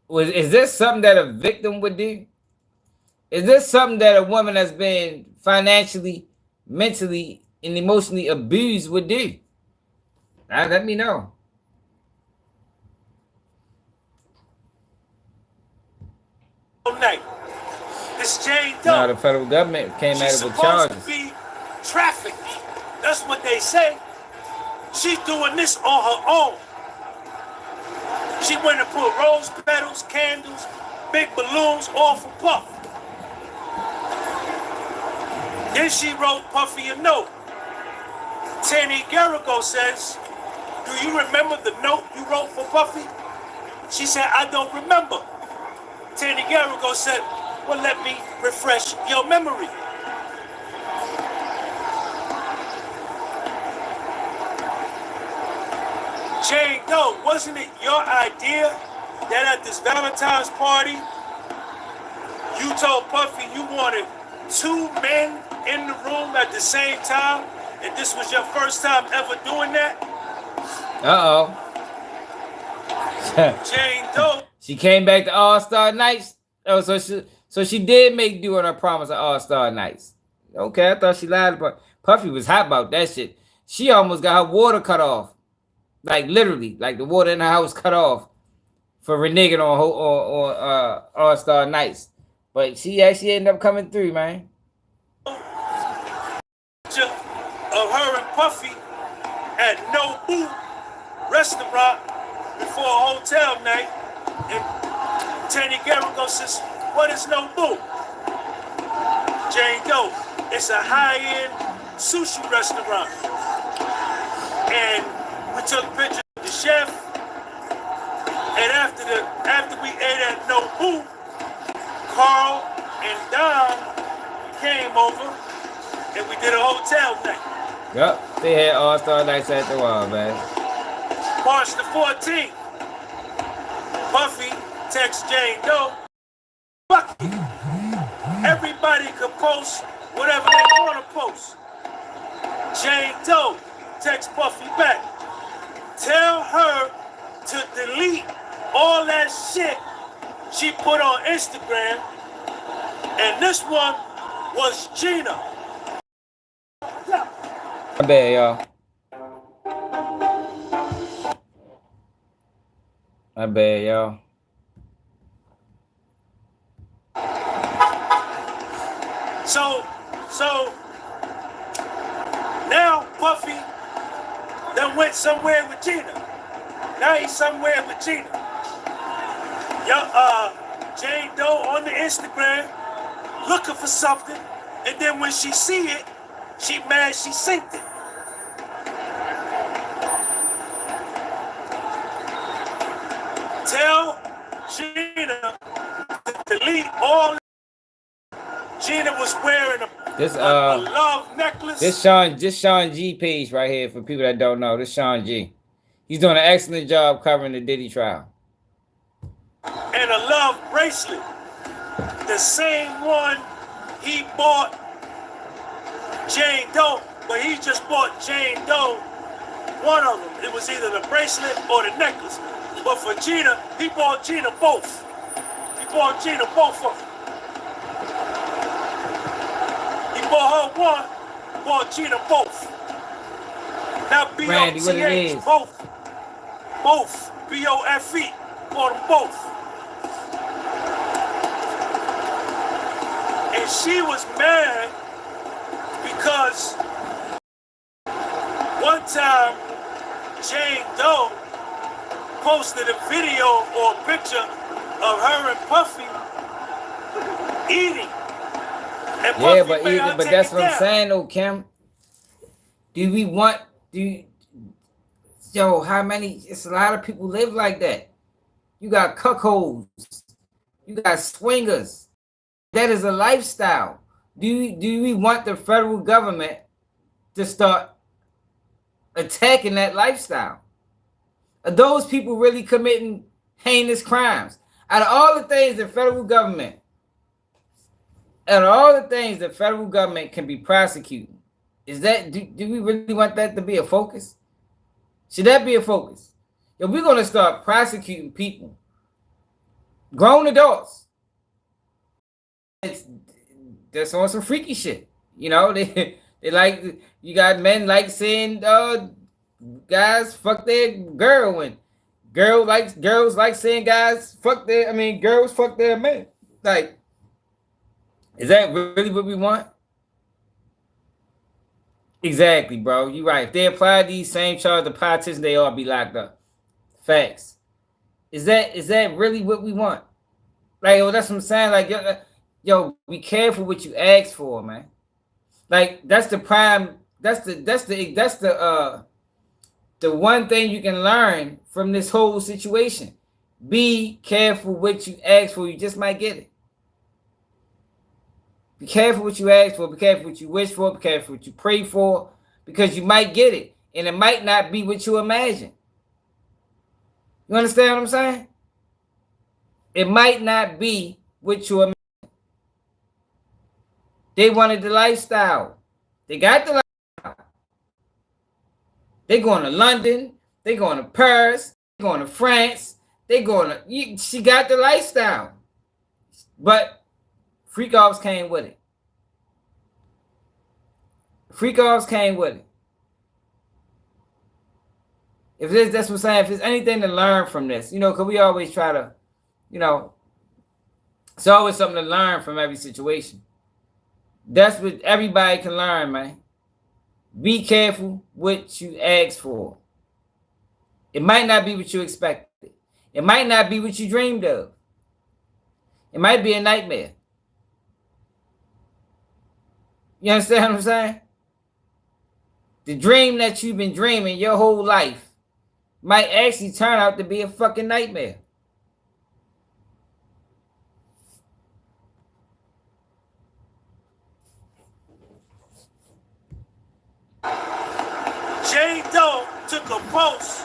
Is this something that a victim would do? Is this something that a woman that's been financially, mentally, and emotionally abused would do? Let me know. Night. This Jane Doe. No, the federal government came at it with charges. She's supposed to be trafficking. That's what they say. She's doing this on her own. She went and put rose petals, candles, big balloons, all for Puff. Then she wrote Puffy a note. Tanny Garrigo says, "Do you remember the note you wrote for Puffy?" She said, "I don't remember." Tanny Garrigo said, "Well, let me refresh your memory." Jane Doe, wasn't it your idea that at this Valentine's party, you told Puffy you wanted 2 men in the room at the same time, and this was your first time ever doing that? Uh-oh. Jane Doe. She came back to All-Star Nights. Oh, so she did make do on her promise of All-Star Nights. Okay, I thought she lied about Puffy was hot about that shit. She almost got her water cut off. Like literally, like the water in her house cut off for reneging on All-Star Nights. But she actually ended up coming through, man. Of her and Puffy at Nobu restaurant before a hotel night, and Tanny Garrigo says, "What is Nobu?" Jane Doe, "It's a high-end sushi restaurant." And we took pictures of the chef, and after we ate at Nobu, Carl and Don came over, and we did a hotel night. Yep, they had All-Star Nights at the wall, man. March the 14th, Puffy texts Jane Doe, "Fuck it. Everybody could post whatever they want to post." Jane Doe texts Puffy back, "Tell her to delete all that shit she put on Instagram." And this one was Gina. My bad, y'all. My bad, y'all. So now Puffy done went somewhere with Gina. Now he's somewhere with Gina. Jane Doe on the Instagram looking for something, and then when she see it, she mad she synced it. Tell Gina to delete all. Gina was wearing a love necklace. This Sean G page right here for people that don't know. This Sean G. He's doing an excellent job covering the Diddy trial. And a love bracelet. The same one he bought Jane Doe, but he just bought Jane Doe one of them. It was either the bracelet or the necklace. But for Gina, he bought Gina both. He bought Gina both of them. He bought her one, bought Gina both. Now B-O-T-H, both. Both. B-O-F-E, bought them both. And she was mad because one time Jane Doe posted a video or a picture of her and Puffy eating. And yeah, Puffy but that's what I'm saying though, Kim. How many? It's a lot of people live like that. You got cuckolds, you got swingers. That is a lifestyle. Do we want the federal government to start attacking that lifestyle? Are those people really committing heinous crimes? Out of all the things the federal government can be prosecuting, is that do we really want that to be a focus? Should that be a focus? If we're gonna start prosecuting people, grown adults, that's on some freaky shit. You know, they like, you got men like saying guys fuck their girl, and girls like saying girls fuck their men. Like, is that really what we want? Exactly, bro. You're right. If they apply these same charges to politicians, they all be locked up. Facts. Is that really what we want? Like, that's what I'm saying. Like, yo, be careful what you ask for, man. Like, that's the prime. That's the one thing you can learn from this whole situation. Be careful what you ask for. You just might get it. Be careful what you ask for. Be careful what you wish for. Be careful what you pray for, because you might get it, and it might not be what you imagine. You understand what I'm saying? It might not be what you imagine. They wanted the lifestyle. They got the lifestyle. They going to London. They going to Paris. They going to France. They going to... She got the lifestyle. But freak-offs came with it. Freak-offs came with it. That's what I'm saying. If there's anything to learn from this, because we always try to, it's always something to learn from every situation. That's what everybody can learn, man. Be careful what you ask for. It might not be what you expected. It might not be what you dreamed of. It might be a nightmare. You understand what I'm saying? The dream that you've been dreaming your whole life might actually turn out to be a fucking nightmare. Jane Doe took a post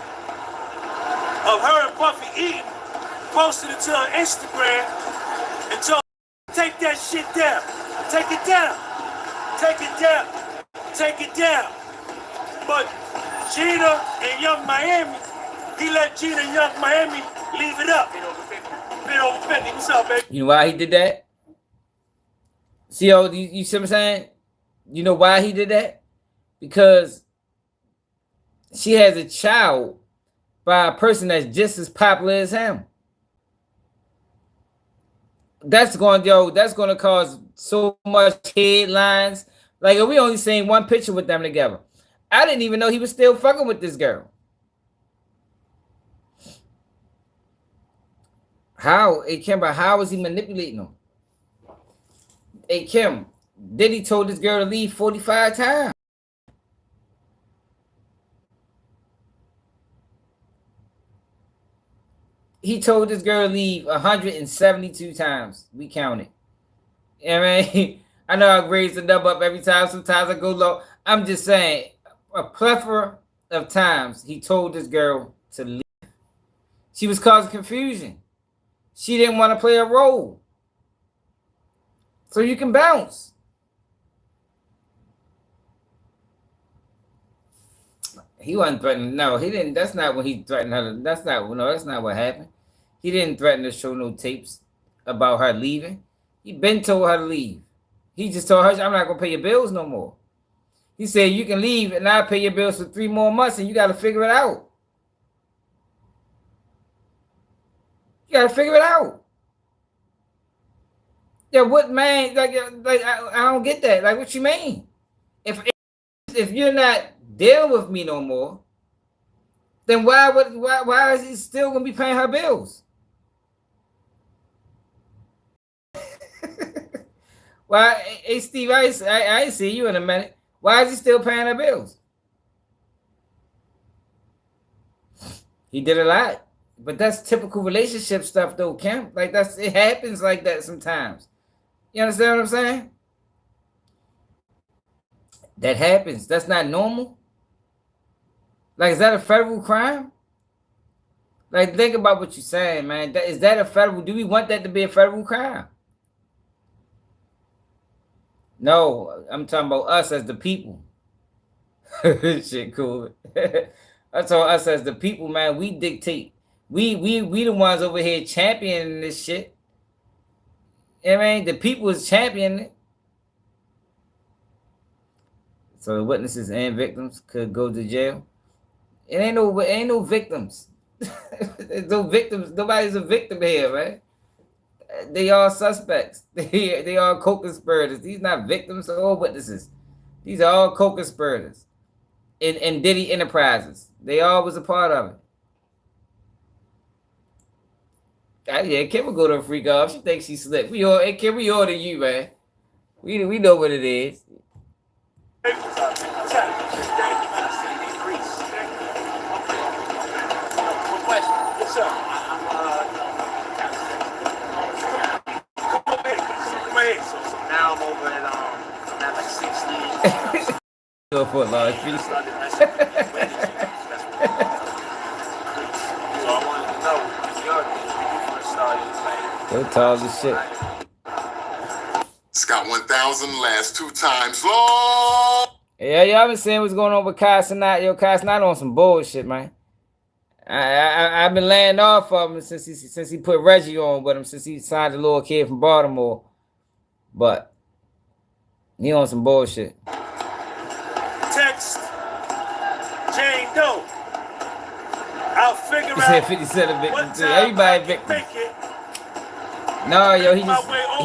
of her and Buffy eating, posted it to her Instagram, and told her, take that shit down. Take it down. Take it down. Take it down. But Gina and Young Miami, he let Gina and Young Miami leave it up. Been over 50. What's up, baby? You know why he did that? See, you see what I'm saying? You know why he did that? Because she has a child by a person that's just as popular as him. That's going to cause so much headlines. Like, we only seen one picture with them together. I didn't even know he was still fucking with this girl. How? Hey, Kim, but how is he manipulating them? Hey, Kim, Diddy told this girl to leave 45 times. He told this girl to leave 172 times. We counted. I mean, I know I raise the number up every time. Sometimes I go low. I'm just saying, a plethora of times he told this girl to leave. She was causing confusion. She didn't want to play a role. So you can bounce. He wasn't threatening. No, he didn't. That's not when he threatened her. That's not what happened. He didn't threaten to show no tapes about her leaving. He been told her to leave. He just told her, I'm not going to pay your bills no more. He said, you can leave and I'll pay your bills for 3 more months and you got to figure it out. You got to figure it out. Yeah, what, man? Like I don't get that. Like, what you mean? If you're not dealing with me no more, then why is he still going to be paying her bills? Why, hey Steve, I ain't see you in a minute. Why is he still paying her bills? He did a lot, but that's typical relationship stuff, though, Kim. Like it happens like that sometimes. You understand what I'm saying? That happens. That's not normal. Like, is that a federal crime? Like, think about what you're saying, man. Is that a federal? Do we want that to be a federal crime? No, I'm talking about us as the people. Shit, cool. I told us as the people, man. We dictate. We the ones over here championing this shit. I mean, the people is championing it. So the witnesses and victims could go to jail. It ain't no victims. There's no victims. Nobody's a victim here, man. They are suspects. They are co-conspirators. These not victims or witnesses. These are all co-conspirators in Diddy Enterprises. They all was a part of it. Yeah, Kim will go to a freak off. She thinks she's slick. Kim, we order you, man. We know what it is. Now I'm over at I'm at like 16. Go for a large piece. So I wanted to know your when you first started. So tall as shit. Scott 1000 last 2 times long. Yeah, y'all been saying what's going on with Cassie not. Yo, Cassie not on some bullshit, man. I've been laying off of him since he put Reggie on with him, since he signed the little kid from Baltimore. But he on some bullshit. Text Jane Doe. I'll figure out. He said 50 Cent a victim too. Everybody victim. No, yo, he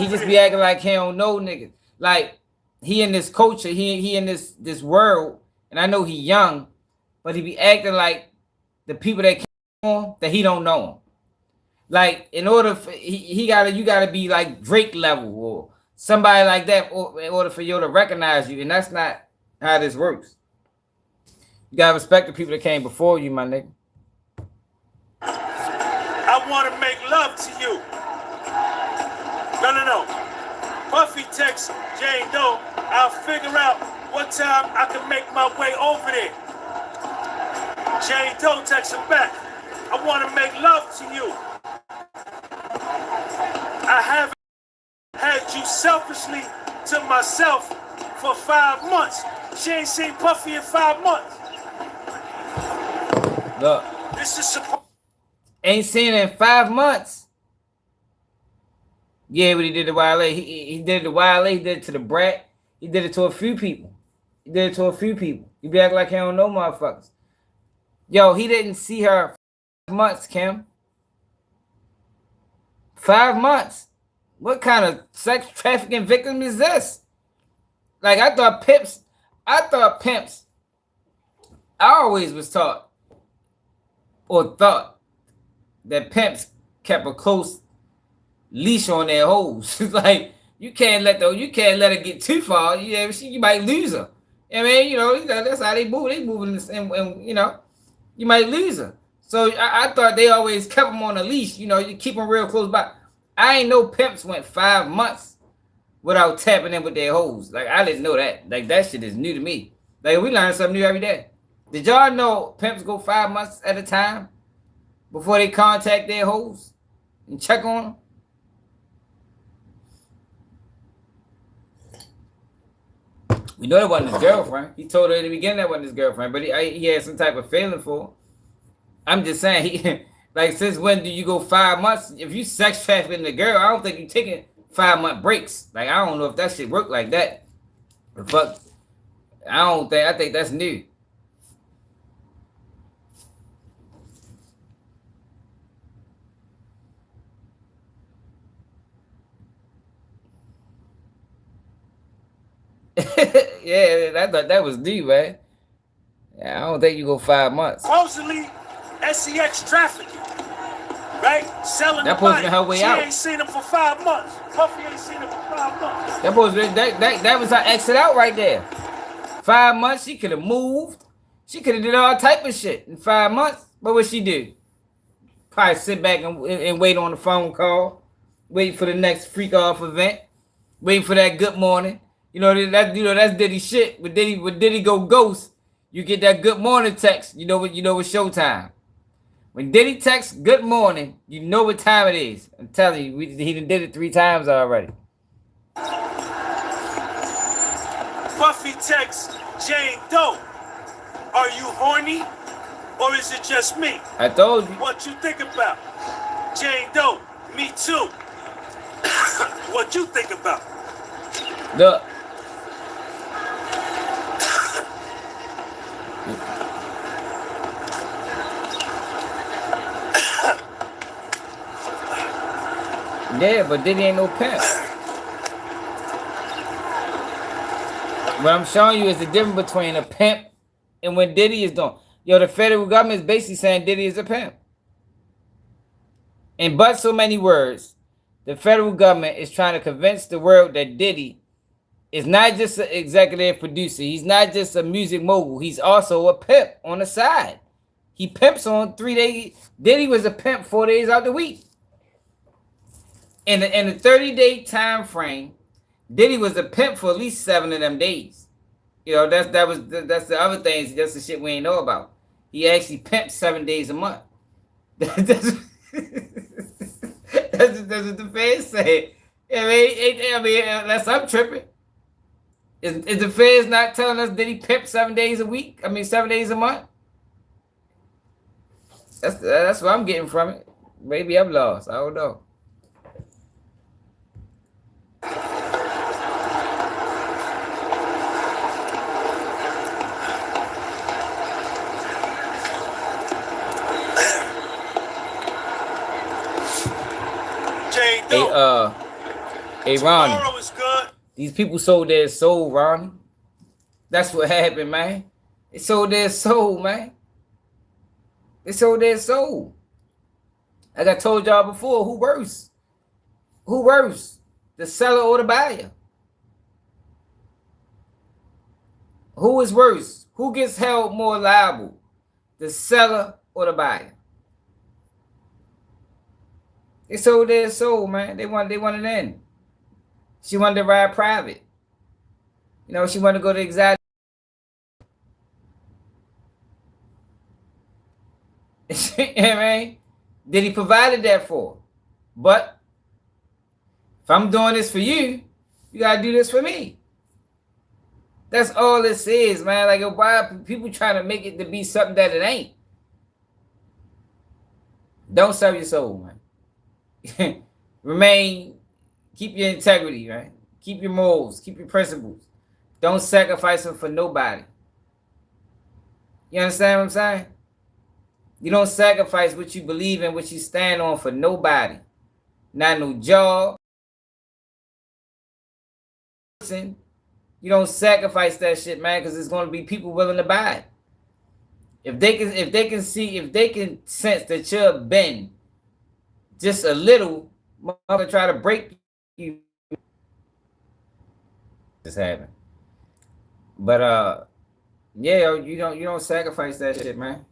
just be acting like he don't know niggas. Like he in this culture, he in this world, and I know he young, but he be acting like the people that came on that he don't know him. Like in order for you gotta be like Drake level or somebody like that in order for you to recognize you, and that's not how this works. You gotta respect the people that came before you, my nigga. I want to make love to you. No. Puffy texts Jane Doe. I'll figure out what time I can make my way over there. Jane Doe texts him back. I want to make love to you. I haven't had you selfishly to myself for 5 months. She ain't seen Puffy in 5 months. Look. This is supposed. Ain't seen it in 5 months. Yeah, but he did the Wale. He did the Wale. He did it to the Brat. He did it to a few people. He be acting like he don't know motherfuckers. Yo, he didn't see her 5 months, Kim. 5 months. What kind of sex trafficking victim is this? Like I thought pimps. I always was taught or thought that pimps kept a close leash on their hoes. Like you can't let her get too far. You might lose her. I mean, that's how they move. They moving this, and you might lose her. So I thought they always kept them on a leash. You keep them real close by. I ain't know pimps went 5 months without tapping in with their hoes. Like I didn't know that. Like that shit is new to me. Like we learn something new every day. Did y'all know pimps go 5 months at a time before they contact their hoes and check on them? We know that wasn't his girlfriend. He told her in the beginning that wasn't his girlfriend, but he had some type of feeling for her. I'm just saying, since when do you go 5 months? If you sex trafficking a girl, I don't think you're taking 5 month breaks. Like, I don't know if that shit work like that. But I think that's new. Yeah, I thought that was new, man. Yeah, I don't think you go 5 months. Supposedly, SEX trafficking, right? Selling that supposed to be her way out. She ain't seen him for 5 months. Puffy ain't seen him for 5 months. That was her exit out right there. 5 months, she could have moved. She could have did all type of shit in 5 months. But what she do? Probably sit back and wait on the phone call, wait for the next freak off event, waiting for that good morning. That's Diddy shit. When Diddy go ghost, you get that good morning text. You know it's showtime. When Diddy texts good morning, you know what time it is. I'm telling you, he done did it 3 times already. Puffy texts Jane Doe. Are you horny? Or is it just me? I told you. What you think about? Jane Doe, me too. What you think about? Look. Yeah, but Diddy ain't no pimp. What I'm showing you is the difference between a pimp and what Diddy is doing. Yo, the federal government is basically saying Diddy is a pimp. In but so many words, the federal government is trying to convince the world that Diddy is not just an executive producer. He's not just a music mogul. He's also a pimp on the side. He pimps on 3 days. Diddy was a pimp 4 days out the week. In the 30-day time frame, Diddy was a pimp for at least 7 of them days. You know, that's the other things. That's the shit we ain't know about. He actually pimped 7 days a month. That's what the feds say. I mean, unless I'm tripping. Is the feds not telling us that he pimped 7 days a week? I mean, 7 days a month? That's what I'm getting from it. Maybe I'm lost. I don't know. Hey, Ronnie. These people sold their soul, Ronnie. That's what happened, man. They sold their soul, man. They sold their soul. Like I told y'all before, who worse? Who worse? The seller or the buyer? Who is worse? Who gets held more liable? The seller or the buyer? They sold their soul, man. They wanted it in. She wanted to ride private. You know, she wanted to go to exotic. You know what I mean? Did he provided that for? But if I'm doing this for you, you gotta do this for me. That's all this is, man. Like, why are people trying to make it to be something that it ain't? Don't sell your soul, man. Keep your integrity, right? Keep your morals, keep your principles. Don't sacrifice them for nobody. You understand what I'm saying? You don't sacrifice what you believe in, what you stand on for nobody. Not no job. You don't sacrifice that shit, man, because there's going to be people willing to buy it. If they can sense that you're bend just a little, mother try to break you. This happened. But yeah, you don't sacrifice that shit, man.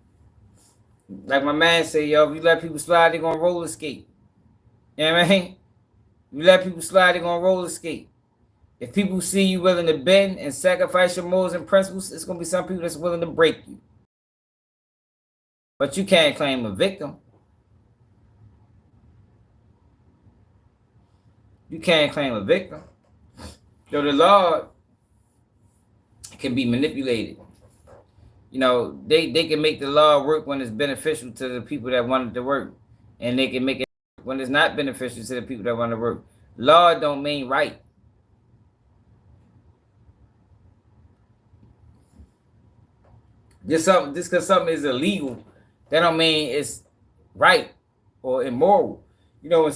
Like my man say, yo, if you let people slide, they're gonna roller skate. You know what I mean? You let people slide, they're gonna roller skate. If people see you willing to bend and sacrifice your morals and principles, it's gonna be some people that's willing to break you. But you can't claim a victim. You can't claim a victim. So the law can be manipulated. You know, they can make the law work when it's beneficial to the people that want it to work. And they can make it when it's not beneficial to the people that want to work. Law don't mean right. Just because something is illegal, that don't mean it's right or immoral. You know,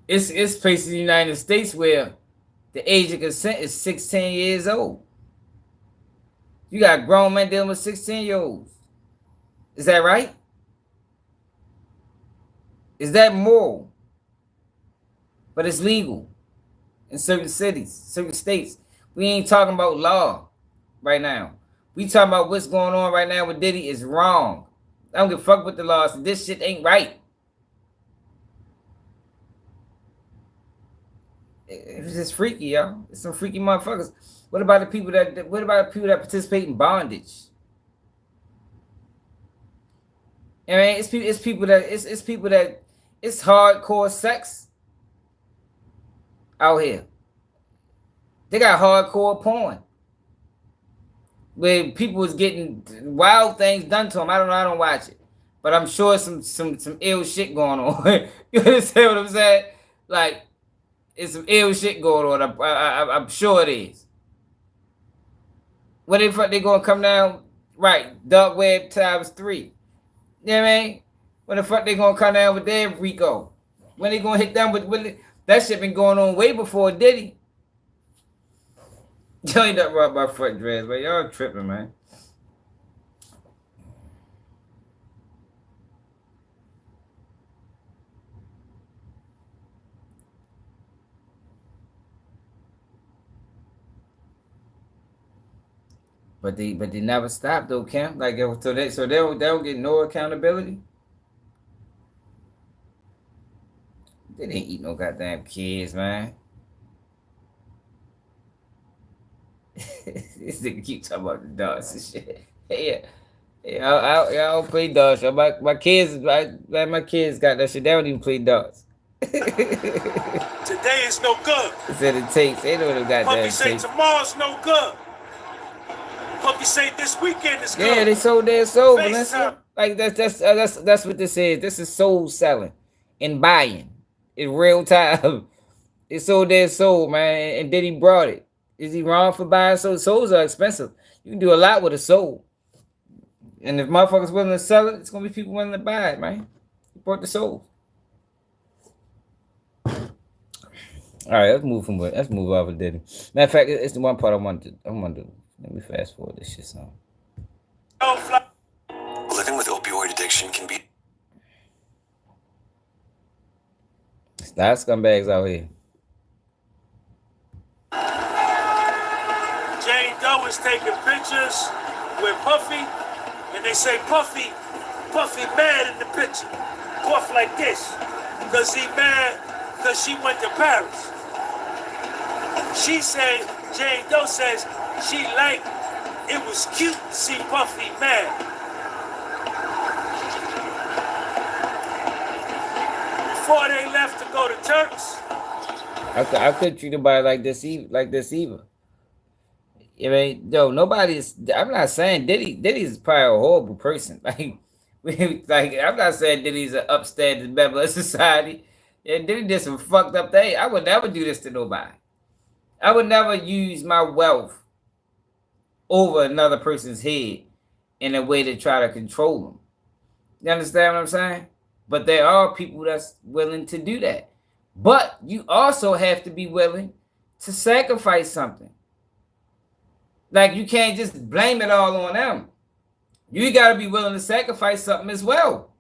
it's places in the United States where the age of consent is 16 years old. You got grown men dealing with 16-year-olds. Is that right? Is that moral? But it's legal in certain cities, certain states. We ain't talking about law right now. We talking about what's going on right now with Diddy is wrong. I don't give a fuck with the laws. This shit ain't right. It's just freaky, y'all. It's some freaky motherfuckers. What about the people that participate in bondage? I mean, it's people that it's hardcore sex out here. They got hardcore porn where people is getting wild things done to them. I don't watch it, but I'm sure some ill shit going on. You understand what I'm saying? Like, it's some ill shit going on. I'm sure it is. When they gonna come down? Right, dark web times 3. You know what I mean? When the fuck they gonna come down with their Rico? When they gonna hit them with that shit been going on way before Diddy. Y'all ain't nothing wrong about front dreads, but y'all tripping, man. But they never stop though, Kim. Like so they don't get no accountability. They didn't eat no goddamn kids, man. This nigga keep talking about the dogs and shit. I don't play dogs. My kids got that shit. They don't even play dogs. Today is no good. They said it takes. They know what got Puppy that say takes. tomorrow's no good. Puppy say this weekend is good. Yeah, they sold their soul. Like that's what this is. This is soul selling and buying in real time. They sold their soul, man, and Diddy brought it. Is he wrong for buying souls? Souls are expensive. You can do a lot with a soul. And if motherfuckers willing to sell it, it's gonna be people willing to buy it, man. He brought the soul. All right, let's move off of Diddy. Matter of fact, it's the one part I want to. Let me fast forward this shit some. Living with opioid addiction can be. It's not scumbags out here. Jane Doe is taking pictures with Puffy, and they say Puffy mad in the picture. Puff like this, because he mad because she went to Paris. She said, Jane Doe says, she liked, it was cute to see Puffy mad. Before they left to go to Turks. I couldn't treat nobody like this either. I mean, yo, I'm not saying Diddy's probably a horrible person. I'm not saying Diddy's an upstanding member of society. Yeah, Diddy did some fucked up things. I would never do this to nobody. I would never use my wealth over another person's head in a way to try to control them. You understand what I'm saying? But there are people that's willing to do that. But you also have to be willing to sacrifice something. Like, you can't just blame it all on them. You got to be willing to sacrifice something as well.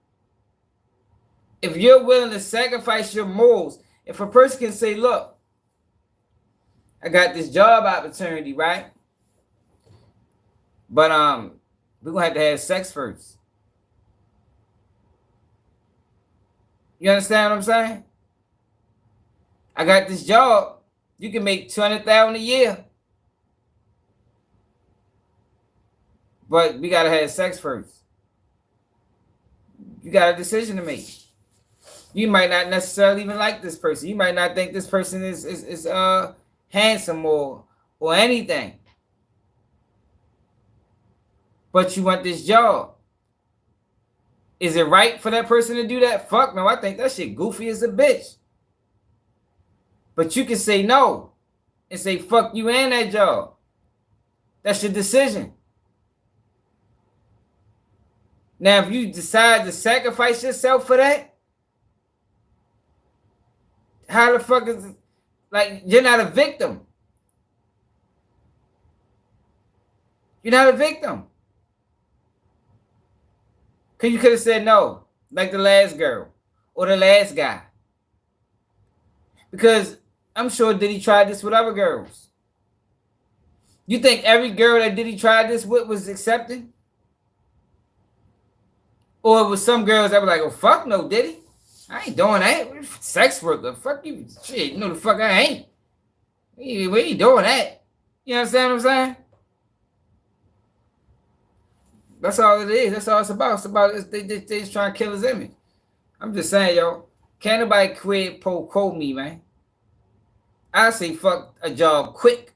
If you're willing to sacrifice your morals, if a person can say, look, I got this job opportunity, right? But we're going to have sex first. You understand what I'm saying? I got this job. You can make $200,000 a year. But we got to have sex first. You got a decision to make. You might not necessarily even like this person. You might not think this person is handsome or anything. But you want this job. Is it right for that person to do that? Fuck no, I think that shit goofy as a bitch. But you can say no and say fuck you and that job. That's your decision. Now, if you decide to sacrifice yourself for that, how the fuck is it? Like, you're not a victim. You're not a victim. Because you could have said no, like the last girl or the last guy. Because I'm sure Diddy tried this with other girls. You think every girl that Diddy tried this with was accepting? Or it was some girls that were like, oh, fuck no, Diddy. I ain't doing that. Sex worker. Fuck you. Shit, you know the fuck I ain't. We ain't doing that. You understand what I'm saying? That's all it is. That's all it's about. It's about they just trying to kill his image. I'm just saying, yo, can't nobody quit pro me, man. I say fuck a job quick.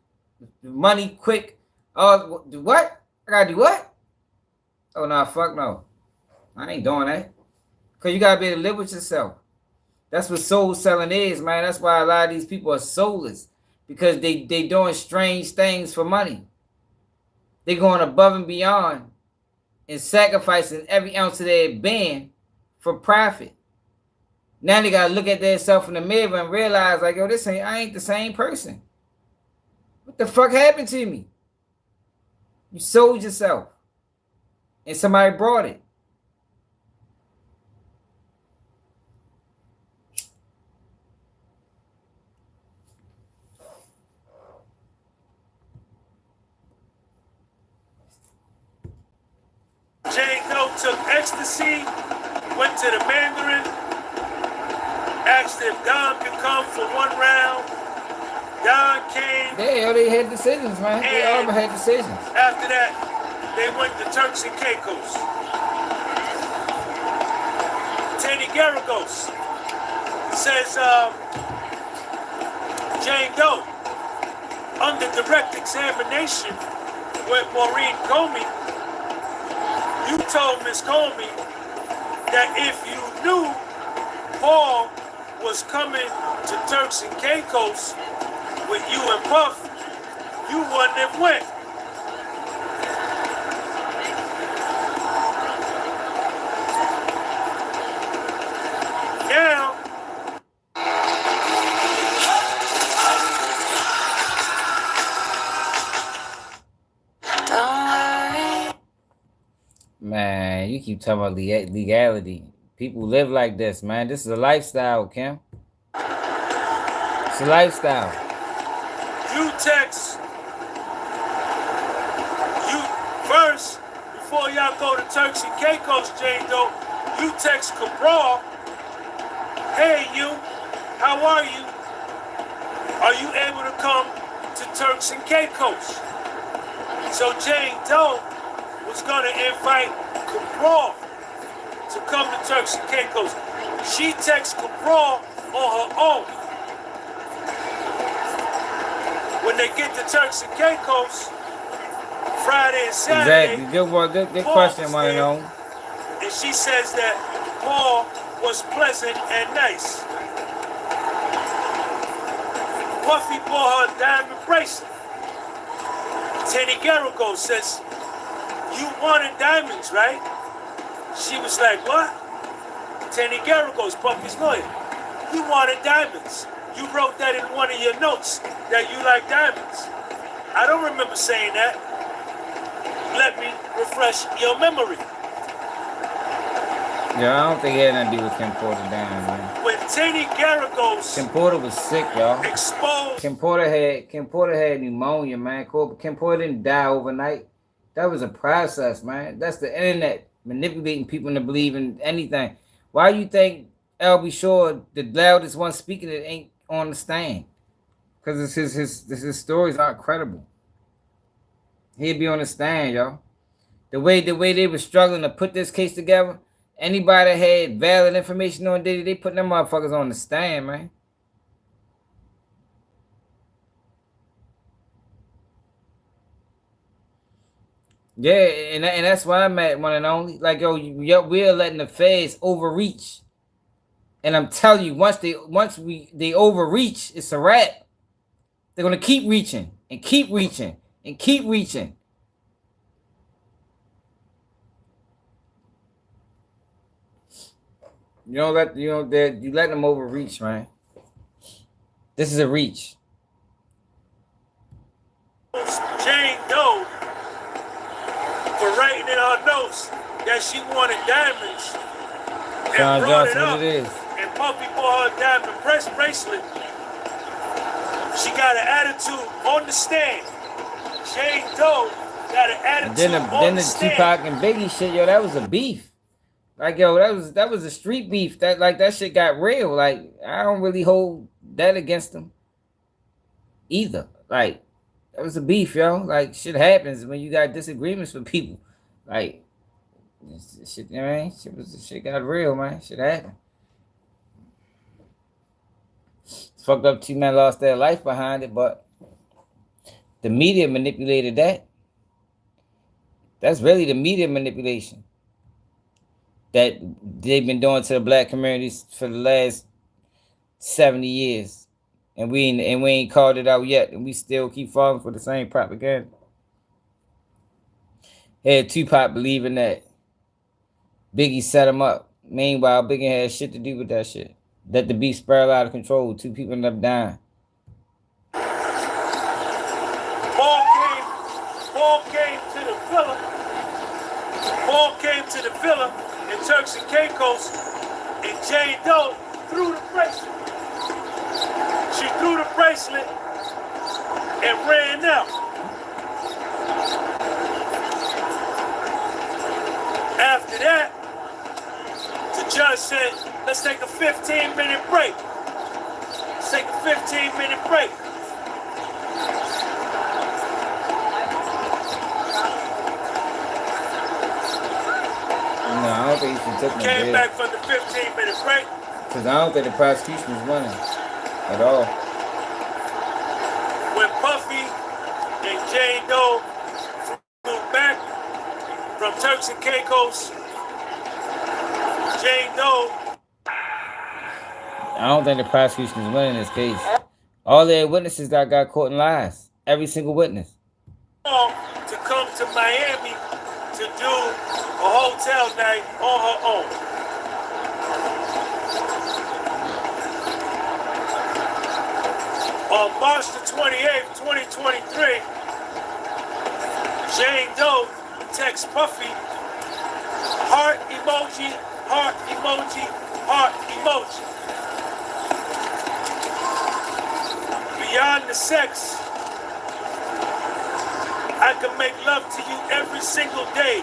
Money quick. Do what? I gotta do what? Oh, no, fuck no. I ain't doing that. Because you got to be able to live with yourself. That's what soul selling is, man. That's why a lot of these people are soulless. Because they doing strange things for money. They going above and beyond and sacrificing every ounce of their being for profit. Now they got to look at themselves in the mirror and realize, like, yo, I ain't the same person. What the fuck happened to me? You sold yourself. And somebody brought it. Jane Doe took ecstasy, went to the Mandarin, asked if Don could come for one round. Don came. They had decisions, man. They all had decisions. After that, they went to Turks and Caicos. Teddy Garagos says, Jane Doe, under direct examination with Maureen Comey, you told Miss Comey that if you knew Paul was coming to Turks and Caicos with you and Puff, you wouldn't have went. Now, man, you keep talking about legality. People live like this, man. This is a lifestyle, Kim. It's a lifestyle. you text, you first, before y'all go to Turks and Caicos, Jane Doe, you text Cabral, hey you, how are you? Are you able to come to Turks and Caicos? So Jane Doe was gonna invite Cabral to come to Turks and Caicos. She texts Cabral on her own. When they get to Turks and Caicos, Friday and Saturday. Exactly. Good question, one and only. And she says that Paul was pleasant and nice. Puffy bought her a diamond bracelet. Teddy Garagos says, you wanted diamonds, right? She was like, what? Teddy Garagos, Puffy's lawyer. You wanted diamonds. You wrote that in one of your notes that you like diamonds. I don't remember saying that. Let me refresh your memory. Yeah, I don't think it had nothing to do with Kim Porter down, man. When Teddy Garagos, Kim Porter was sick, y'all. Exposed. Kim Porter had pneumonia, man. Kim Porter didn't die overnight. That was a process, man. That's the internet manipulating people into believing anything. Why you think L.B. Shore, the loudest one speaking, it ain't on the stand? Because his stories aren't credible. He'd be on the stand, y'all. The way they were struggling to put this case together, anybody that had valid information on Diddy, they put them motherfuckers on the stand, man. Yeah, and that's why I'm at, one and only. Like, we're letting the feds overreach. And I'm telling you, once they overreach, it's a wrap. They're gonna keep reaching and keep reaching and keep reaching. You let them overreach, man. This is a reach. Jane Doe for writing in her notes that she wanted diamonds and brought it up. And Puffy bought her a diamond bracelet. She got an attitude on the stand. Jane Doe got an attitude on the stand. Tupac and Biggie shit, yo, that was a beef. Like, yo, that was a street beef. That shit got real. Like, I don't really hold that against them either. Like, that was a beef, yo. Like, shit happens when you got disagreements with people. Like, shit, you know what I mean? Shit got real, man. Shit happened. It's fucked up. 2 men lost their life behind it, but the media manipulated that. That's really the media manipulation that they've been doing to the black communities for the last 70 years. And we ain't called it out yet. And we still keep falling for the same propaganda. Had Tupac believing that Biggie set him up. Meanwhile, Biggie had shit to do with that shit. Let the beef spiral out of control. 2 people end up dying. Paul came to the villa in Turks and Caicos, and Jane Doe threw the bracelet. She threw the bracelet and ran out. After that, the judge said, let's take a 15-minute break. Let's take a 15-minute break. No, I don't think she took no Came back from the 15-minute break. Because I don't think the prosecution was winning at all. When Puffy and Jane Doe flew back from Turks and Caicos, Jane Doe. I don't think the prosecution is winning this case. All their witnesses that got caught in lies. Every single witness. To come to Miami to do a hotel night on her own. On March the 28th, 2023, Jane Doe texts Puffy, heart emoji, heart emoji, heart emoji. Beyond the sex, I can make love to you every single day.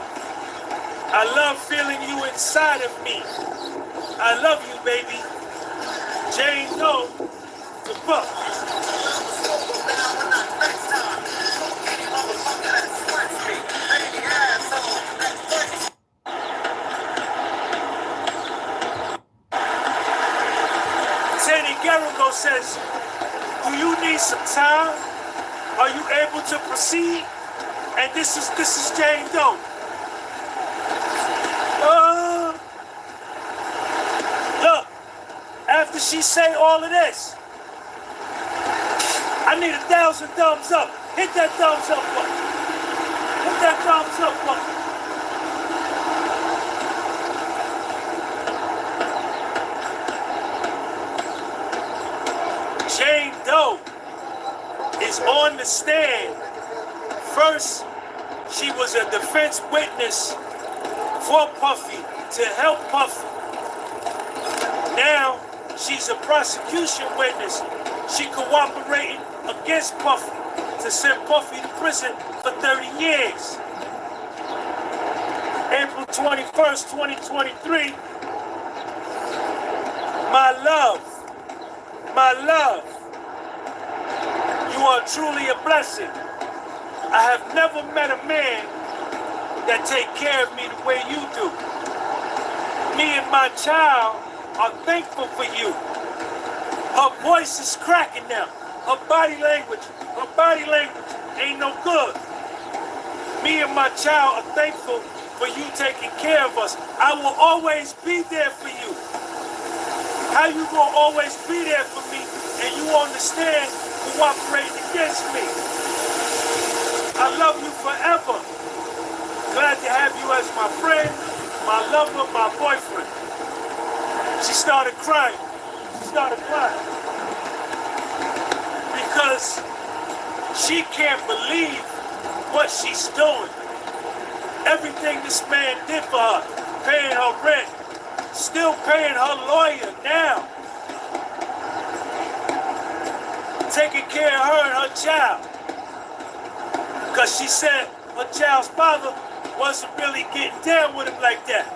I love feeling you inside of me. I love you, baby. Jane Doe, the fuck. Teddy Garrigo says, do you need some time? Are you able to proceed? And this is Jane Doe. Look, after she say all of this, I need 1,000 thumbs up. Hit that thumbs up button. Hit that thumbs up button. Jane Doe is on the stand. First, she was a defense witness for Puffy to help Puffy. Now, she's a prosecution witness. She cooperated against Puffy to send Puffy to prison for 30 years. April 21st, 2023. My love, you are truly a blessing. I have never met a man that take care of me the way you do. Me and my child are thankful for you. Her voice is cracking now. Her body language ain't no good. Me and my child are thankful for you taking care of us. I will always be there for you. How you gonna always be there for me and you understand cooperating against me? I love you forever. Glad to have you as my friend, my lover, my boyfriend. She started crying. Because she can't believe what she's doing. Everything this man did for her, paying her rent, still paying her lawyer now, taking care of her and her child. Because she said her child's father wasn't really getting down with him like that.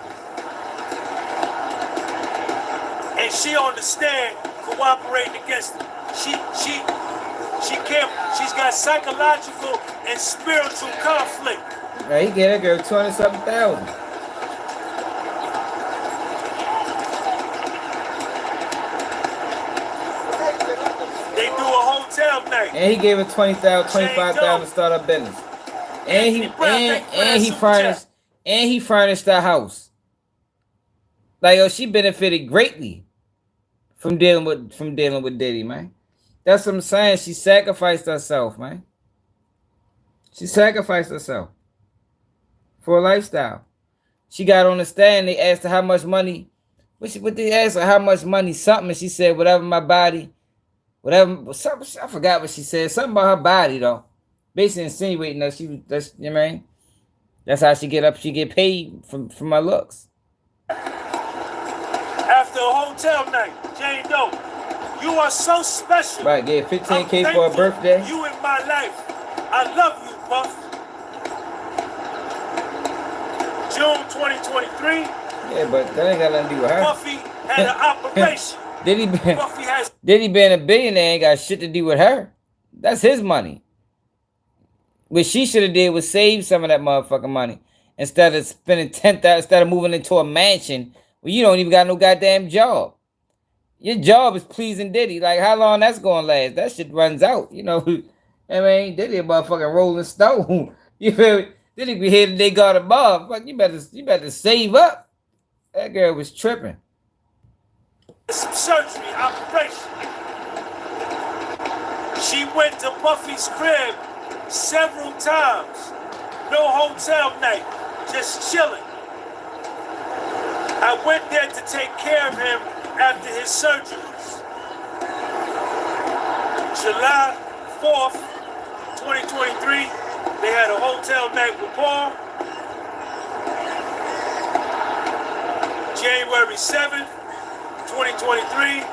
And she understand cooperating against him. She can't, she's got psychological and spiritual conflict. Now he gave that girl 20-something thousand. They do a hotel night. And he gave her 20,000, 25,000 to start up business. And he furnished the house. Like, yo, she benefited greatly from dealing with Diddy, man. That's what I'm saying. She sacrificed herself, man. She sacrificed herself for a lifestyle. She got on the stand. They asked her how much money. What they asked her how much money? Something. And she said, whatever my body, whatever. Something, I forgot what she said. Something about her body, though. basically insinuating that you know what I mean? That's how she get paid from my looks. After a hotel night, Jane Doe, you are so special. Right, get 15K for her birthday. You in my life. I love you, Puff. June 2023. Yeah, but that ain't got nothing to do with her. Puffy had an operation. Diddy being a billionaire ain't got shit to do with her. That's his money. What she should have did was save some of that motherfucking money instead of spending $10,000, instead of moving into a mansion where you don't even got no goddamn job. Your job is pleasing Diddy. Like, how long that's gonna last? That shit runs out. You know, I mean, Diddy a motherfucking Rolling Stone. You feel me? Diddy be here they got above. Fuck, you better save up. That girl was tripping. Some surgery operation. She went to Puffy's crib several times. No hotel night, just chilling. I went there to take care of him after his surgeries. July 4th, 2023, they had a hotel night with Paul. January 7th, 2023,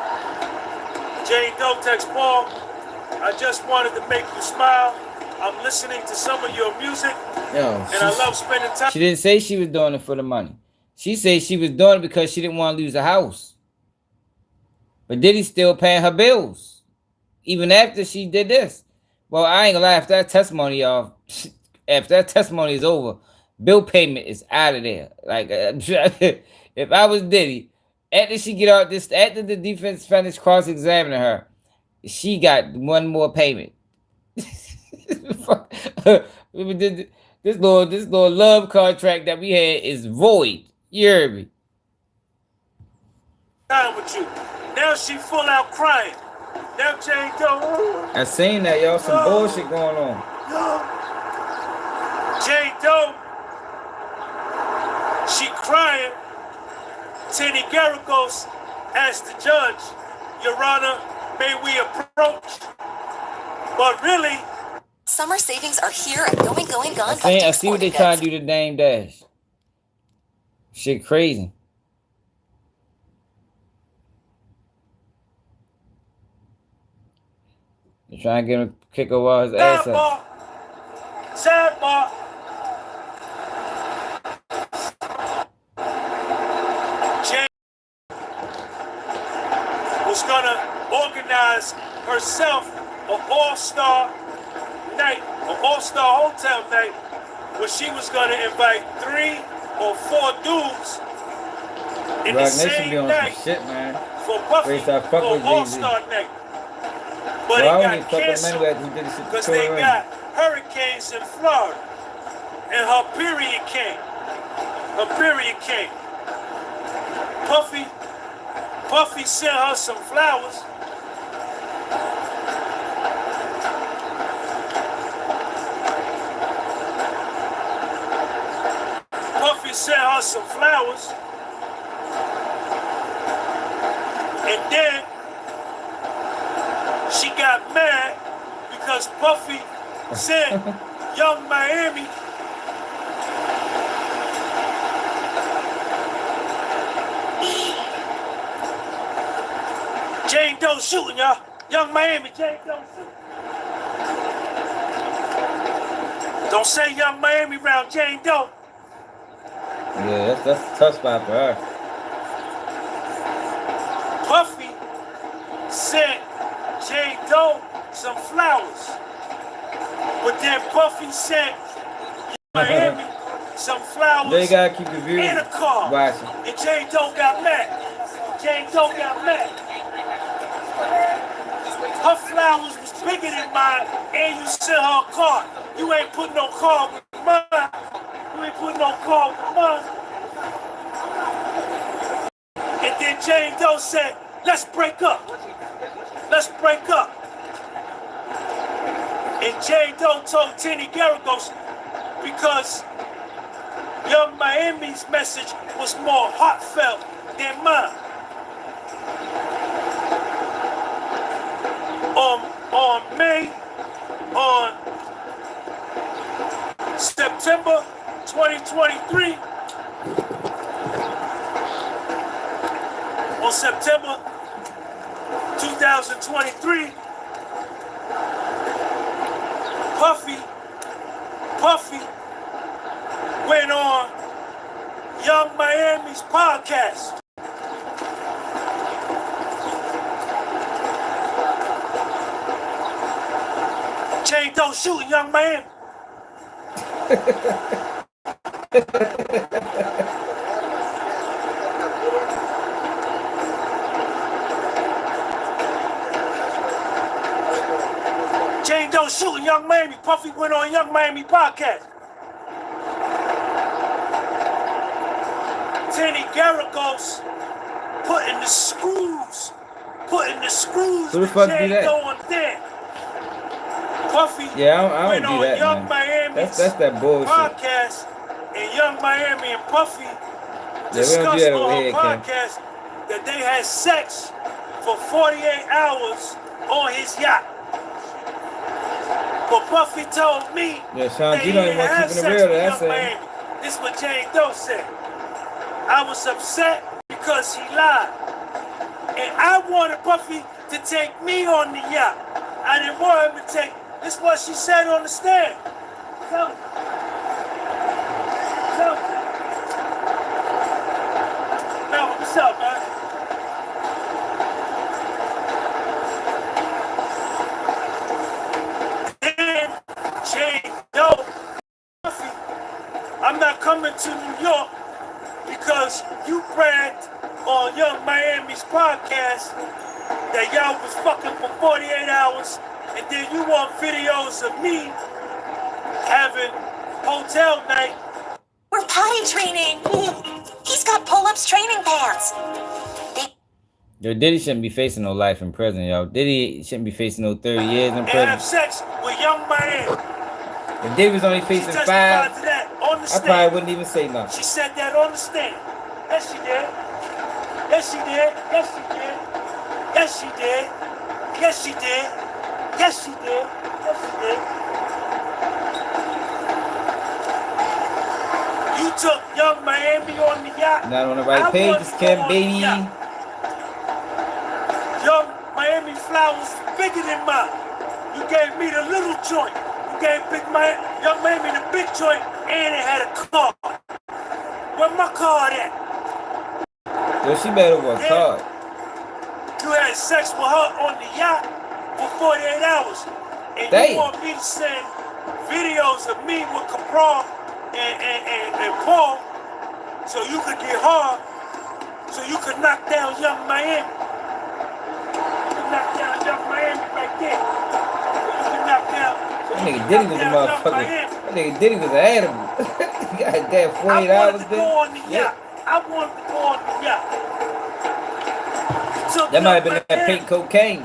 Jane Doe texts Paul, I just wanted to make you smile. I'm listening to some of your music, and I love spending time. She didn't say she was doing it for the money. She said she was doing it because she didn't want to lose a house. But Diddy's still paying her bills, even after she did this. Well, I ain't gonna lie, after that testimony, y'all, after that testimony is over, bill payment is out of there. Like, if I was Diddy, after she get out this, after the defense finished cross-examining her, she got one more payment. This little love contract that we had is void. You heard me? With you. Now she full out crying. Now Jane Doe. I seen that, y'all. Some bullshit going on. Jane Doe. She crying. Teddy Garagos asked the judge, Your Honor, may we approach? But really, summer savings are here at Going Gone. I see what they trying to do to Dame Dash. Shit crazy. They're trying to get him to kick over his ass up. Sad bar. Jane was gonna organize herself an all-star night, an all-star hotel night, where she was gonna invite 3 or 4 dudes in the same night shit, man. for Buffy for all-star night. But it got canceled because they got hurricanes in Florida, and her period came. Puffy sent her some flowers. And then she got mad because Puffy said, Young Miami. Jane Doe shooting, y'all. Young Miami, Jane Doe shooting. Don't say Young Miami around Jane Doe. Yeah, that's a tough spot for her. Puffy sent Jane Doe some flowers, but then Puffy sent Miami some flowers. They gotta keep the view in a car. Watching. And Jane Doe got mad. Her flowers was bigger than mine, and you sent her a car. You ain't putting no car with mine. And then Jane Doe said, let's break up. And Jane Doe told Teddy Garagos because Young Miami's message was more heartfelt than mine. September 2023, on September 2023, Puffy went on Young Miami's podcast. Jane Doe shooting Young Miami. Jane Doe shooting Young Miami. Puffy went on Young Miami podcast. Tenny Garagos putting the screws Who the fuck to do Jane that? Doe on there. Puffy I went don't do on that, Young man. Miami's That's that bullshit. podcast, and Young Miami and Puffy Yeah, we don't do discussed that on over her here, Kim. podcast that they had sex for 48 hours on his yacht. But Puffy told me Yeah, Sean that G he don't even didn't want to have keep it sex real. with That's Young it. Miami. This is what Jane Doe said. I was upset because he lied. And I wanted Puffy to take me on the yacht. I didn't want him to take. This is what she said on the stand. Tell me. Now, what's up, man? Then Jane Doe, Puffy, I'm not coming to New York because you bragged on Young Miami's podcast that y'all was fucking for 48 hours, and then you want videos of me having hotel night. We're potty training. He's got pull-ups training pants. Yo, Diddy shouldn't be facing no life in prison, yo. Diddy shouldn't be facing no 30 years in And prison. have sex with Young Miami. If Diddy was only She facing testified 5, to that on the I stand. probably wouldn't even say nothing. She said that on the stand. Yes, she did. Yes, she did. Yes, she did. Yes, she did. Yes, she did. Yes, she did. Yes, she did. You took Young Miami on the yacht. Not on the right page, it's Kim, baby. Young Miami flowers bigger than mine. You gave me the little joint. You gave Young Miami the big joint, and it had a card. Where my card at? Yo, she better work hard. You had sex with her on the yacht for 48 hours. And Damn. you want me to send videos of me with Capra and Paul so you could get hard, so you could knock down Young Miami. You could knock down Young Miami right there. You could knock down. That nigga Diddy was a motherfucker. That nigga Diddy was an animal. He got that 48 hours I wanted to go on the yacht. I wanted to go on the yacht. That might have been that pink cocaine.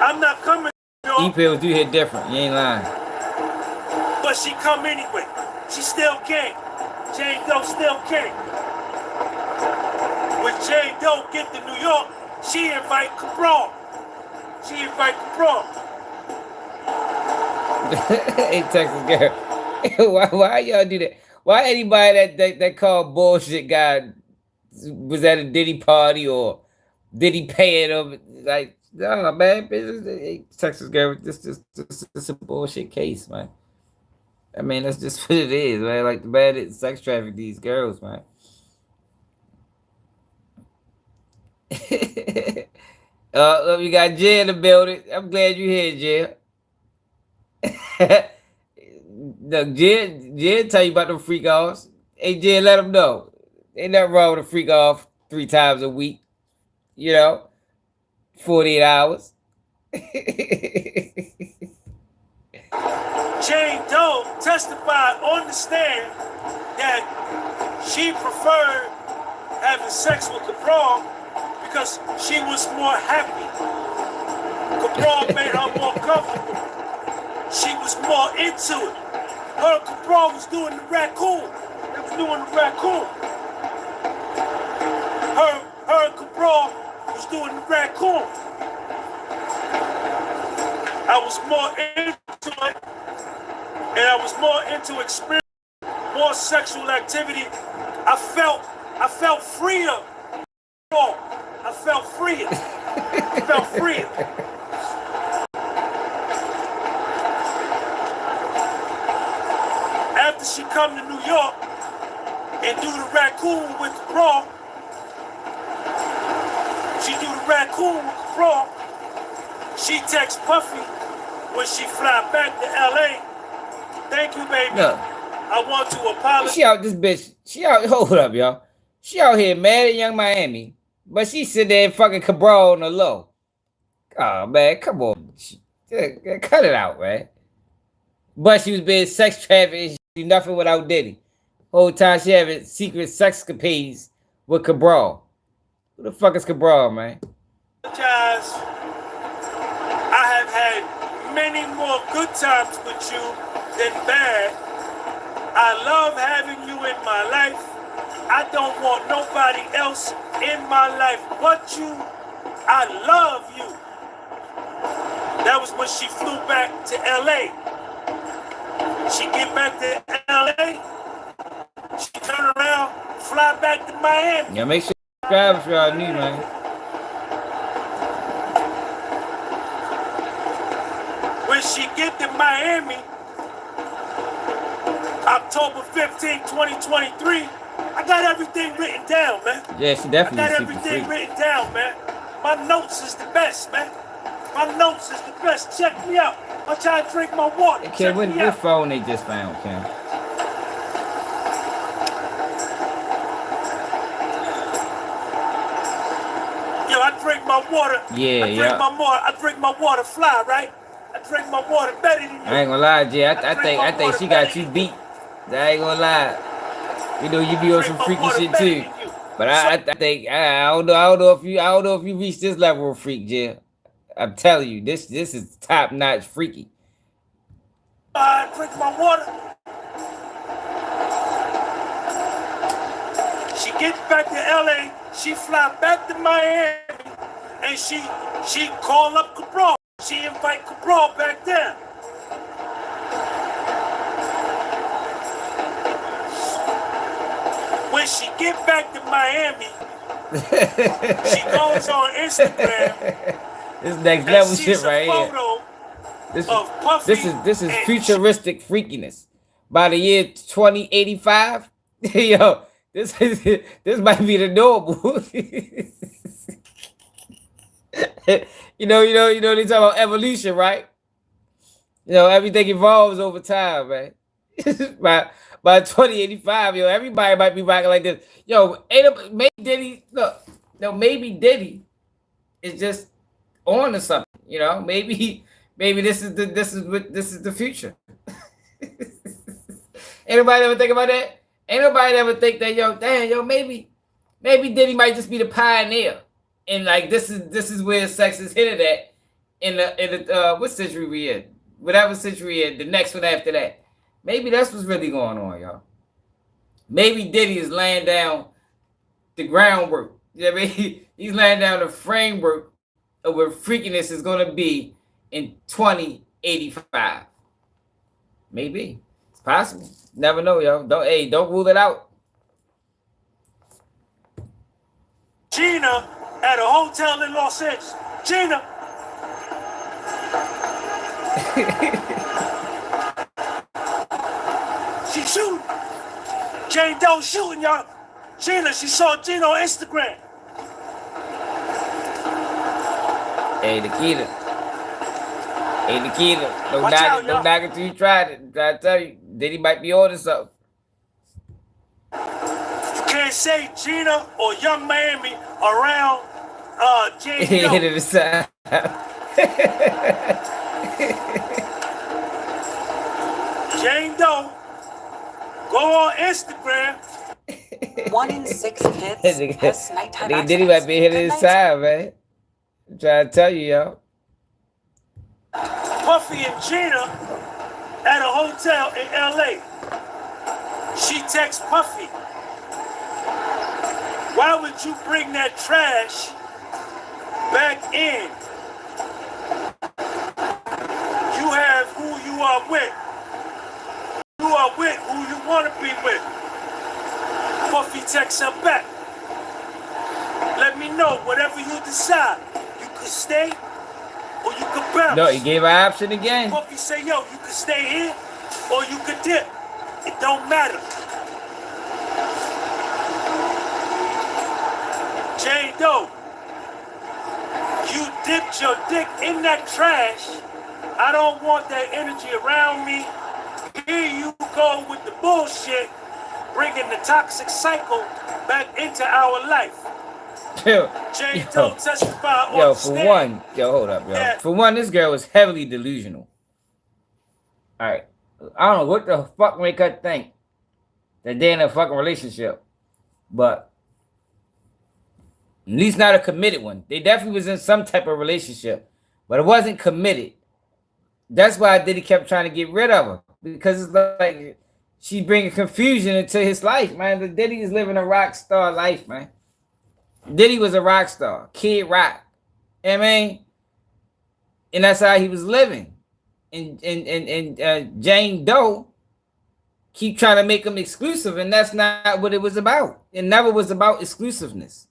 I'm not coming. E-pills do hit different. You ain't lying. But she come anyway. She still came. Jane Doe still came. When Jane Doe get to New York, she invite Cabral. She invite Cabral. Hey, Texas girl. Why y'all do that? Why anybody that called bullshit guy was at a Diddy party or Diddy paying them? Like, no, man. Texas girl, this is a bullshit case, man. I mean, that's just what it is, man. Like, the bad sex traffic these girls, man. Look, we got Jay in the building. I'm glad you're here, Jay. Look, Jay tell you about them freak offs. Hey, Jay, let them know. Ain't nothing wrong with a freak off 3 times a week. 48 hours. Jane Doe testified on the stand that she preferred having sex with Cabral because she was more happy. Cabral made her more comfortable. She was more into it. Her and Cabral was doing the raccoon. They was doing the raccoon. Her and Cabral was doing the raccoon. I was more into it, and I was more into experience, more sexual activity. I felt freer. I felt freer. I felt freer. After she come to New York and do the raccoon with the bra, she texts Puffy when she fly back to LA. Thank you, baby. No. I want to apologize. She out this bitch. She out. Hold up, y'all. She out here mad at Young Miami, but she sit there and fucking Cabral on the low. Oh man, come on, cut it out, man. But she was being sex trafficked. She do nothing without Diddy. Whole time she having secret sex capades with Cabral. Who the fuck is Cabral, man? I have had many more good times with you than bad. I love having you in my life. I don't want nobody else in my life but you. I love you. That was when she flew back to LA. She get back to LA. She turn around, fly back to Miami. Yeah, make sure you subscribe if y'all new, man. When she get to Miami, October 15, 2023, I got everything written down, man. Yeah, she definitely I got everything written down, man. My notes is the best, man. My notes is the best. Check me out. I'm trying to drink my water. Okay, what phone they just found, Cam? Yo, I drink my water. Yeah, I drink my water fly, right? I drink my water better than you. I ain't gonna lie, Jay. I think she got you beat. I ain't gonna lie. You know you be on some freaky shit too. But I think I don't know if you reach this level of freak, Jay. I'm telling you, this is top notch freaky. I drink my water. She gets back to LA. She fly back to Miami, and she call up Cabral. She invite Cabral back down. When she get back to Miami, she goes on Instagram. This next level shit right here. This is futuristic freakiness. By the year 2085, yo, this might be the normal. you know, they talk about evolution, right? You know, everything evolves over time, man. by 2085, yo, everybody might be rocking like this. Yo, maybe Diddy, maybe Diddy is just on to something, you know. Maybe this is the future. Anybody ever think about that? Ain't nobody ever think that, maybe Diddy might just be the pioneer, and like this is where sex is hinted at in the what century we in, whatever century in, the next one after that. Maybe that's what's really going on, y'all. Maybe Diddy is laying down the groundwork. You know what I mean? He's laying down the framework of where freakiness is going to be in 2085. Maybe. It's possible. Never know, yo. Don't rule it out. Gina at a hotel in Los Angeles. Gina. She's shooting. Jane Doe shooting, y'all. Gina, she saw Gina on Instagram. Hey, Nikita. Don't knock it till you tried it. I'm trying to tell you, Diddy might be ordering something. You can't say Gina or Young Miami around Jane Doe. Hit it aside. Jane Doe, go on Instagram. 1 in 6 kids has nighttime accidents. Diddy might be hitting his side, man. I'm trying to tell you, y'all. Puffy and Gina at a hotel in LA. She texts Puffy, why would you bring that trash back in? ask her back. Let me know, whatever you decide. You could stay or you could bounce. No, he gave her an option again. Puffy say, yo, you could stay here or you could dip. It don't matter. Jane Doe, you dipped your dick in that trash. I don't want that energy around me. Here you go with the bullshit, bringing the toxic cycle back into our life. Jane Doe testified on yo, the for stand. one, yo, hold up, yo. Yeah. For one, this girl was heavily delusional. All right, I don't know what the fuck make her think that they're in a fucking relationship, but at least not a committed one. They definitely was in some type of relationship, but it wasn't committed. That's why Diddy kept trying to get rid of her, because it's like she bringing confusion into his life, man. The Diddy is living a rock star life, man. Diddy was a rock star, Kid Rock. You know what I mean? And that's how he was living. And Jane Doe keep trying to make him exclusive, and that's not what it was about. It never was about exclusiveness.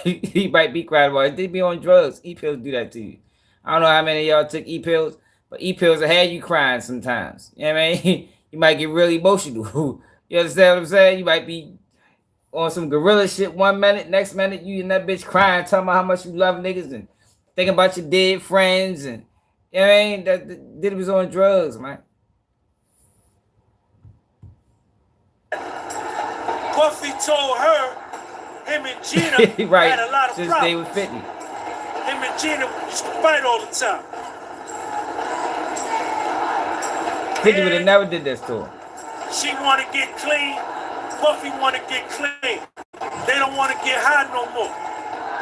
He might be quiet about it. They be on drugs. E-pills do that to you. I don't know how many of y'all took e-pills, but e-pills will have you crying sometimes. You know what I mean? You might get really emotional. You understand what I'm saying? You might be on some gorilla shit 1 minute, next minute you and that bitch crying, talking about how much you love niggas and thinking about your dead friends, and you know what I mean? That Diddy was on drugs, man. Puffy told her him and Gina right. had a lot of Since problems. they were 50. Him and Gina used to fight all the time. 50 would have never did this to her. She want to get clean. Puffy want to get clean. They don't want to get high no more.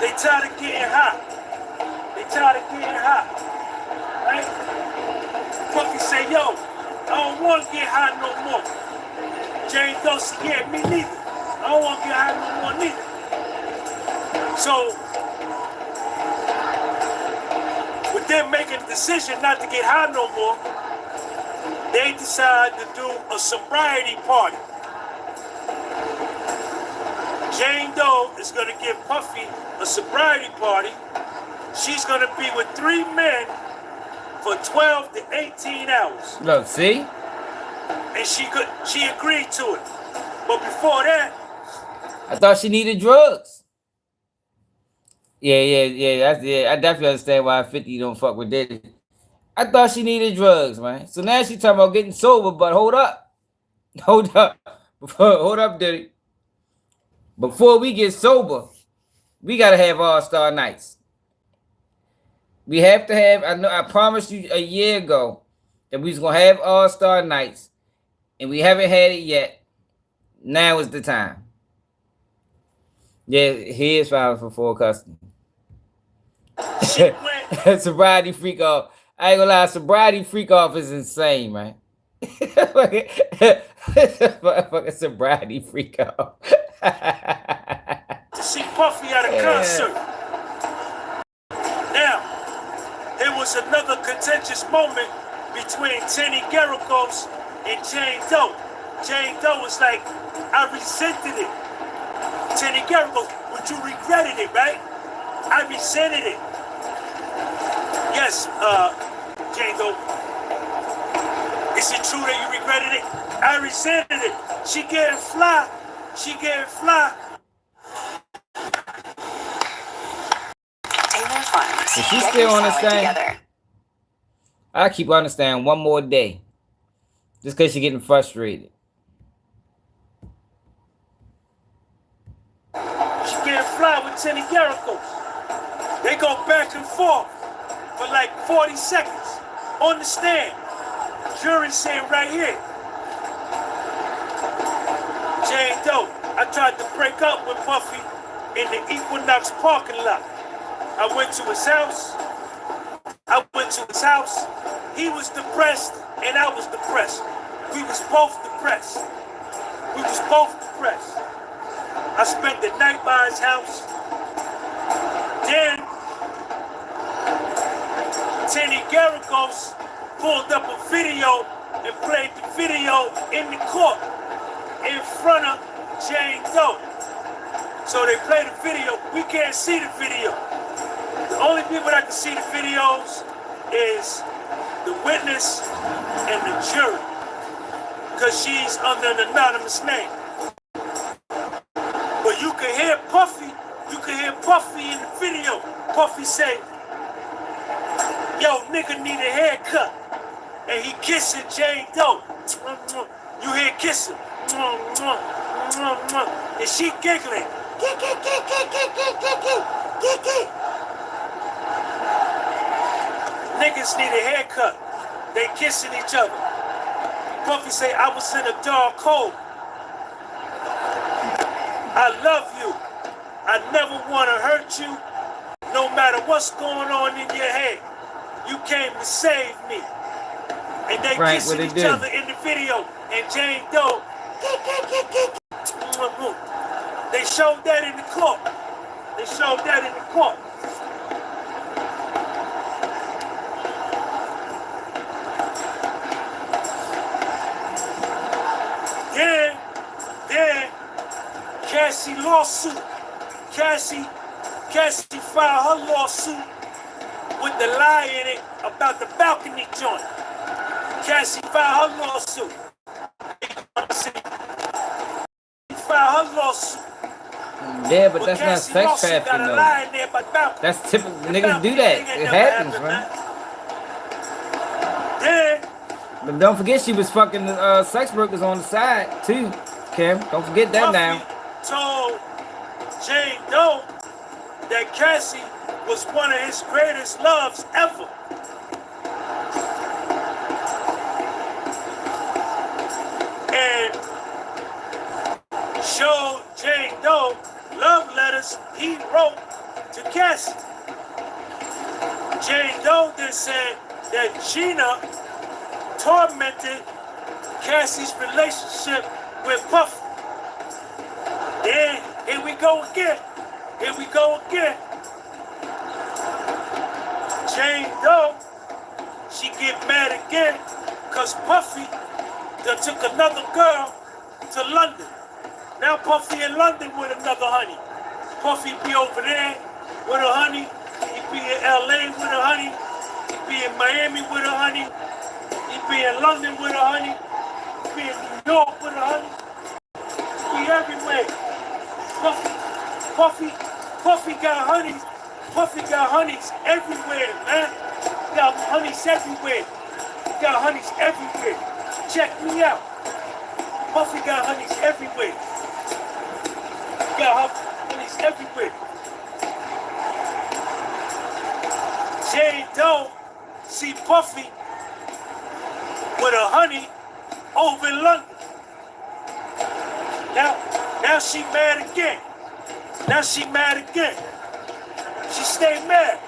They tired of getting high. They tired of getting high. Right? Puffy say, yo, I don't want to get high no more. Jane Doe said, yeah, me neither. I don't want to get high no more neither. So, with them making the decision not to get high no more, they decide to do a sobriety party. Jane Doe is going to give Puffy a sobriety party. She's going to be with 3 men for 12 to 18 hours. Look, see? And she agreed to it. But before that, I thought she needed drugs. Yeah. I definitely understand why 50 don't fuck with Diddy. I thought she needed drugs, man. So now she talking about getting sober, but hold up. Hold up, Diddy. Before we get sober, we gotta have all-star nights. We have to have, I promised you a year ago that we was gonna have all-star nights, and we haven't had it yet. Now is the time. Yeah, he is filing for full custody. Sobriety freak off. I ain't gonna lie, sobriety freak off is insane, man. Fucking sobriety freak off. to see Puffy at a concert. Now, there was another contentious moment between Tenny Garricos and Jane Doe. Jane Doe was like, I resented it. Tenny Garricos, but you regretted it, right? I resented it. Yes, Jane Doe. Is it true that you regretted it? I resented it. She getting fly. She getting fly. Taylor Farms. Is she still on this thing? I keep understanding one more day. Just because she's getting frustrated. She getting fly with Tenny Garricos. They go back and forth for like 40 seconds on the stand. Jury saying right here. Jane Doe, I tried to break up with Puffy in the Equinox parking lot. I went to his house. He was depressed and I was depressed. We was both depressed. I spent the night by his house. Then Tenny Garricos pulled up a video and played the video in the court. in front of Jane Doe. So they play the video. We can't see the video. The only people that can see the videos is the witness and the jury, because she's under an anonymous name. But you can hear Puffy. You can hear Puffy in the video. Puffy say, "Yo, nigga need a haircut," and he kissing Jane Doe. You hear kissing, and she giggling. Niggas need a haircut. They kissing each other. Puffy say, "I was in a dark hole. I love you. I never want to hurt you. No matter what's going on in your head, you came to save me." And they kissing each other in the video. And Jane Doe, they showed that in the court. They showed that in the court. Then, Cassie lawsuit. Cassie filed her lawsuit with the lie in it about the balcony joint. Cassie filed her lawsuit. Filed her lawsuit. Yeah, but that's not sex trafficking though. That's typical. Niggas do that. It happens, man. Then, but don't forget she was fucking the sex workers on the side too, Kim. Don't forget that now. Told Jane Doe that Cassie was one of his greatest loves ever. And showed Jane Doe love letters he wrote to Cassie. Jane Doe then said that Gina tormented Cassie's relationship with Puffy. Then, here we go again. Here we go again. Jane Doe, she get mad again because Puffy done took another girl to London. Now Puffy in London with another honey. Puffy be over there with a honey. He be in LA with a honey. He be in Miami with a honey. He be in London with a honey. He be in New York with a honey. He be everywhere. Puffy got honeys. Puffy got honeys everywhere, man. Got honeys everywhere. Got honeys everywhere. Check me out. Puffy got honeys everywhere. Got honeys everywhere. Jane Doe see Puffy with a honey over in London. Now she mad again. Now she mad again. She stay mad.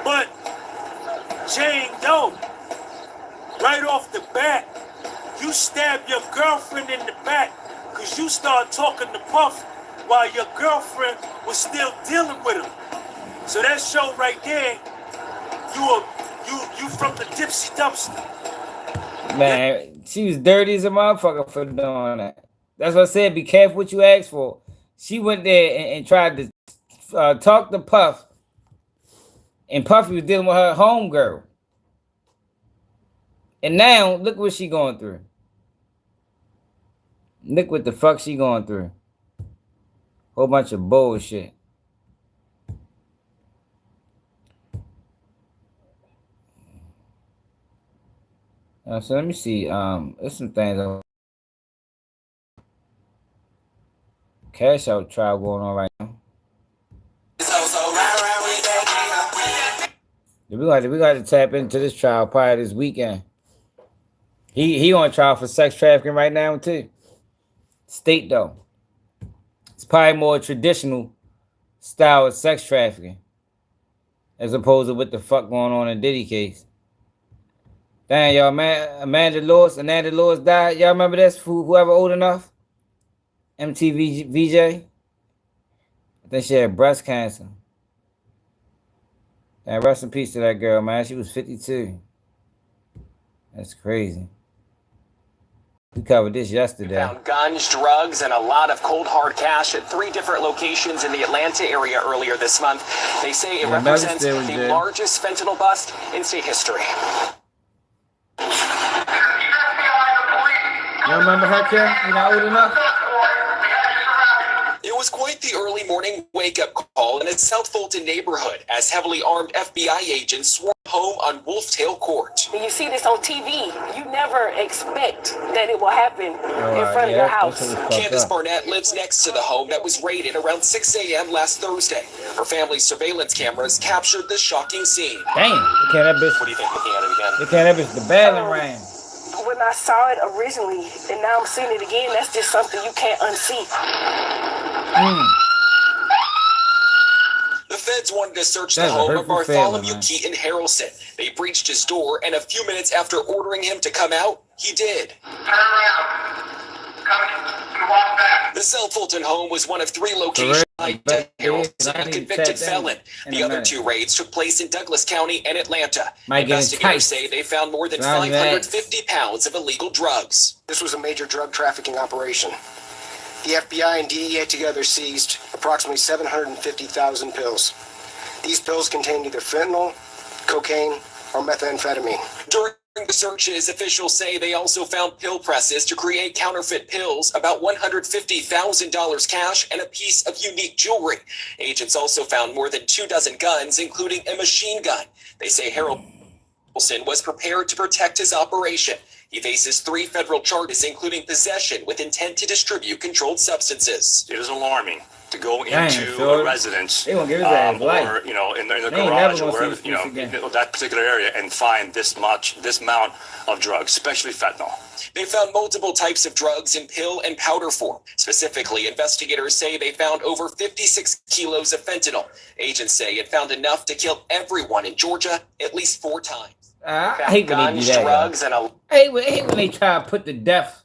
But Jane Doe, right off the bat, you stab your girlfriend in the back because you start talking to Puff while your girlfriend was still dealing with him. So that show right there, you from the Dipsy Dumpster. Man, she was dirty as a motherfucker for doing that. That's what I said. Be careful what you ask for. She went there and tried to talk to Puff, and Puffy was dealing with her homegirl. And now look what she going through. Look what the fuck she going through. Whole bunch of bullshit. So let me see. There's some things. Cash out trial going on right now. We got to tap into this trial probably this weekend. He on trial for sex trafficking right now too. State though. It's probably more traditional style of sex trafficking as opposed to what the fuck going on in Diddy case. Damn, y'all, man, Amanda Lewis died. Y'all remember this? Whoever old enough? MTV VJ? I think she had breast cancer. And rest in peace to that girl, man. She was 52. That's crazy. We covered this yesterday. Found guns, drugs, and a lot of cold hard cash at 3 different locations in the Atlanta area earlier this month. They say it represents the largest fentanyl bust in state history. You remember her, Kim? You're not old enough? It was quite the early morning wake-up call in a South Fulton neighborhood as heavily armed FBI agents swarmed home on Wolftail Court. When you see this on TV, you never expect that it will happen in front of your house. Candace Barnett lives next to the home that was raided around 6 a.m. last Thursday. Her family's surveillance cameras captured the shocking scene. Damn, look at that bitch. What do you think, looking at it again? Look at that bitch, the battling ram. When I saw it originally, and now I'm seeing it again, that's just something you can't unsee. The feds wanted to search the home of Bartholomew Keaton Harrelson. They breached his door, and a few minutes after ordering him to come out, he did. The South Fulton home was one of 3 locations by Harrelson, a convicted felon. The other 2 raids took place in Douglas County and Atlanta. Investigators say they found more than 550 pounds of illegal drugs. This was a major drug trafficking operation. The FBI and DEA together seized approximately 750,000 pills. These pills contained either fentanyl, cocaine, or methamphetamine. During the searches, officials say they also found pill presses to create counterfeit pills, about $150,000 cash, and a piece of unique jewelry. Agents also found more than 24 guns, including a machine gun. They say Harrelson was prepared to protect his operation. He faces 3 federal charges, including possession with intent to distribute controlled substances. It is alarming to go into a residence or, in the garage or wherever, that particular area and find this amount of drugs, especially fentanyl. They found multiple types of drugs in pill and powder form. Specifically, investigators say they found over 56 kilos of fentanyl. Agents say it found enough to kill everyone in Georgia at least 4 times. I hate when they do that. Drugs, and I hate when they try to put the death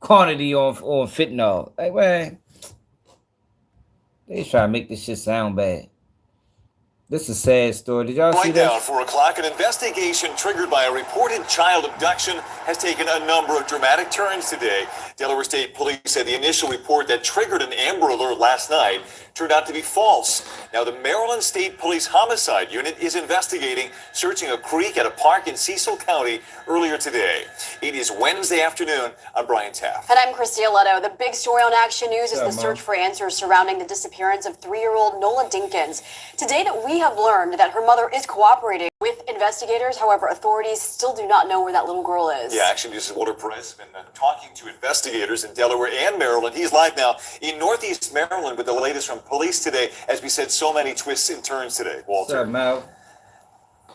quantity on fentanyl. Like, man, they try to make this shit sound bad. This is a sad story. Did y'all see that? Right now, 4 o'clock, an investigation triggered by a reported child abduction has taken a number of dramatic turns today. Delaware State Police said the initial report that triggered an Amber Alert last night turned out to be false. Now, the Maryland State Police Homicide Unit is investigating searching a creek at a park in Cecil County earlier today. It is Wednesday afternoon. I'm Brian Taft. And I'm Christy Aletto. The big story on Action News is the search for answers surrounding the disappearance of 3-year-old Nola Dinkins. Today, that we have learned that her mother is cooperating with investigators. However, authorities still do not know where that little girl is. Yeah, Action News' Walter Perez has been talking to investigators in Delaware and Maryland. He's live now in Northeast Maryland with the latest from police today. As we said, so many twists and turns today. Walter. What's up, Mel?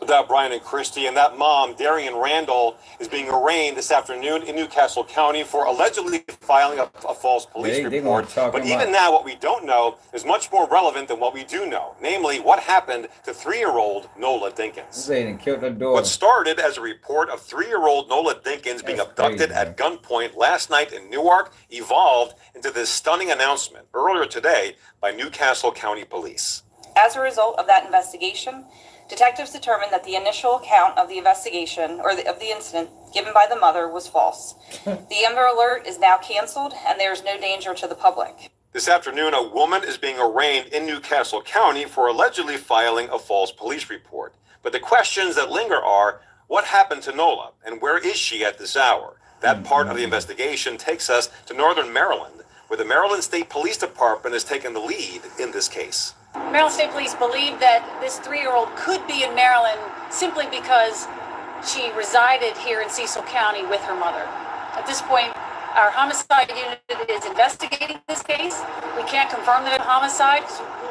Without Brian and Christy, and that mom, Darian Randall, is being arraigned this afternoon in Newcastle County for allegedly filing a false police report. But even now, what we don't know is much more relevant than what we do know, namely what happened to 3-year-old Nola Dinkins. They killed her daughter. What started as a report of 3-year-old Nola Dinkins being abducted at gunpoint last night in Newark evolved into this stunning announcement earlier today by Newcastle County Police. As a result of that investigation, detectives determined that the initial account of the investigation, of the incident given by the mother, was false. The Amber Alert is now canceled, and there is no danger to the public. This afternoon, a woman is being arraigned in Newcastle County for allegedly filing a false police report. But the questions that linger are, what happened to Nola, and where is she at this hour? That part of the investigation takes us to Northern Maryland, where the Maryland State Police Department has taken the lead in this case. Maryland State Police believe that this 3-year-old could be in Maryland simply because she resided here in Cecil County with her mother. At this point, our homicide unit is investigating this case. We can't confirm that it's a homicide.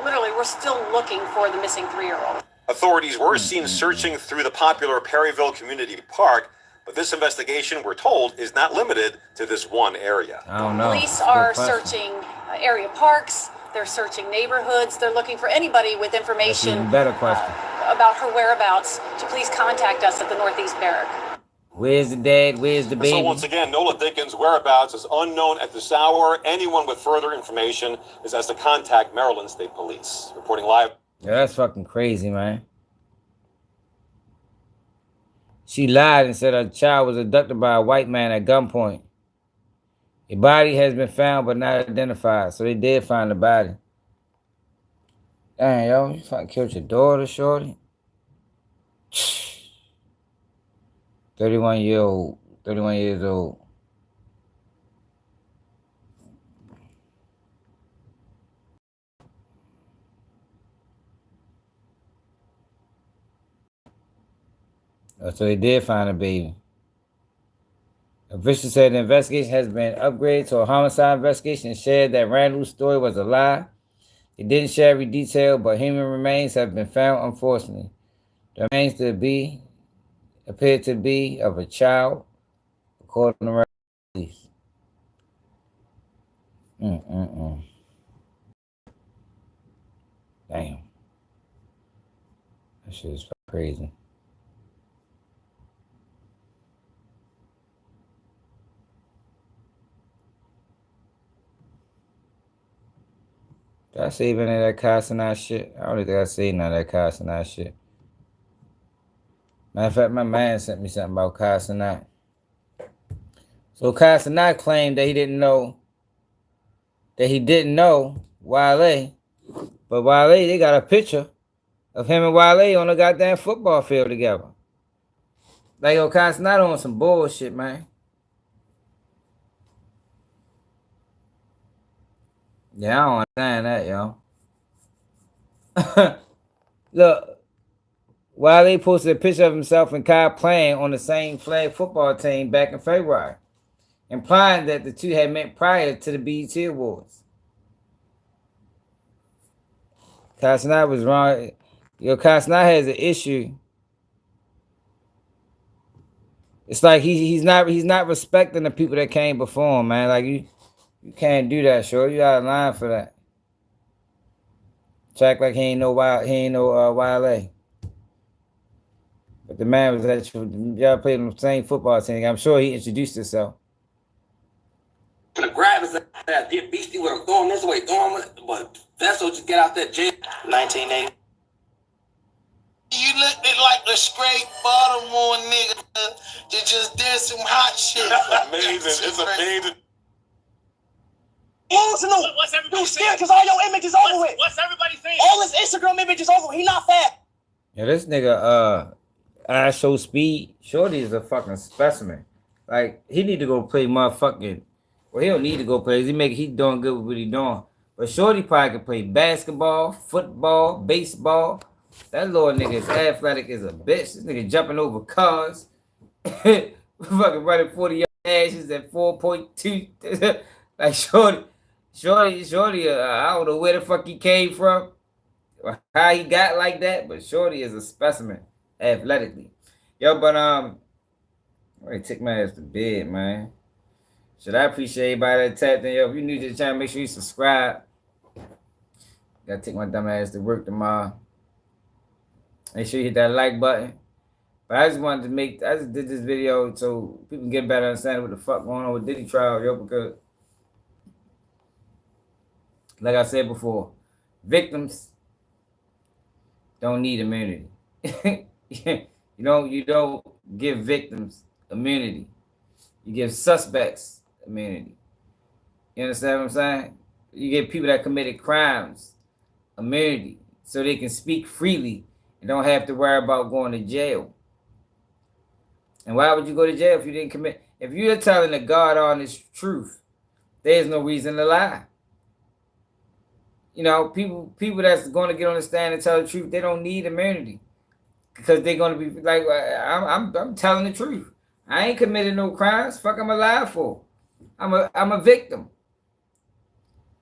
Literally, we're still looking for the missing 3-year-old. Authorities were seen searching through the popular Perryville Community Park, but this investigation, we're told, is not limited to this one area. I don't know. Police are searching area parks. They're searching neighborhoods. They're looking for anybody with information better question. About her whereabouts to please contact us at the Northeast Barrack. Where's the dad? Where's the baby? So once again, Nola Dinkins' whereabouts is unknown at this hour. Anyone with further information is asked to contact Maryland State Police. Reporting live. Yeah, that's fucking crazy, man. She lied and said her child was abducted by a white man at gunpoint. A body has been found but not identified. So they did find the body. Dang, yo, you fucking killed your daughter, shorty? 31 years old. So they did find a baby. Officials said the investigation has been upgraded to a homicide investigation and shared that Randall's story was a lie. It didn't share every detail, but human remains have been found, unfortunately. The remains appear to be of a child, according to police. Damn. That shit is crazy. Did I say even any of that Cassie shit? I don't think I say none of that Cassie shit. Matter of fact, my man sent me something about Cassie. So Cassie claimed that he didn't know Wale, but Wale, they got a picture of him and Wale on the goddamn football field together. Like, yo, Cassie on some bullshit, man. Yeah, I don't understand that, yo. Look, Wale posted a picture of himself and Kai playing on the same flag football team back in February, implying that the two had met prior to the BET Awards. Cassie was wrong. Yo, Cassie has an issue. It's like he's not respecting the people that came before him, man. Like you can't do that, sure. You out of line for that. Act like he ain't no Wale. But the man was y'all played on the same football team. I'm sure he introduced himself. To grab his ass, get beastie with him, going this way, going with it, but Vessel just get out that jail. 1980. You looked at like a straight Baltimore nigga that just did some hot shit. Amazing. It's amazing. Emotional. What's everybody scared because all your image is over with. What's everybody saying? All his Instagram image is over. He not fat. Yeah, this nigga, I show speed. Shorty is a fucking specimen. Like, he need to go play motherfucking. Well, he don't need to go play. He doing good with what he doing. But Shorty probably can play basketball, football, baseball. That little nigga is athletic as a bitch. This nigga jumping over cars. Fucking running 40-yard dashes at 4.2. Like Shorty, I don't know where the fuck he came from, or how he got like that, but Shorty is a specimen athletically. Yo, but I'm ready to take my ass to bed, man. Should I appreciate everybody that tapped in? Yo, if you're new to the channel, make sure you subscribe. Gotta take my dumb ass to work tomorrow. Make sure you hit that like button. But I just did this video so people can get a better understanding what the fuck going on with Diddy trial, yo, because like I said before, victims don't need immunity. You don't give victims immunity. You give suspects immunity. You understand what I'm saying? You give people that committed crimes immunity so they can speak freely and don't have to worry about going to jail. And why would you go to jail if you didn't commit? If you're telling the God honest truth, there's no reason to lie. You know, people that's going to get on the stand and tell the truth, they don't need immunity because they're going to be like, I'm telling the truth. I ain't committed no crimes. Fuck, I'm alive for. I'm a victim.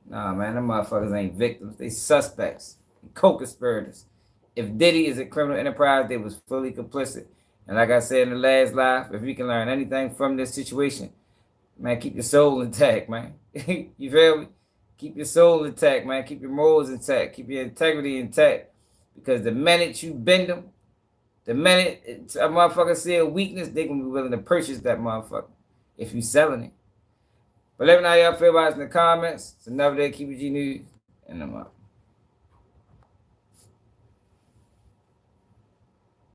Nah, man, them motherfuckers ain't victims. They suspects, co-conspirators. If Diddy is a criminal enterprise, they was fully complicit. And like I said in the last live, if you can learn anything from this situation, man, keep your soul intact, man. You feel me? Keep your soul intact, man. Keep your morals intact. Keep your integrity intact. Because the minute you bend them, the minute a motherfucker see a weakness, they gonna be willing to purchase that motherfucker if you selling it. But let me know how y'all feel about it in the comments. It's another day, Keep It G News, and I'm out.